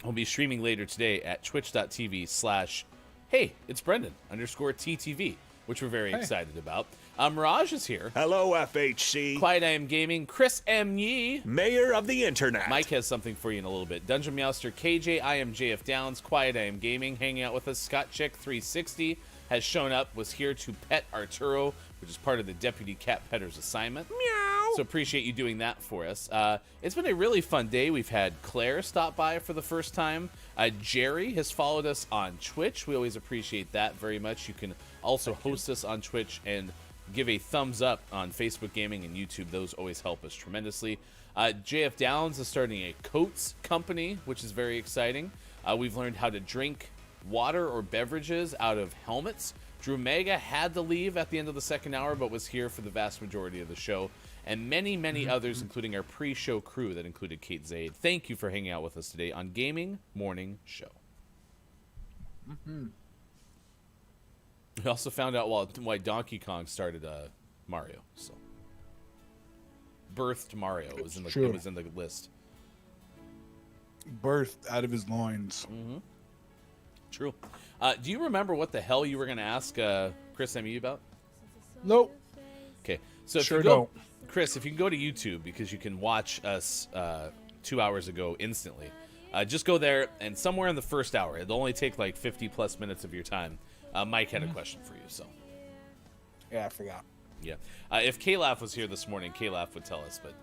will be streaming later today at twitch.tv/Hey, it's Brendan _TTV, which we're very excited about. Mirage is here. Hello, FHC. Quiet I Am Gaming. Chris M. Yee. Mayor of the Internet. Mike has something for you in a little bit. Dungeon Meowster KJ, I am JF Downs. Quiet I Am Gaming hanging out with us. Scott Chick 360 has shown up, was here to pet Arturo, which is part of the Deputy Cat Petter's assignment. Meow. So appreciate you doing that for us. It's been a really fun day. We've had Claire stop by for the first time. Jerry has followed us on Twitch. We always appreciate that very much. You can also host us on Twitch and give a thumbs up on Facebook Gaming and YouTube. Those always help us tremendously. JF Downs is starting a coats company, which is very exciting. We've learned how to drink water or beverages out of helmets. Drew Mega had to leave at the end of the second hour, but was here for the vast majority of the show. And many, many others, including our pre-show crew that included Kate Zaid. Thank you for hanging out with us today on Gaming Morning Show. We also found out why Donkey Kong started Mario. So birthed Mario. It was in the list. Birthed out of his loins. True. Do you remember what the hell you were going to ask Chris M.E. about? Nope. Okay. So if Sure you go, don't. Chris, if you can go to YouTube, because you can watch us 2 hours ago instantly, just go there, and somewhere in the first hour, it'll only take like 50 plus minutes of your time. Mike had a question for you, so. Yeah, I forgot. Yeah. If K-Laugh was here this morning, K-Laugh would tell us, but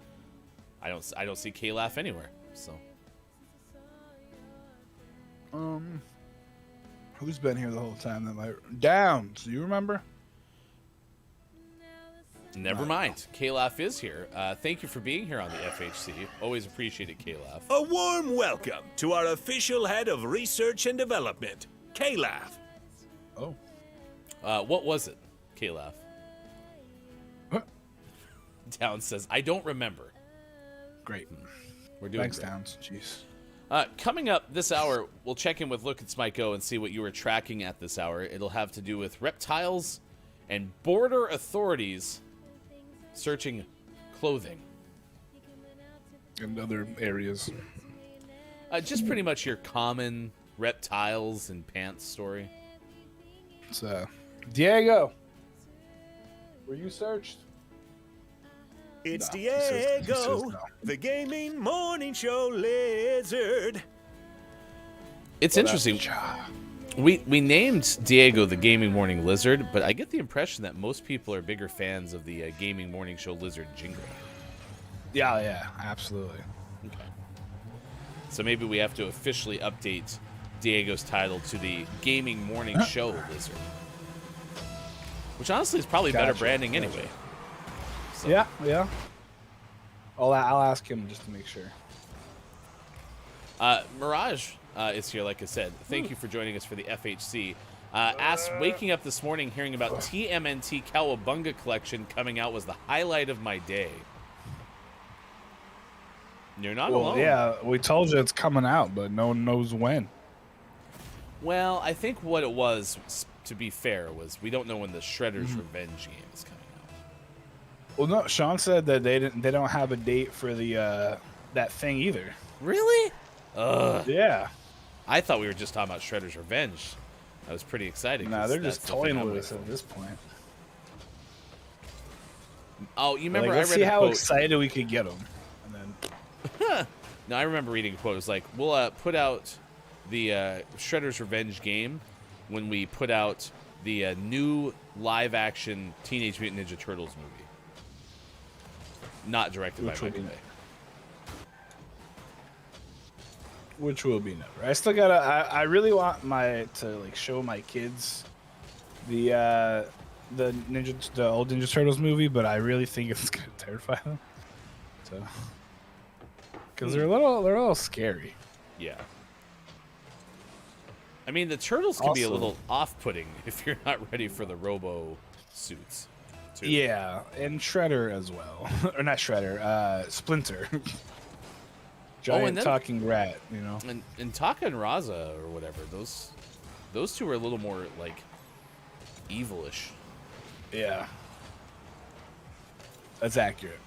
I don't see K-Laugh anywhere, so. Who's been here the whole time? Downs, do you remember? Never mind. K-Laugh is here. Thank you for being here on the FHC. Always appreciate it, K-Laugh. A warm welcome to our official head of research and development, K-Laugh. Oh. What was it, K-Laugh? Downs says, I don't remember. Great. We're doing Thanks, great. Downs. Jeez. Coming up this hour, we'll check in with Look It's Mike O and see what you were tracking at this hour. It'll have to do with reptiles and border authorities searching clothing. And other areas. Just pretty much your common reptiles and pants story. It's Diego. Were you searched? It's No, Diego, he says no. the gaming morning show lizard. It's interesting. We named Diego the Gaming Morning Lizard, but I get the impression that most people are bigger fans of the Gaming Morning Show Lizard jingle. Yeah, absolutely. Okay. So maybe we have to officially update Diego's title to the Gaming Morning Show Lizard. Which honestly is probably better branding anyway. So. Yeah. I'll ask him just to make sure. Mirage is here, like I said. Thank you for joining us for the FHC. Waking up this morning hearing about TMNT Cowabunga collection coming out was the highlight of my day. You're not alone. Yeah, we told you it's coming out, but no one knows when. Well, I think what it was, to be fair, was we don't know when the Shredder's Revenge game is coming out. Well, no, Sean said that they don't have a date for the that thing either. Really? Yeah. I thought we were just talking about Shredder's Revenge. That was pretty exciting. Nah, they're just toying with us at this point. Oh, you remember? Let's I read see a how quote. excited we could get them. And then. No, I remember reading a quote. It was like, we'll put out the Shredder's Revenge game when we put out the new live-action Teenage Mutant Ninja Turtles movie. Not directed by Michael Bay. Which will be never. I still gotta. I really want to show my kids the old Ninja Turtles movie, but I really think it's gonna terrify them. So, because they're a little scary. Yeah. I mean, the turtles can be a little off-putting if you're not ready for the robo suits. Too. Yeah, and Shredder as well, or not Shredder, Splinter. Giant talking rat, you know. And Taka and Raza or whatever, those two are a little more like evilish. Yeah. That's accurate.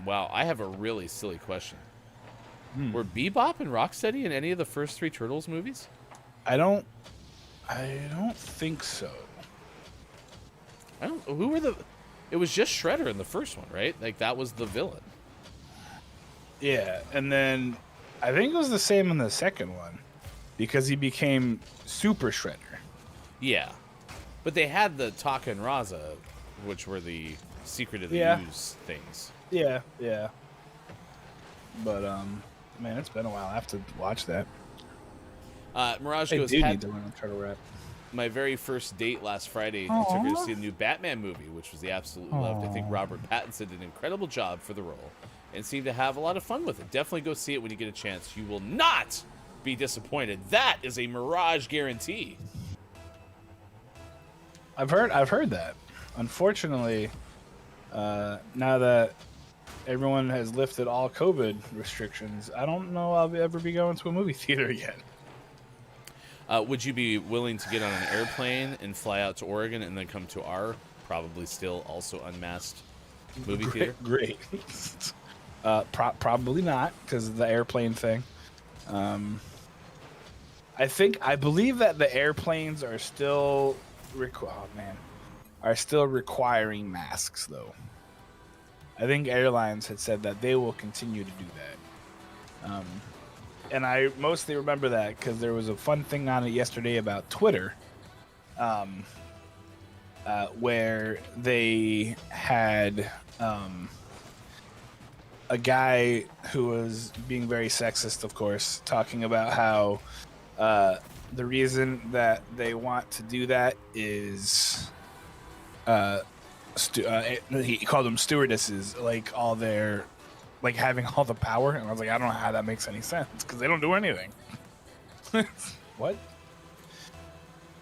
Wow, I have a really silly question. Were Bebop and Rocksteady in any of the first 3 Turtles movies? I don't think so. Who were the... It was just Shredder in the first one, right? Like, that was the villain. Yeah, and then I think it was the same in the second one because he became Super Shredder. Yeah. But they had the Taka and Raza, which were the Secret of the Ooze things. Yeah. But, man, it's been a while. I have to watch that. Mirage I goes, do need to learn turtle rap. My very first date last Friday, I took her to see the new Batman movie, which was the absolutely loved. I think Robert Pattinson did an incredible job for the role and seemed to have a lot of fun with it. Definitely go see it when you get a chance. You will not be disappointed. That is a Mirage guarantee. I've heard that. Unfortunately, now that everyone has lifted all COVID restrictions, I don't know I'll ever be going to a movie theater again. Would you be willing to get on an airplane and fly out to Oregon and then come to our probably still also unmasked movie theater? Great. Probably not because of the airplane thing. I believe that the airplanes are still requiring masks though. I think airlines had said that they will continue to do that. And I mostly remember that because there was a fun thing on it yesterday about Twitter, where they had a guy who was being very sexist, of course, talking about how the reason that they want to do that is he called them stewardesses, like all their... like having all the power, and I was like, I don't know how that makes any sense because they don't do anything. What?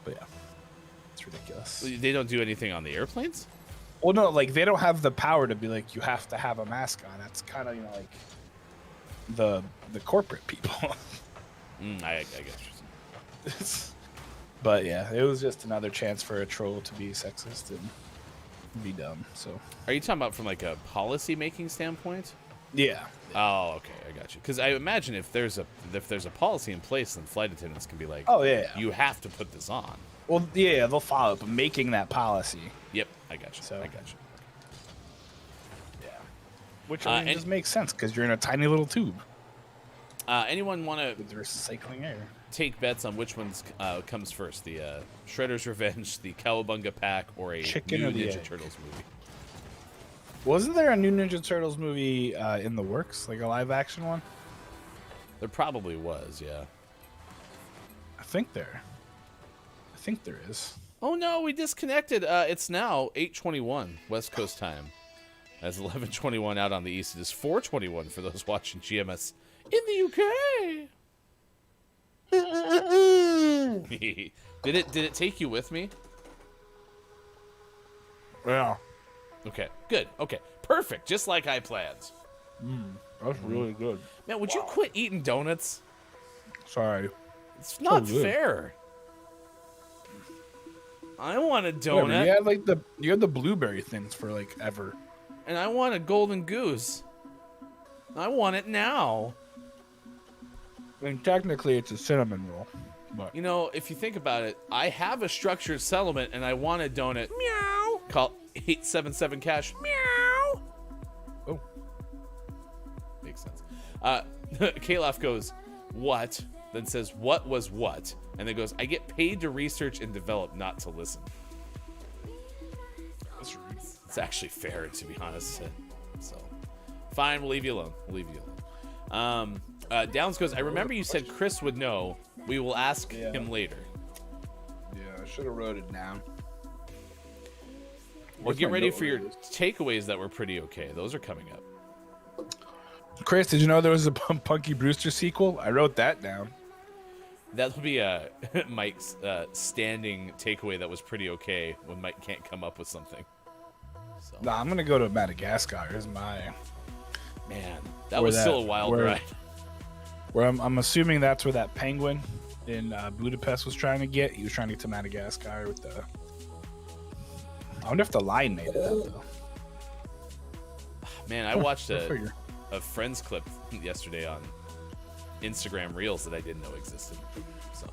But yeah, it's ridiculous. They don't do anything on the airplanes? Well, no, like they don't have the power to be like you have to have a mask on. That's kind of like the corporate people. I guess. But yeah, it was just another chance for a troll to be sexist and be dumb. So, are you talking about from like a policy making standpoint? Yeah. Oh, okay, I got you. Because I imagine if there's a policy in place, then flight attendants can be like, oh yeah, you have to put this on. Well, yeah, they'll follow up making that policy. Yep, I got you. So, I got you. Yeah. Which I mean, just makes sense because you're in a tiny little tube. Anyone want to with recycling air? Take bets on which one's comes first: the Shredder's Revenge, the Cowabunga Pack, or a Chicken new or the Ninja egg? Turtles movie? Wasn't there a new Ninja Turtles movie in the works, like a live action one? There probably was, yeah. I think there is. Oh no, we disconnected. It's now 8:21 West Coast time. That's 11:21 out on the East. It is 4:21 for those watching GMS in the UK. Did it take you with me? Yeah. Okay, good. Okay, perfect. Just like I planned. That's really good. Man, would you quit eating donuts? Sorry. It's not good. fair. I want a donut. Yeah, you had the blueberry things for like ever. And I want a golden goose. I want it now. I mean, technically, it's a cinnamon roll. But You know, if you think about it, I have a structured settlement and I want a donut. Meow. Call 877 cash. Meow. Oh. Makes sense. Kalaf goes, what? Then says, what was what? And then goes, I get paid to research and develop, not to listen. That's rude. It's actually fair, to be honest. So, fine, we'll leave you alone. Downs goes, I remember you said Chris would know. We will ask him later. Yeah, I should have wrote it down. Well, get ready for your takeaways that were pretty okay. Those are coming up. Chris, did you know there was a Punky Brewster sequel? I wrote that down. That will be Mike's standing takeaway that was pretty okay when Mike can't come up with something. So. Nah, I'm gonna go to Madagascar. Here's my man. That was still a wild ride. Where I'm assuming that's where that penguin in Budapest was trying to get. He was trying to get to Madagascar with the. I wonder if the line made it up though. Man, I watched a Friends clip yesterday on Instagram Reels that I didn't know existed. So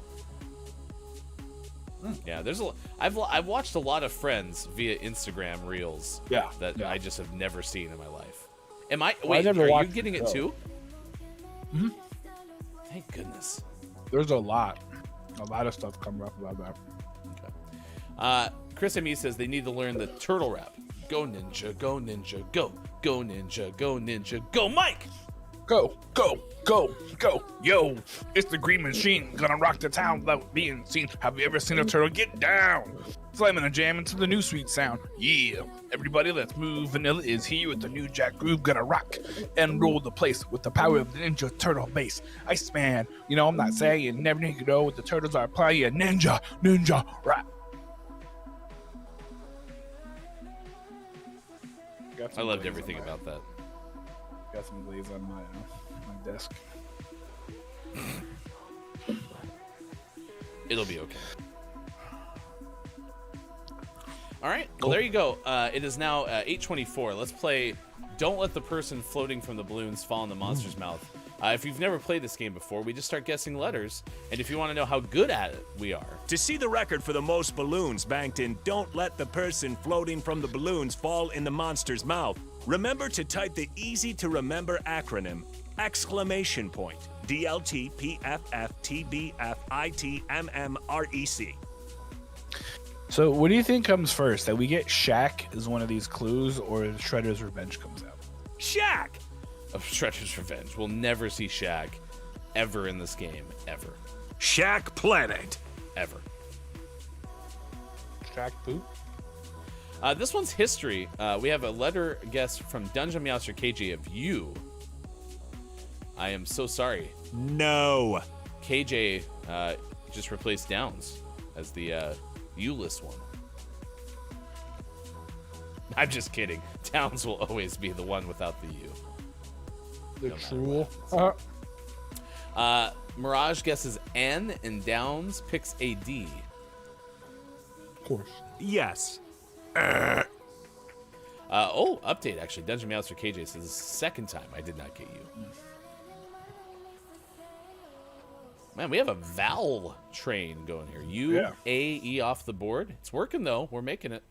yeah, there's I've watched a lot of Friends via Instagram Reels. That I just have never seen in my life. Wait, are you getting it too? Mm-hmm. Thank goodness. There's a lot of stuff coming up about that. Okay. Chris M.E. says they need to learn the turtle rap. Go ninja, go ninja, go. Go ninja, go ninja, go Mike! Go, go, go, go. Yo, it's the Green Machine. Gonna rock the town without being seen. Have you ever seen a turtle get down? Slamming a jam into the new sweet sound. Yeah, everybody let's move. Vanilla is here with the new jack groove. Gonna rock and roll the place with the power of the Ninja Turtle bass. Iceman, you know I'm not saying never need to know what the turtles are playing. Ninja rap. I loved everything about that. Got some glaze on my desk. It'll be okay. All right. Well, there you go. It is now 8:24. Let's play Don't Let the Person Floating from the Balloons Fall in the Monster's Mouth. If you've never played this game before, we just start guessing letters. And if you want to know how good at it we are. To see the record for the most balloons banked in Don't Let the Person Floating from the Balloons Fall in the Monster's Mouth, remember to type the easy-to-remember acronym, ! DLTPFFTBFITMMREC. So what do you think comes first? That we get Shaq as one of these clues, or Shredder's Revenge comes out? Shaq! Of Shredder's Revenge. We'll never see Shaq ever in this game, ever. Shaq Planet. Ever. Shaq Poop? This one's history. We have a letter guess from Dungeon Meowster KJ of you. I am so sorry. No. KJ just replaced Downs as the U-list one. I'm just kidding. Downs will always be the one without the U. The cruel. Mirage guesses N and Downs picks a D. Of course. Yes. Update actually. Dungeon Meowster KJ says second time I did not get you. Man, we have a vowel train going here. U, A, E off the board. It's working though. We're making it.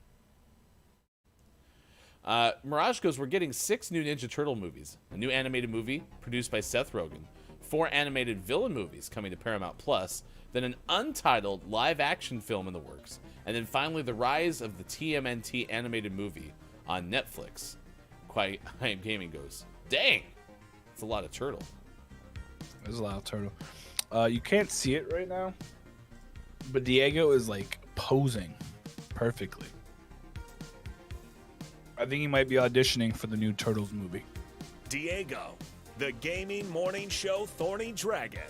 Mirage goes, we're getting 6 new Ninja Turtle movies. A new animated movie produced by Seth Rogen. 4 animated villain movies coming to Paramount Plus. Then an untitled live-action film in the works. And then finally the rise of the TMNT animated movie on Netflix. Quiet I Am Gaming goes, dang! It's a lot of turtle. There's a lot of turtle. You can't see it right now, but Diego is like posing perfectly. I think he might be auditioning for the new Turtles movie. Diego, the gaming morning show Thorny Dragon.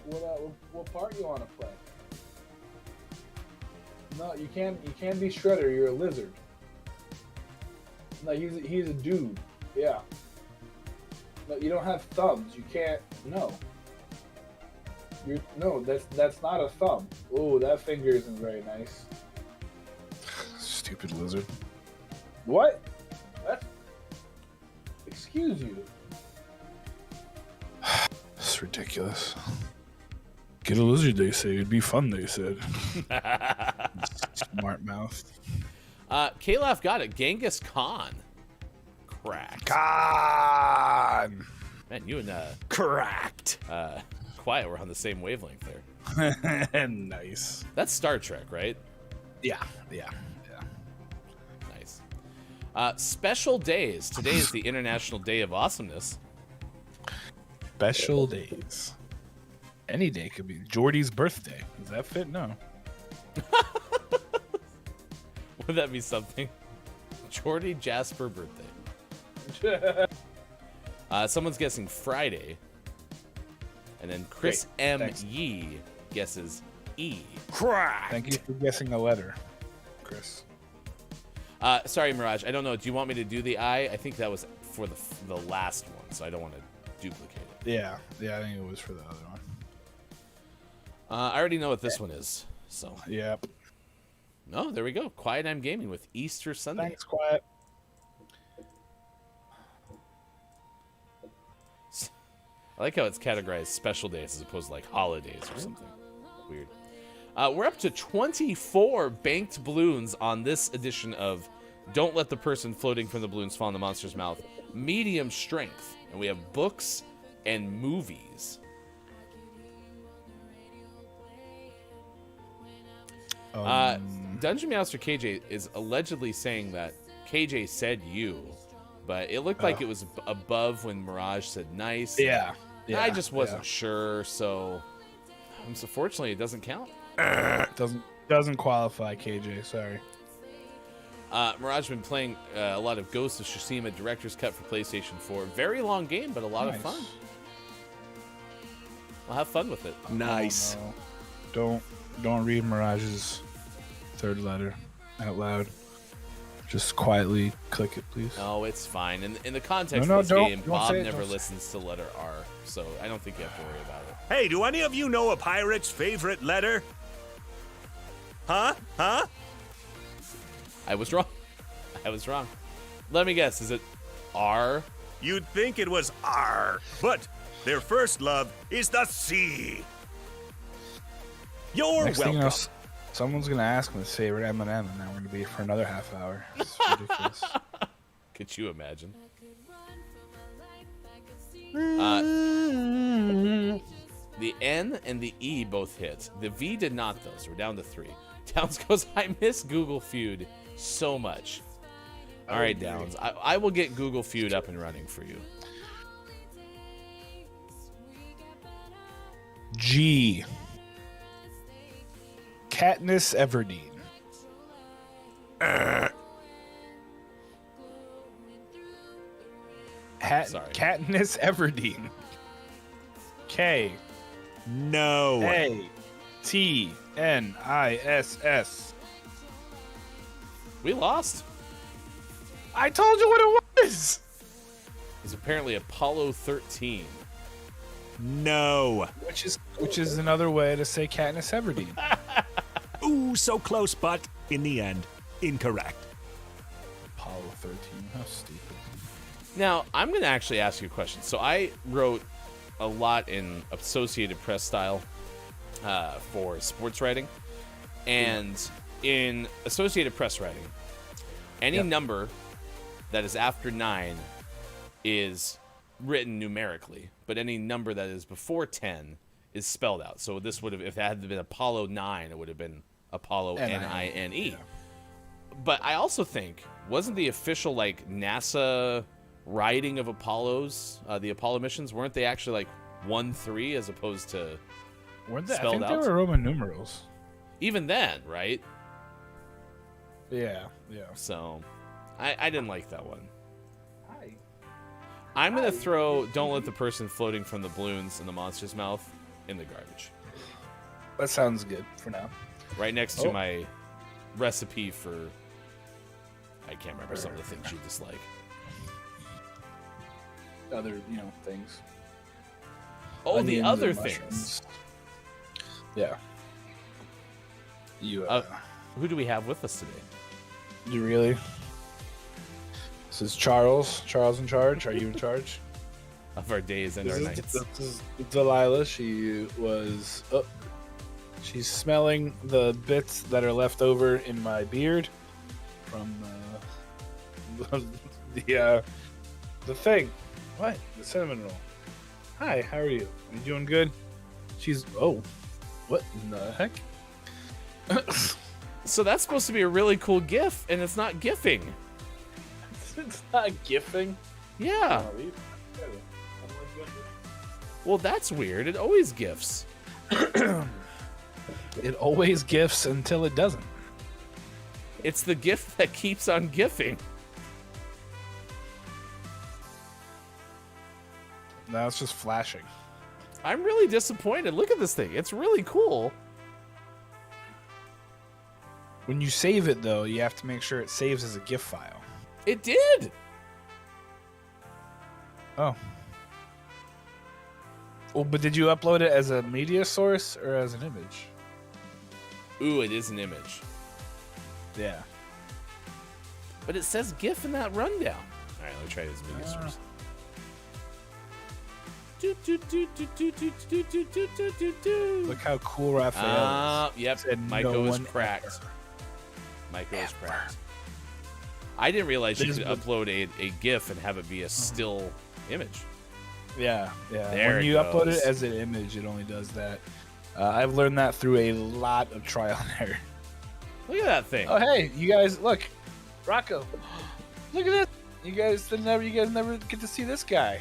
What part you want to play? No, you can't be Shredder. You're a lizard. No, he's a dude. Yeah. No, you don't have thumbs. You can't. No. That's not a thumb. Oh, that finger isn't very nice. Stupid lizard. What? That's... Excuse you. It's ridiculous. Get a lizard, they say. It'd be fun, they said. Smart mouth. K-Laugh got it. Genghis Khan. Cracked. Khan! Man, you and Cracked. Quiet were on the same wavelength there. Nice. That's Star Trek, right? Yeah. Nice. Special days. Today is the International Day of Awesomeness. Special days. Any day could be. Jordy's birthday. Does that fit? No. Would that be something? JordiJasper birthday. Someone's guessing Friday. And then Chris M. Thanks. Yee guesses E. Crack. Thank you for guessing a letter, Chris. Sorry, Mirage. I don't know. Do you want me to do the I? I think that was for the last one, so I don't want to duplicate it. Yeah, I think it was for the other one. I already know what this one is. So. Yep. Oh, there we go. Quiet I'm Gaming with Easter Sunday. Thanks, Quiet. I like how it's categorized special days as opposed to like holidays or something. Weird. We're up to 24 banked balloons on this edition of Don't Let the Person Floating from the Balloons Fall in the Monster's Mouth. Medium strength. And we have books and movies. Dungeon Master KJ is allegedly saying that KJ said you, but it looked like it was above when Mirage said nice. Yeah. I just wasn't sure, so unfortunately it doesn't count. Doesn't qualify, KJ. Sorry. Mirage has been playing a lot of Ghost of Tsushima Director's Cut for PlayStation 4. Very long game, but a lot of fun. I'll have fun with it. Nice. Oh, no. Don't read Mirage's third letter out loud. Just quietly click it, please. No, it's fine. In the context of this game, Bob never listens to letter R, so I don't think you have to worry about it. Hey, do any of you know a pirate's favorite letter? Huh? I was wrong. Let me guess. Is it R? You'd think it was R, but their first love is the sea. You're Next thing welcome. you know, someone's gonna ask him his favorite M&M, and now we're gonna be here for another half hour. It's ridiculous. Could you imagine? The N and the E both hit. The V did not, though, so we're down to 3. Downs goes, I miss Google Feud so much. All right, Downs. I will get Google Feud up and running for you. G. Katniss Everdeen. Sorry. Katniss Everdeen. K. No. A-T-N-I-S-S. We lost. I told you what it was. It's apparently Apollo 13. No. Which is another way to say Katniss Everdeen. Ooh, so close, but in the end, incorrect. Apollo 13. How stupid. Now, I'm going to actually ask you a question. So I wrote a lot in Associated Press style for sports writing. And in Associated Press writing, any number that is after 9 is written numerically, but any number that is before 10 is spelled out. So this would have, if that had been Apollo 9, it would have been Apollo N-I-N-E. But I also think, wasn't the official like NASA writing of Apollos, the Apollo missions, weren't they actually like 1-3 as opposed to Weren't they? I spelled think out? they were Roman numerals. Even then, right? Yeah. So I didn't like that one. I'm going to throw Don't Let the Person Floating from the Balloons in the Monster's Mouth in the garbage. That sounds good for now. Right next to my recipe for, I can't remember some of the things you dislike. Other, things. Oh, Onions the other and things. mushrooms. Yeah. You, who do we have with us today? You really? This is Charles. Charles in charge. Are you in charge? Of our days and our nights. This is Delilah. She was. She's smelling the bits that are left over in my beard from the thing. What? The cinnamon roll. Hi. How are you? Are you doing good? She's. Oh. What in the heck? So that's supposed to be a really cool GIF, and it's not GIFing. It's not gifting. Yeah. Well, that's weird. It always GIFs. It always gifts until it doesn't. It's the GIF that keeps on GIFing. Now it's just flashing. I'm really disappointed. Look at this thing. It's really cool. When you save it, though, you have to make sure it saves as a GIF file. It did. Oh. Oh, but did you upload it as a media source or as an image? Ooh, it is an image. Yeah. But it says GIF in that rundown. All right, let me try it as a media source. Look how cool Raphael is. Yep, Said Maiko no is one cracked. Maiko is cracked. I didn't realize you could upload a GIF and have it be a still image. Yeah, yeah. There when it you upload goes. it as an image, it only does that. I've learned that through a lot of trial and error. Look at that thing. Oh, hey, you guys, look, Rocco, look at this. You guys never get to see this guy.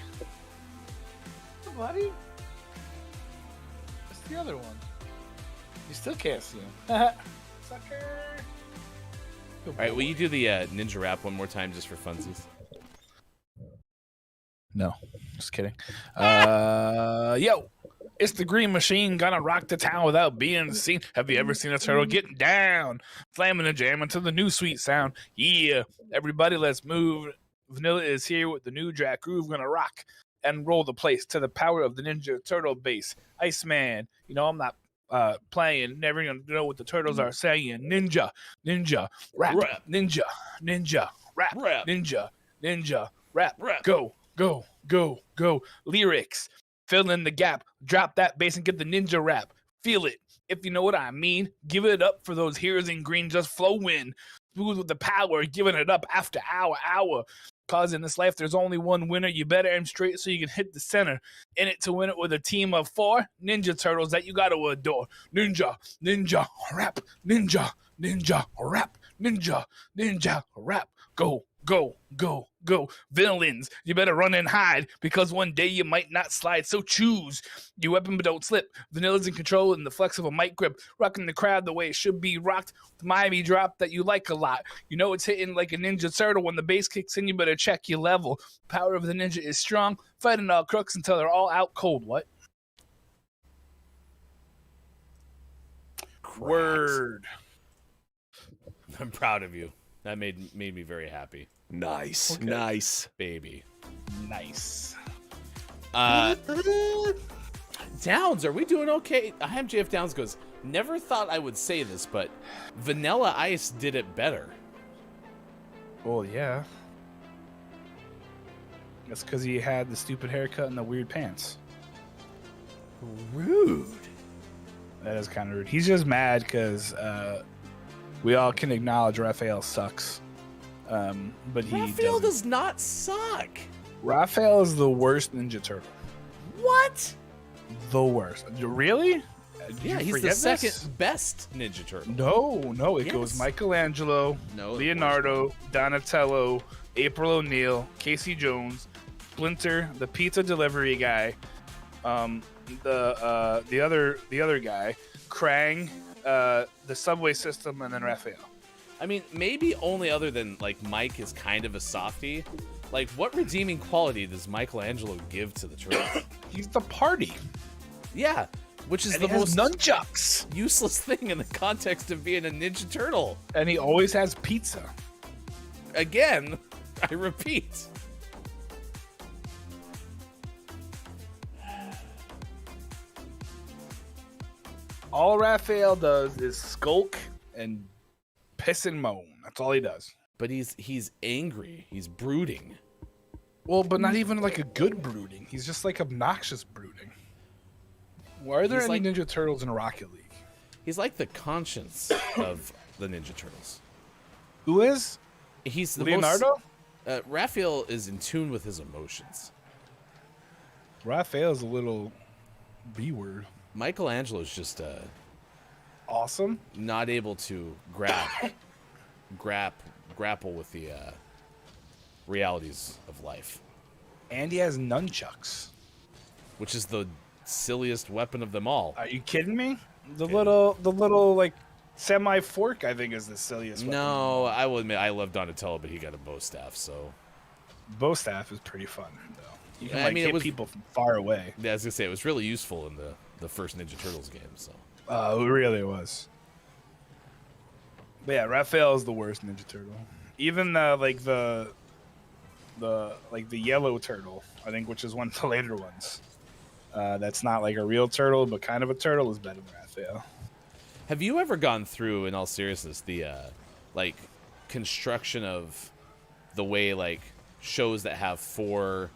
Hey, buddy, that's the other one. You still can't see him. Sucker. All right, will you do the ninja rap one more time just for funsies? No, just kidding. Yo, it's the Green Machine gonna rock the town without being seen. Have you ever seen a turtle getting down, slamming and jamming to the new sweet sound? Yeah, everybody, let's move. Vanilla is here with the new Jack Groove, gonna rock and roll the place to the power of the Ninja Turtle bass. Iceman, you know I'm not playing. Never gonna know what the turtles are saying. Ninja, rap, ninja, rap, ninja, rap. Go. Lyrics. Fill in the gap. Drop that bass and get the ninja rap. Feel it. If you know what I mean. Give it up for those heroes in green just flowing. Smooth with the power. Giving it up after hour. Cause in this life there's only one winner. You better aim straight so you can hit the center. In it to win it with a team of 4 Ninja Turtles that you gotta adore. Ninja, rap. Ninja, rap. Ninja, rap. Go. Villains, you better run and hide, because one day you might not slide, so choose your weapon but don't slip. Vanilla's in control in the flex of a mic grip, rocking the crowd the way it should be rocked. The Miami drop that you like a lot. You know it's hitting like a Ninja Turtle. When the bass kicks in, you better check your level. Power of the ninja is strong, fighting all crooks until they're all out cold. What? Word. I'm proud of you. That made me very happy. Nice. Okay. Nice. Baby. Nice. Downs, are we doing okay? IMJF Downs goes, never thought I would say this, but Vanilla Ice did it better. Well, yeah. That's because he had the stupid haircut and the weird pants. Rude. That is kind of rude. He's just mad because we all can acknowledge Raphael sucks. But Raphael does not suck. Raphael is the worst Ninja Turtle. What? The worst. Really? Yeah, he's the second best Ninja Turtle. No. It goes Michelangelo, Leonardo, Donatello, April O'Neil, Casey Jones, Splinter, the pizza delivery guy, the other guy, Krang, the subway system, and then Raphael. I mean, maybe only other than, like, Mike is kind of a softie. Like, what redeeming quality does Michelangelo give to the Turtles? He's the party. Yeah, which is and the most nunchucks. Useless thing in the context of being a Ninja Turtle. And he always has pizza. Again, I repeat. All Raphael does is skulk and piss and moan. That's all he does. But he's angry. He's brooding. Well, but not even like a good brooding. He's just like obnoxious brooding. Why are there any Ninja Turtles in Rocket League? He's like the conscience of the Ninja Turtles. Who is? He's the Leonardo? Raphael is in tune with his emotions. Raphael's a little B-word. Michelangelo's just awesome. Not able to grapple with the realities of life. And he has nunchucks, which is the silliest weapon of them all. Are you kidding me? The little like semi fork, I think, is the silliest weapon. No, I will admit I love Donatello, but he got a bow staff, so bow staff is pretty fun though. You can hit people from far away. Yeah, I was gonna say it was really useful in the first Ninja Turtles game. So. It really was. But yeah, Raphael is the worst Ninja Turtle. Even the yellow turtle, I think, which is one of the later ones. that's not like a real turtle, but kind of a turtle, is better than Raphael. Have you ever gone through, in all seriousness, the like construction of the way like shows that have 4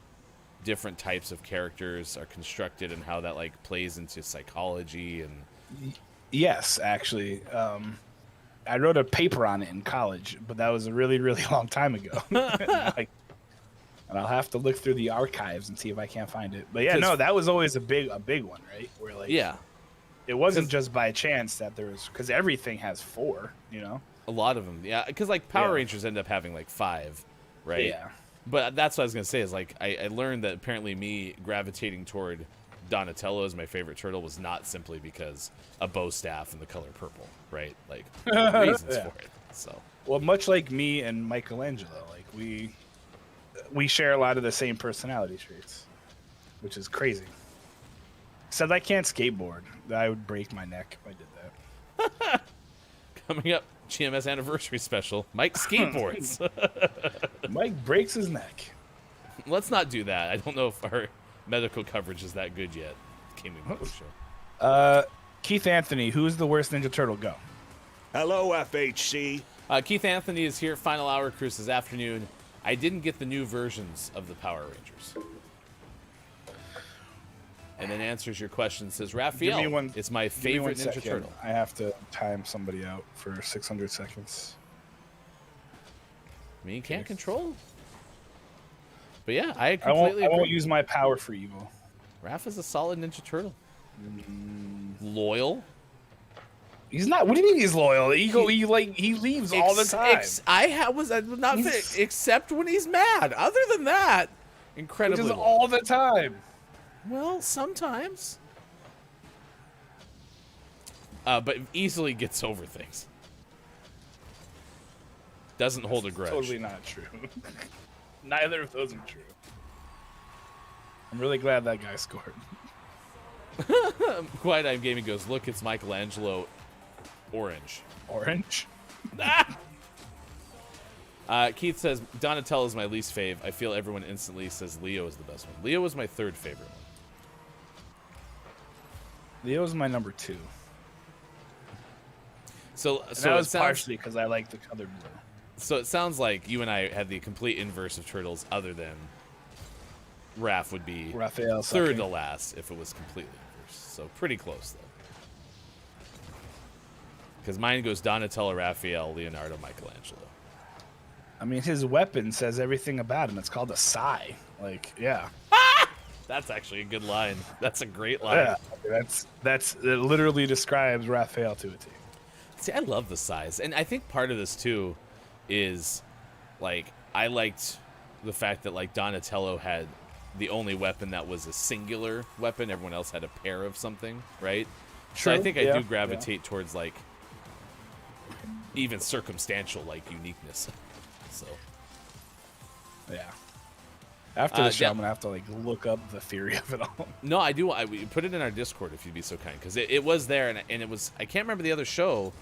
different types of characters are constructed and how that like plays into psychology? And Yes, actually. I wrote a paper on it in college, but that was a really, really long time ago. And I'll have to look through the archives and see if I can't find it. But yeah, no, that was always a big one, right? Where like, yeah, it wasn't just by chance that there was, because everything has 4, you know. A lot of them, yeah, because like Power Rangers end up having like 5, right? Yeah. But that's what I was gonna say is like I learned that apparently me gravitating toward Donatello as my favorite turtle was not simply because a bow staff and the color purple, right? Like reasons for it. So well, much like me and Michelangelo, like we share a lot of the same personality traits, which is crazy. Except I can't skateboard. I would break my neck if I did that. Coming up, GMS anniversary special. Mike skateboards. Mike breaks his neck. Let's not do that. I don't know if our medical coverage is that good yet. Gaming show. Keith Anthony, who's the worst Ninja Turtle? Go. Hello, FHC. Keith Anthony is here. Final hour cruise this afternoon. I didn't get the new versions of the Power Rangers. And then answers your question, says Raphael. It's my favorite Ninja Turtle. I have to time somebody out for 600 seconds. I mean, you can't control. But yeah, I completely I won't agree. use my power for evil. Raph is a solid Ninja Turtle. Loyal. He's not. What do you mean he's loyal? He leaves all the time. I was not except when he's mad. Other than that, incredibly loyal. All the time. Well, sometimes. But easily gets over things. Doesn't hold a grudge. Totally not true. Neither of those are true. I'm really glad that guy scored. Quiet Eye Gaming goes, look, it's Michelangelo orange. Orange? Keith says, Donatello is my least fave. I feel everyone instantly says Leo is the best one. Leo was my 3rd favorite one. Leo's my number 2. So that was partially because I like the color blue. So it sounds like you and I had the complete inverse of turtles, other than Raph would be Raphael 3rd to last if it was completely inverse. So pretty close, though. Because mine goes Donatello, Raphael, Leonardo, Michelangelo. I mean, his weapon says everything about him. It's called a sai. Like, yeah. That's actually a good line. That's a great line. Yeah, it literally describes Raphael to a T. See, I love the size, and I think part of this too is like I liked the fact that like Donatello had the only weapon that was a singular weapon. Everyone else had a pair of something, right? True. So I think I do gravitate towards like even circumstantial like uniqueness. So yeah. After the show, I'm gonna have to like look up the theory of it all. No, I do. We put it in our Discord if you'd be so kind, because it was there, and it was. I can't remember the other show,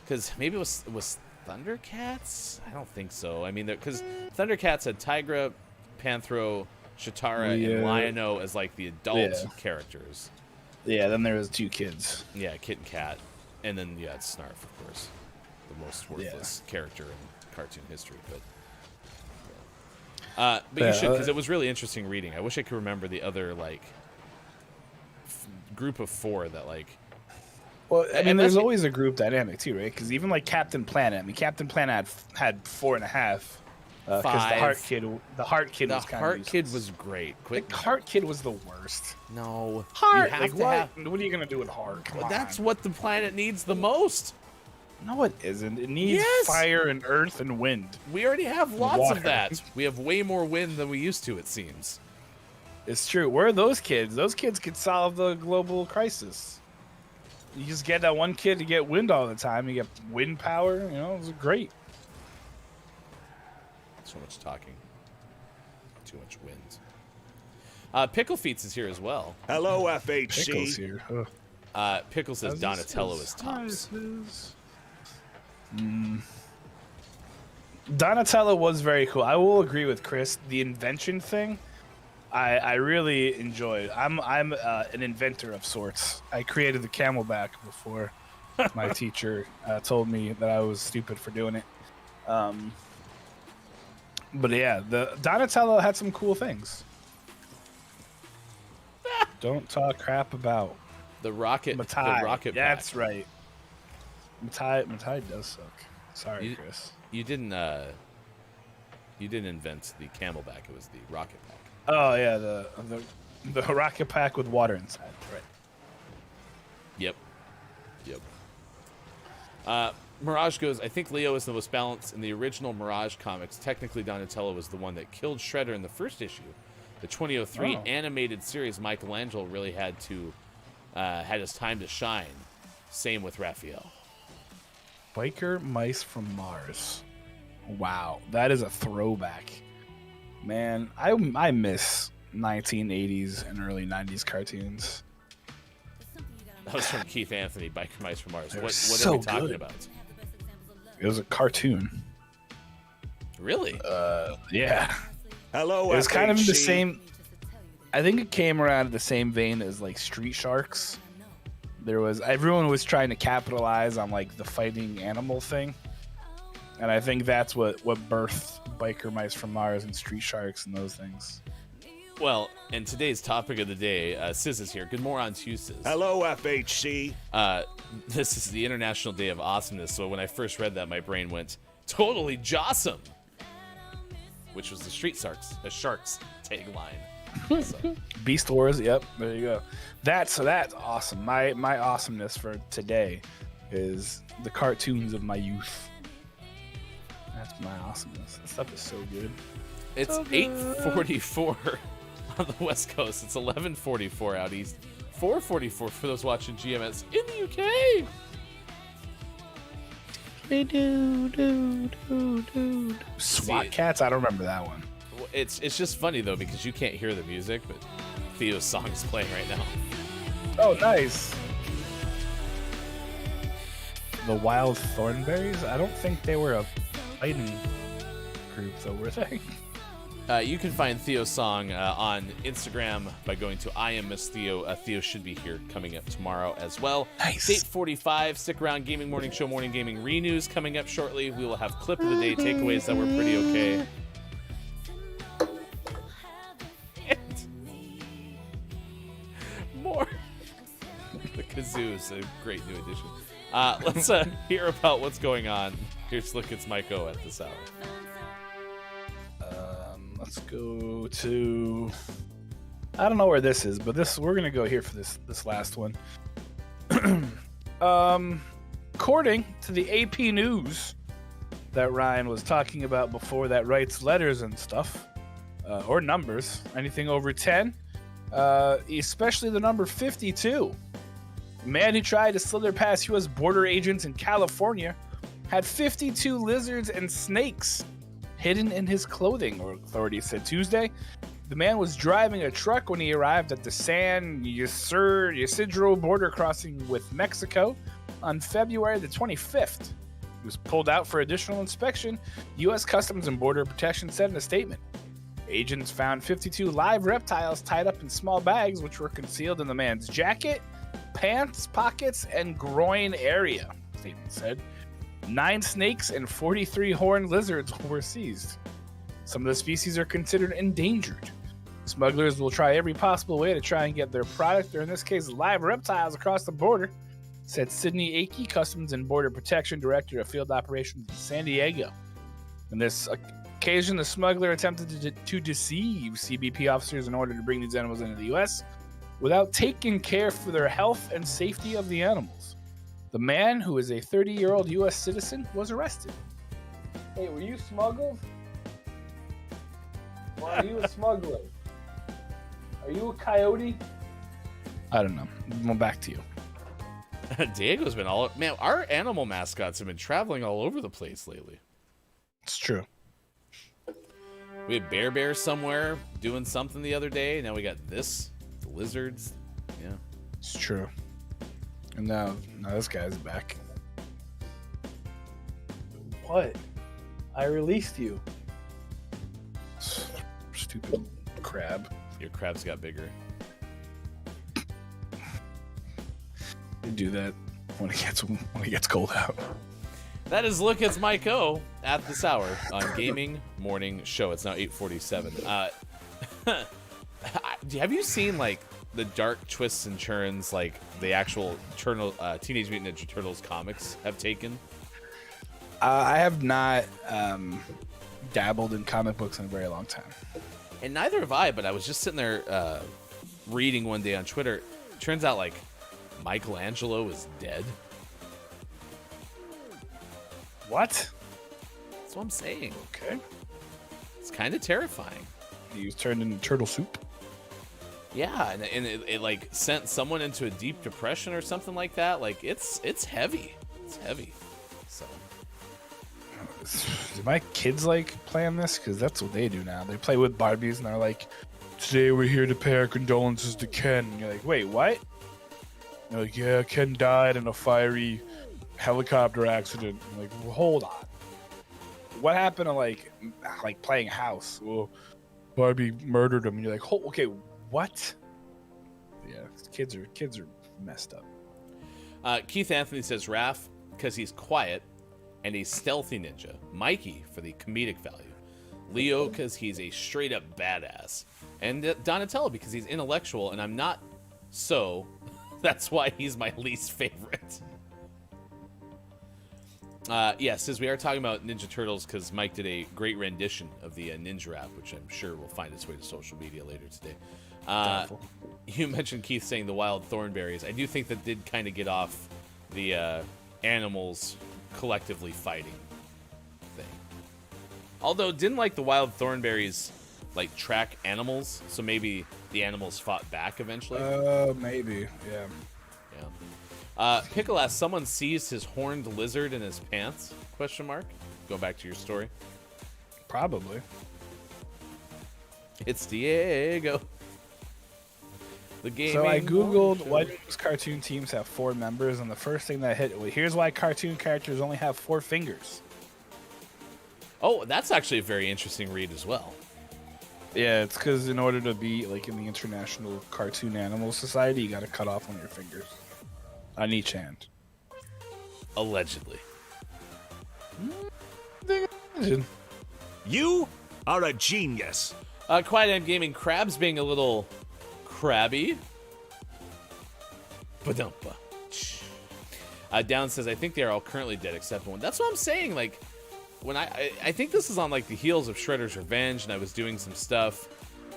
because maybe it was Thundercats. I don't think so. I mean, because Thundercats had Tigra, Panthro, Shatara, and Lion-O as like the adult characters. Yeah. Then there was 2 kids. Yeah, Kit and Kat, and then you had Snarf, of course, the most worthless character in cartoon history, but you should, because it was really interesting reading. I wish I could remember the other like group of 4 that like. Well, I mean, there's always a group dynamic too, right? Because even like Captain Planet. I mean, Captain Planet had 4.5. Because the Heart Kid was kind of. The Heart Kid was great. The Heart Kid was the worst. No, Heart. Like what? What are you gonna do with Heart? Come on. That's what the planet needs the most. No, it isn't. It needs fire and earth and wind. We already have lots of that. We have way more wind than we used to, it seems. It's true. Where are those kids? Those kids could solve the global crisis. You just get that one kid to get wind all the time. You get wind power. You know, it's great. So much talking. Too much wind. Pickle Feets is here as well. Hello, FHC. Pickle's here. Pickle says Donatello is tops. Donatello was very cool. I will agree with Chris. The invention thing, I really enjoyed. I'm an inventor of sorts. I created the Camelback before my teacher told me that I was stupid for doing it. But yeah, the Donatello had some cool things. Don't talk crap about the rocket. Matai. The rocket. That's right. Matai does suck. Sorry, Chris. You didn't invent the Camelback. It was the rocket pack. Oh yeah, the rocket pack with water inside. Right. Yep. Mirage goes, I think Leo is the most balanced in the original Mirage comics. Technically, Donatello was the one that killed Shredder in the first issue. The 2003 animated series, Michelangelo really had his time to shine. Same with Raphael. Biker Mice from Mars. Wow, that is a throwback. Man, I miss 1980s and early 90s cartoons. That was from Keith Anthony, Biker Mice from Mars. What so are we talking good. about? It was a cartoon. Really? Yeah. Hello, It was kind of in the FHC. same. I think it came around in the same vein as like Street Sharks. Everyone was trying to capitalize on like the fighting animal thing, and I think that's what birthed Biker Mice from Mars and Street Sharks and those things. Well, and today's topic of the day, Sis is here. Good morning to you, Sis. Hello, FHC. This is the International Day of Awesomeness, so when I first read that, my brain went, totally Jossum! Which was the Sharks tagline. So. Beast Wars, yep, there you go. That's awesome. My awesomeness for today is the cartoons of my youth. That's my awesomeness. That stuff is so good. It's 8:44 on the West Coast. It's 11:44 out east. 4:44 for those watching GMS in the UK. They do. SWAT Cats? I don't remember that one. It's just funny though because you can't hear the music, but Theo's song is playing right now. Oh, nice. The Wild Thornberries? I don't think they were a fighting group, though, were they? You can find Theo's song on Instagram by going to I am Miss Theo. Theo should be here coming up tomorrow as well. Nice. It's 8:45. Stick around. Gaming Morning Show, Morning Gaming Renews coming up shortly. We will have clip of the day takeaways that were pretty okay. More. The kazoo is a great new addition. Let's hear about what's going on. Here's Look, it's Mike O at this hour. Let's go to... I don't know where this is, but we're going to go here for this last one. According to the AP News that Ryan was talking about before that writes letters and stuff, or numbers, anything over 10, especially the number 52. A man who tried to slither past U.S. border agents in California had 52 lizards and snakes hidden in his clothing, authorities said Tuesday. The man was driving a truck when he arrived at the San Ysidro border crossing with Mexico on February the 25th. He was pulled out for additional inspection, U.S. Customs and Border Protection said in a statement. Agents found 52 live reptiles tied up in small bags, which were concealed in the man's jacket, pants, pockets, and groin area, the statement said. 9 snakes and 43 horned lizards were seized. Some of the species are considered endangered. Smugglers will try every possible way to try and get their product, or in this case, live reptiles, across the border, said Sydney Akey, Customs and Border Protection Director of Field Operations in San Diego. On this occasion, the smuggler attempted to deceive CBP officers in order to bring these animals into the U.S. without taking care for their health and safety of the animals. The man, who is a 30-year-old U.S. citizen, was arrested. Hey, were you smuggled? Or are you a smuggler? Are you a coyote? I don't know. Well, back to you. Diego's been all... Man, our animal mascots have been traveling all over the place lately. It's true. We had Bear somewhere doing something the other day. Now we got this. The lizards. Yeah. It's true. And now this guy's back. What? I released you. Stupid crab. Your crabs got bigger. They do that when it gets cold out. That is Look, It's Mike O at this hour on Gaming Morning Show. It's now 8:47. Have you seen like the dark twists and turns like the actual Teenage Mutant Ninja Turtles comics have taken? I have not dabbled in comic books in a very long time. And neither have I, but I was just sitting there reading one day on Twitter. Turns out like Michelangelo is dead. What? That's what I'm saying. Okay. It's kind of terrifying. He was turned into turtle soup. Yeah, and it like sent someone into a deep depression or something like that. Like it's heavy. It's heavy. So do my kids like playing this? Because that's what they do now. They play with Barbies and they're like, today we're here to pay our condolences to Ken. And you're like, wait, what? And they're like, yeah, Ken died in a fiery helicopter accident. I'm like, well, hold on. What happened to like playing house? Well, Barbie murdered him. And you're like, okay, what? Yeah, kids are messed up. Keith Anthony says Raph because he's quiet and a stealthy ninja. Mikey for the comedic value. Leo because he's a straight up badass. And Donatello because he's intellectual and I'm not, so that's why he's my least favorite. Says we are talking about Ninja Turtles because Mike did a great rendition of the Ninja Rap, which I'm sure will find its way to social media later today. You mentioned Keith saying the wild thornberries. I do think that did kind of get off the animals collectively fighting thing. Although didn't like the wild thornberries like track animals, so maybe the animals fought back eventually. Maybe, yeah. Pickle asks, someone seized his horned lizard in his pants? Question mark. Go back to your story. Probably. It's Diego. The game. So I googled why do most cartoon teams have 4 members, and the first thing that hit, here's why cartoon characters only have 4 fingers. Oh, that's actually a very interesting read as well. Yeah, it's because in order to be like in the International Cartoon Animal Society, you got to cut off one of your fingers on each hand. Allegedly. You are a genius. Quiet M Gaming Crabs being a little crabby. Ba-dumpa. Down says, I think they are all currently dead except one. That's what I'm saying. Like, when I think this is on like the heels of Shredder's Revenge, and I was doing some stuff,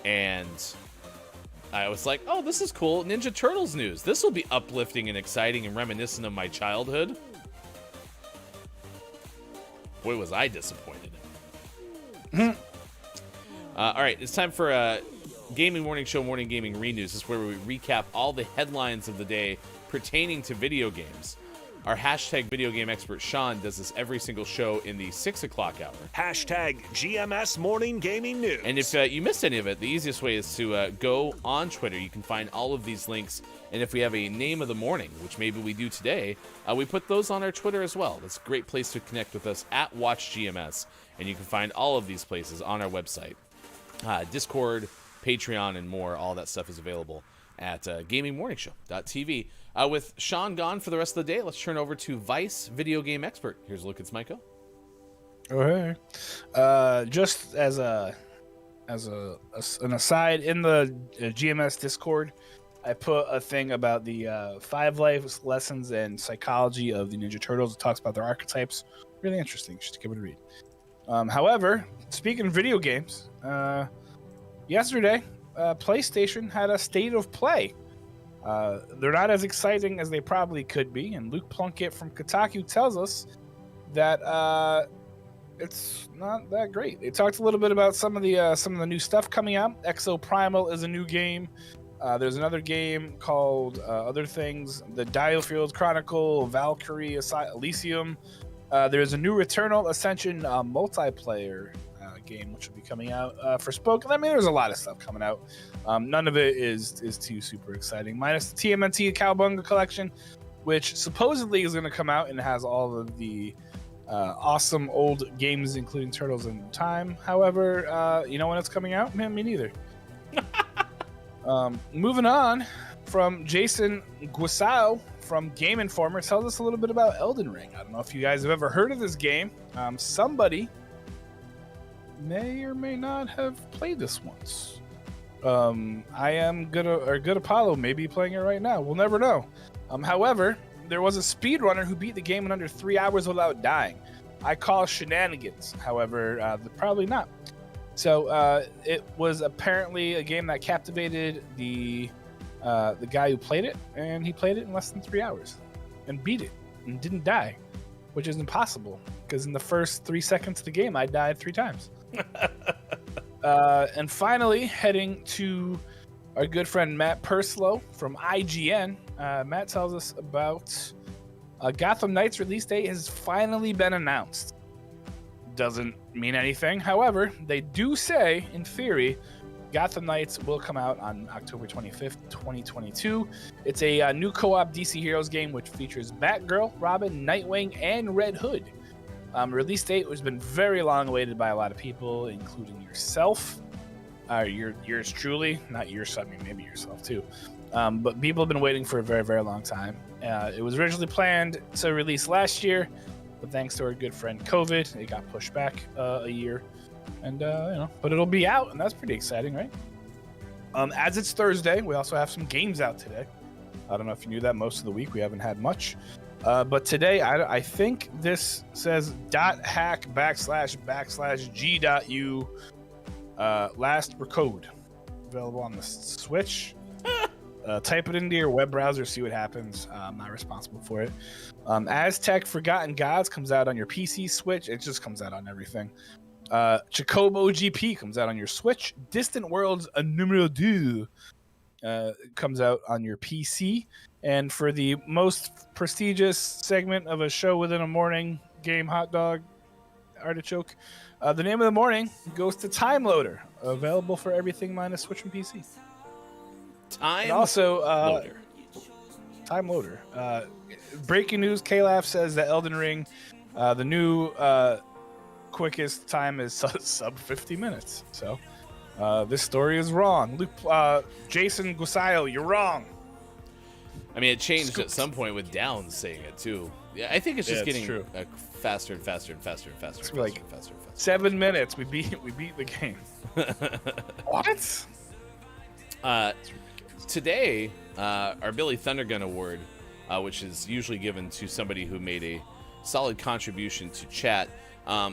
and I was like, oh, this is cool. Ninja Turtles news. This will be uplifting and exciting and reminiscent of my childhood. Boy, was I disappointed. All right, it's time for Gaming Morning Show Morning Gaming Re-News. This is where we recap all the headlines of the day pertaining to video games. Our hashtag video game expert Sean does this every single show in the 6 o'clock hour. Hashtag GMS Morning Gaming News. And if you missed any of it, the easiest way is to go on Twitter. You can find all of these links. And if we have a name of the morning, which maybe we do today, we put those on our Twitter as well. That's a great place to connect with us at WatchGMS. And you can find all of these places on our website. Discord, Patreon, and more. All that stuff is available at gamingmorningshow.tv. With Sean gone for the rest of the day, let's turn over to Vice video game expert. Here's a look at Smiko. Okay. Just as an aside, in the GMS Discord, I put a thing about the 5 life lessons and psychology of the Ninja Turtles. It talks about their archetypes. Really interesting. Just give it a read. However, speaking of video games, yesterday, PlayStation had a state of play. They're not as exciting as they probably could be, and Luke Plunkett from Kotaku tells us that it's not that great. They talked a little bit about some of the new stuff coming out. Exo Primal is a new game. There's another game called other things, the Diofield Chronicle, Valkyrie Elysium. There's a new Returnal Ascension multiplayer game which will be coming out for Spoke. I mean, there's a lot of stuff coming out. None of it is too super exciting, minus the TMNT Cowabunga collection, which supposedly is going to come out and has all of the awesome old games, including Turtles in Time. However, you know when it's coming out? Man, me neither. Moving on from Jason Guisao from Game Informer tells us a little bit about Elden Ring. I don't know if you guys have ever heard of this game. Somebody may or may not have played this once. I am good Apollo may be playing it right now. We'll never know. However, there was a speedrunner who beat the game in under 3 hours without dying. I call shenanigans. However, probably not. So it was apparently a game that captivated the guy who played it, and he played it in less than 3 hours and beat it and didn't die, which is impossible because in the first 3 seconds of the game, I died 3 times. And finally, heading to our good friend Matt Purslow from IGN. Matt tells us about Gotham Knights release date has finally been announced. Doesn't mean anything. However, they do say, in theory, Gotham Knights will come out on October 25th, 2022. It's a new co-op DC Heroes game which features Batgirl, Robin, Nightwing, and Red Hood. Release date has been very long awaited by a lot of people, including yourself. Yours truly, not yourself, I mean maybe yourself too. But people have been waiting for a very, very long time. It was originally planned to release last year, but thanks to our good friend COVID, it got pushed back a year. And but it'll be out, and that's pretty exciting, right? As it's Thursday, we also have some games out today. I don't know if you knew that. Most of the week we haven't had much. But today, I think this says .hack //g.u last code available on the Switch. Type it into your web browser, see what happens. I'm not responsible for it. Aztec Forgotten Gods comes out on your PC, Switch. It just comes out on everything. Chocobo GP comes out on your Switch. Distant Worlds Numero 2 comes out on your PC. And for the most prestigious segment of a show within a morning game, Hot Dog Artichoke, the name of the morning goes to Time Loader, available for everything minus Switch and PC. Time Loader. Time Loader. Breaking news, K-Laugh says that Elden Ring, the new quickest time is sub 50 minutes. So this story is wrong. Jason Guisao, you're wrong. I mean, it changed at some point with Downs saying it too. Yeah, I think it's just getting faster and faster and faster and faster. It's and like faster and faster. 7 minutes. We beat the game. What? Today, our Billy Thundergun Award, which is usually given to somebody who made a solid contribution to chat.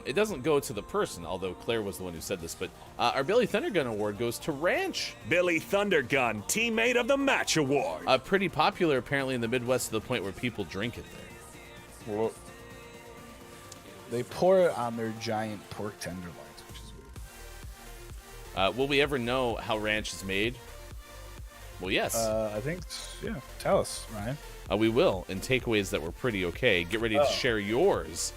It doesn't go to the person, although Claire was the one who said this, but our Billy Thundergun Award goes to Ranch. Billy Thundergun, Teammate of the Match Award. Pretty popular, apparently, in the Midwest to the point where people drink it there. Well, they pour it on their giant pork tenderloins, which is weird. Will we ever know how Ranch is made? Well, yes. I think, yeah. Tell us, Ryan. We will, in takeaways that were pretty okay. Get ready to share yours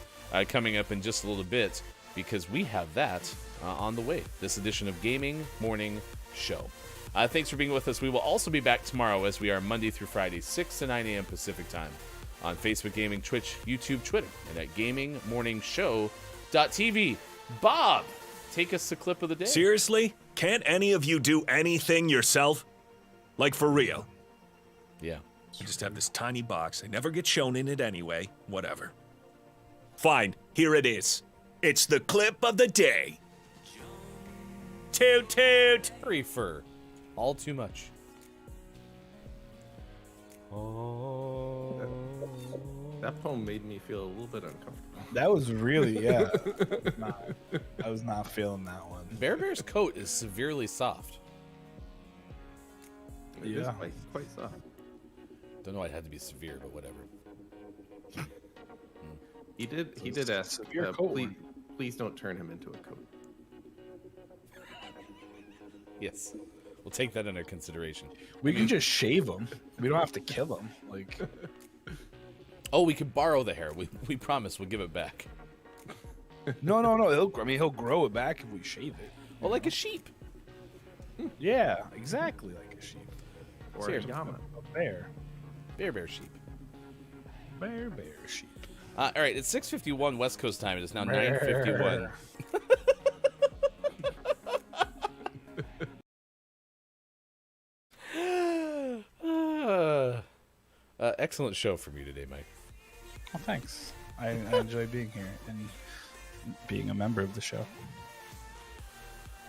coming up in just a little bit, because we have that on the way. This edition of Gaming Morning Show. Thanks for being with us. We will also be back tomorrow, as we are Monday through Friday, 6 to 9 a.m. Pacific time, on Facebook Gaming, Twitch, YouTube, Twitter, and at gamingmorningshow.tv. Bob, take us to clip of the day. Seriously? Can't any of you do anything yourself? Like, for real? Yeah. I just have this tiny box. I never get shown in it anyway. Whatever. Fine, here it is. It's the clip of the day. Toot toot! Reefer. All too much. Oh. That poem made me feel a little bit uncomfortable. That was really, yeah. I was not feeling that one. Bear Bear's coat is severely soft. It is quite soft. Don't know why it had to be severe, but whatever. He did ask, please don't turn him into a coat. Yes. We'll take that under consideration. We can just shave him. We don't have to kill him. Like, oh, we could borrow the hair. We promise we'll give it back. No. He'll grow it back if we shave it. Well, like a sheep. Yeah, exactly like a sheep. Or a llama. A bear. Bear sheep. Bear sheep. All right, it's 6:51 West Coast time. It is now 9:51. excellent show from you today, Mike. Well, thanks. I enjoy being here and being a member of the show.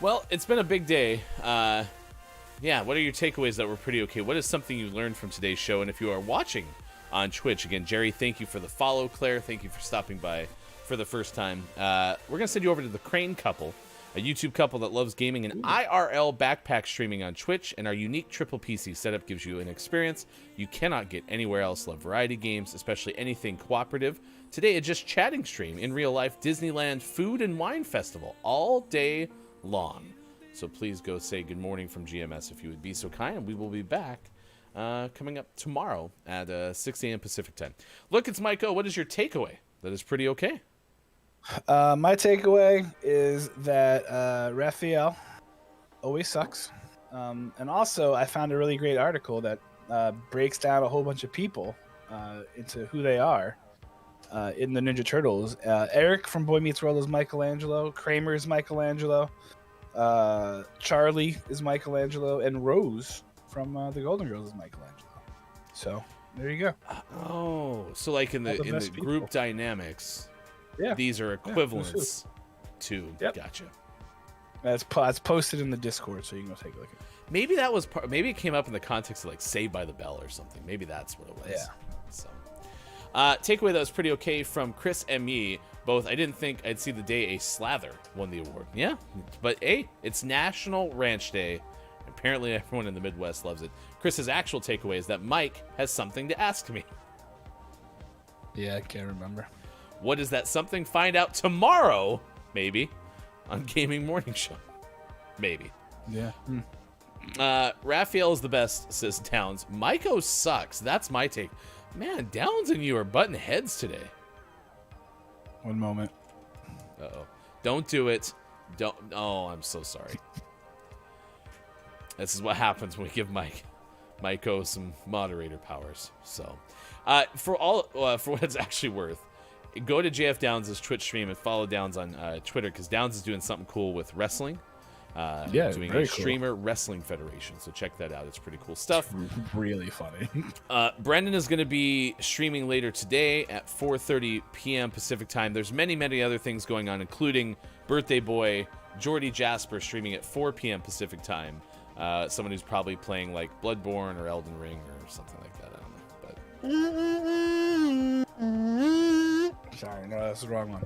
Well, it's been a big day. Yeah, what are your takeaways that were pretty okay? What is something you learned from today's show? And if you are watching on Twitch, again, Jerry, thank you for the follow. Claire, thank you for stopping by for the first time. We're going to send you over to the Crane Couple, a YouTube couple that loves gaming and IRL backpack streaming on Twitch, and our unique triple PC setup gives you an experience you cannot get anywhere else. Love variety games, especially anything cooperative. Today, a just chatting stream in real life Disneyland Food and Wine Festival all day long. So please go say good morning from GMS if you would be so kind, and we will be back coming up tomorrow at 6 a.m. Pacific time. Look, it's Mike O. What is your takeaway? That is pretty okay. My takeaway is that Raphael always sucks. And also, I found a really great article that breaks down a whole bunch of people into who they are in the Ninja Turtles. Eric from Boy Meets World is Michelangelo. Kramer is Michelangelo. Charlie is Michelangelo. And Rose from the Golden Girls is Michelangelo. So, there you go. Oh, so like in the group dynamics... Yeah, these are equivalents to. Yep. Gotcha. That's posted in the Discord, so you can go take a look at it. Maybe that was maybe it came up in the context of like Saved by the Bell or something. Maybe that's what it was. Yeah. So, takeaway that was pretty okay from Chris and me. Both. I didn't think I'd see the day a slather won the award. Yeah, but hey, it's National Ranch Day. Apparently, everyone in the Midwest loves it. Chris's actual takeaway is that Mike has something to ask me. Yeah, I can't remember. What is that something? Find out tomorrow, maybe, on Gaming Morning Show. Maybe. Yeah. Raphael is the best, says Downs. Maiko sucks. That's my take. Man, Downs and you are butting heads today. One moment. Uh-oh. Don't do it. Don't. Oh, I'm so sorry. This is what happens when we give Maiko some moderator powers. So, for what it's actually worth, go to JF Downs' Twitch stream and follow Downs on Twitter, because Downs is doing something cool with wrestling. Doing a streamer wrestling federation. So check that out. It's pretty cool stuff. It's really funny. Brendan is going to be streaming later today at 4:30 p.m. Pacific time. There's many other things going on, including birthday boy JordiJasper streaming at 4 p.m. Pacific time. Someone who's probably playing like Bloodborne or Elden Ring or something like that. I don't know. But sorry, no, that's the wrong one.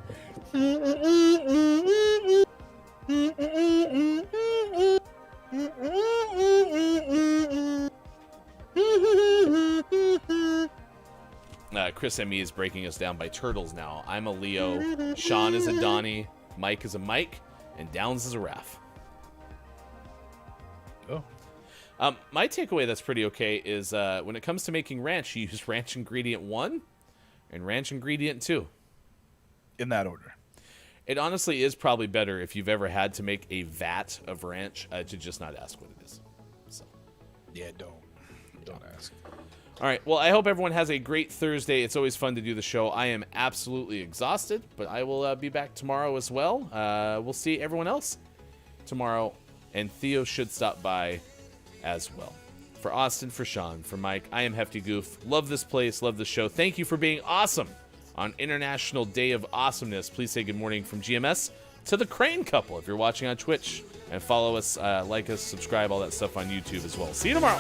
Chris and me is breaking us down by turtles now. I'm a Leo, Sean is a Donnie, Mike is a Mike, and Downs is a Raph. Oh. My takeaway that's pretty okay is when it comes to making ranch, you use ranch ingredient 1 and ranch ingredient 2. In that order. It honestly is probably better if you've ever had to make a vat of ranch to just not ask what it is. So, yeah, don't ask. All right. Well, I hope everyone has a great Thursday. It's always fun to do the show. I am absolutely exhausted, but I will be back tomorrow as well. We'll see everyone else tomorrow, and Theo should stop by as well. For Austin, for Sean, for Mike, I am Hefty Goof. Love this place. Love the show. Thank you for being awesome on International Day of Awesomeness. Please say good morning from GMS to the Crane Couple if you're watching on Twitch. And follow us, like us, subscribe, all that stuff on YouTube as well. See you tomorrow.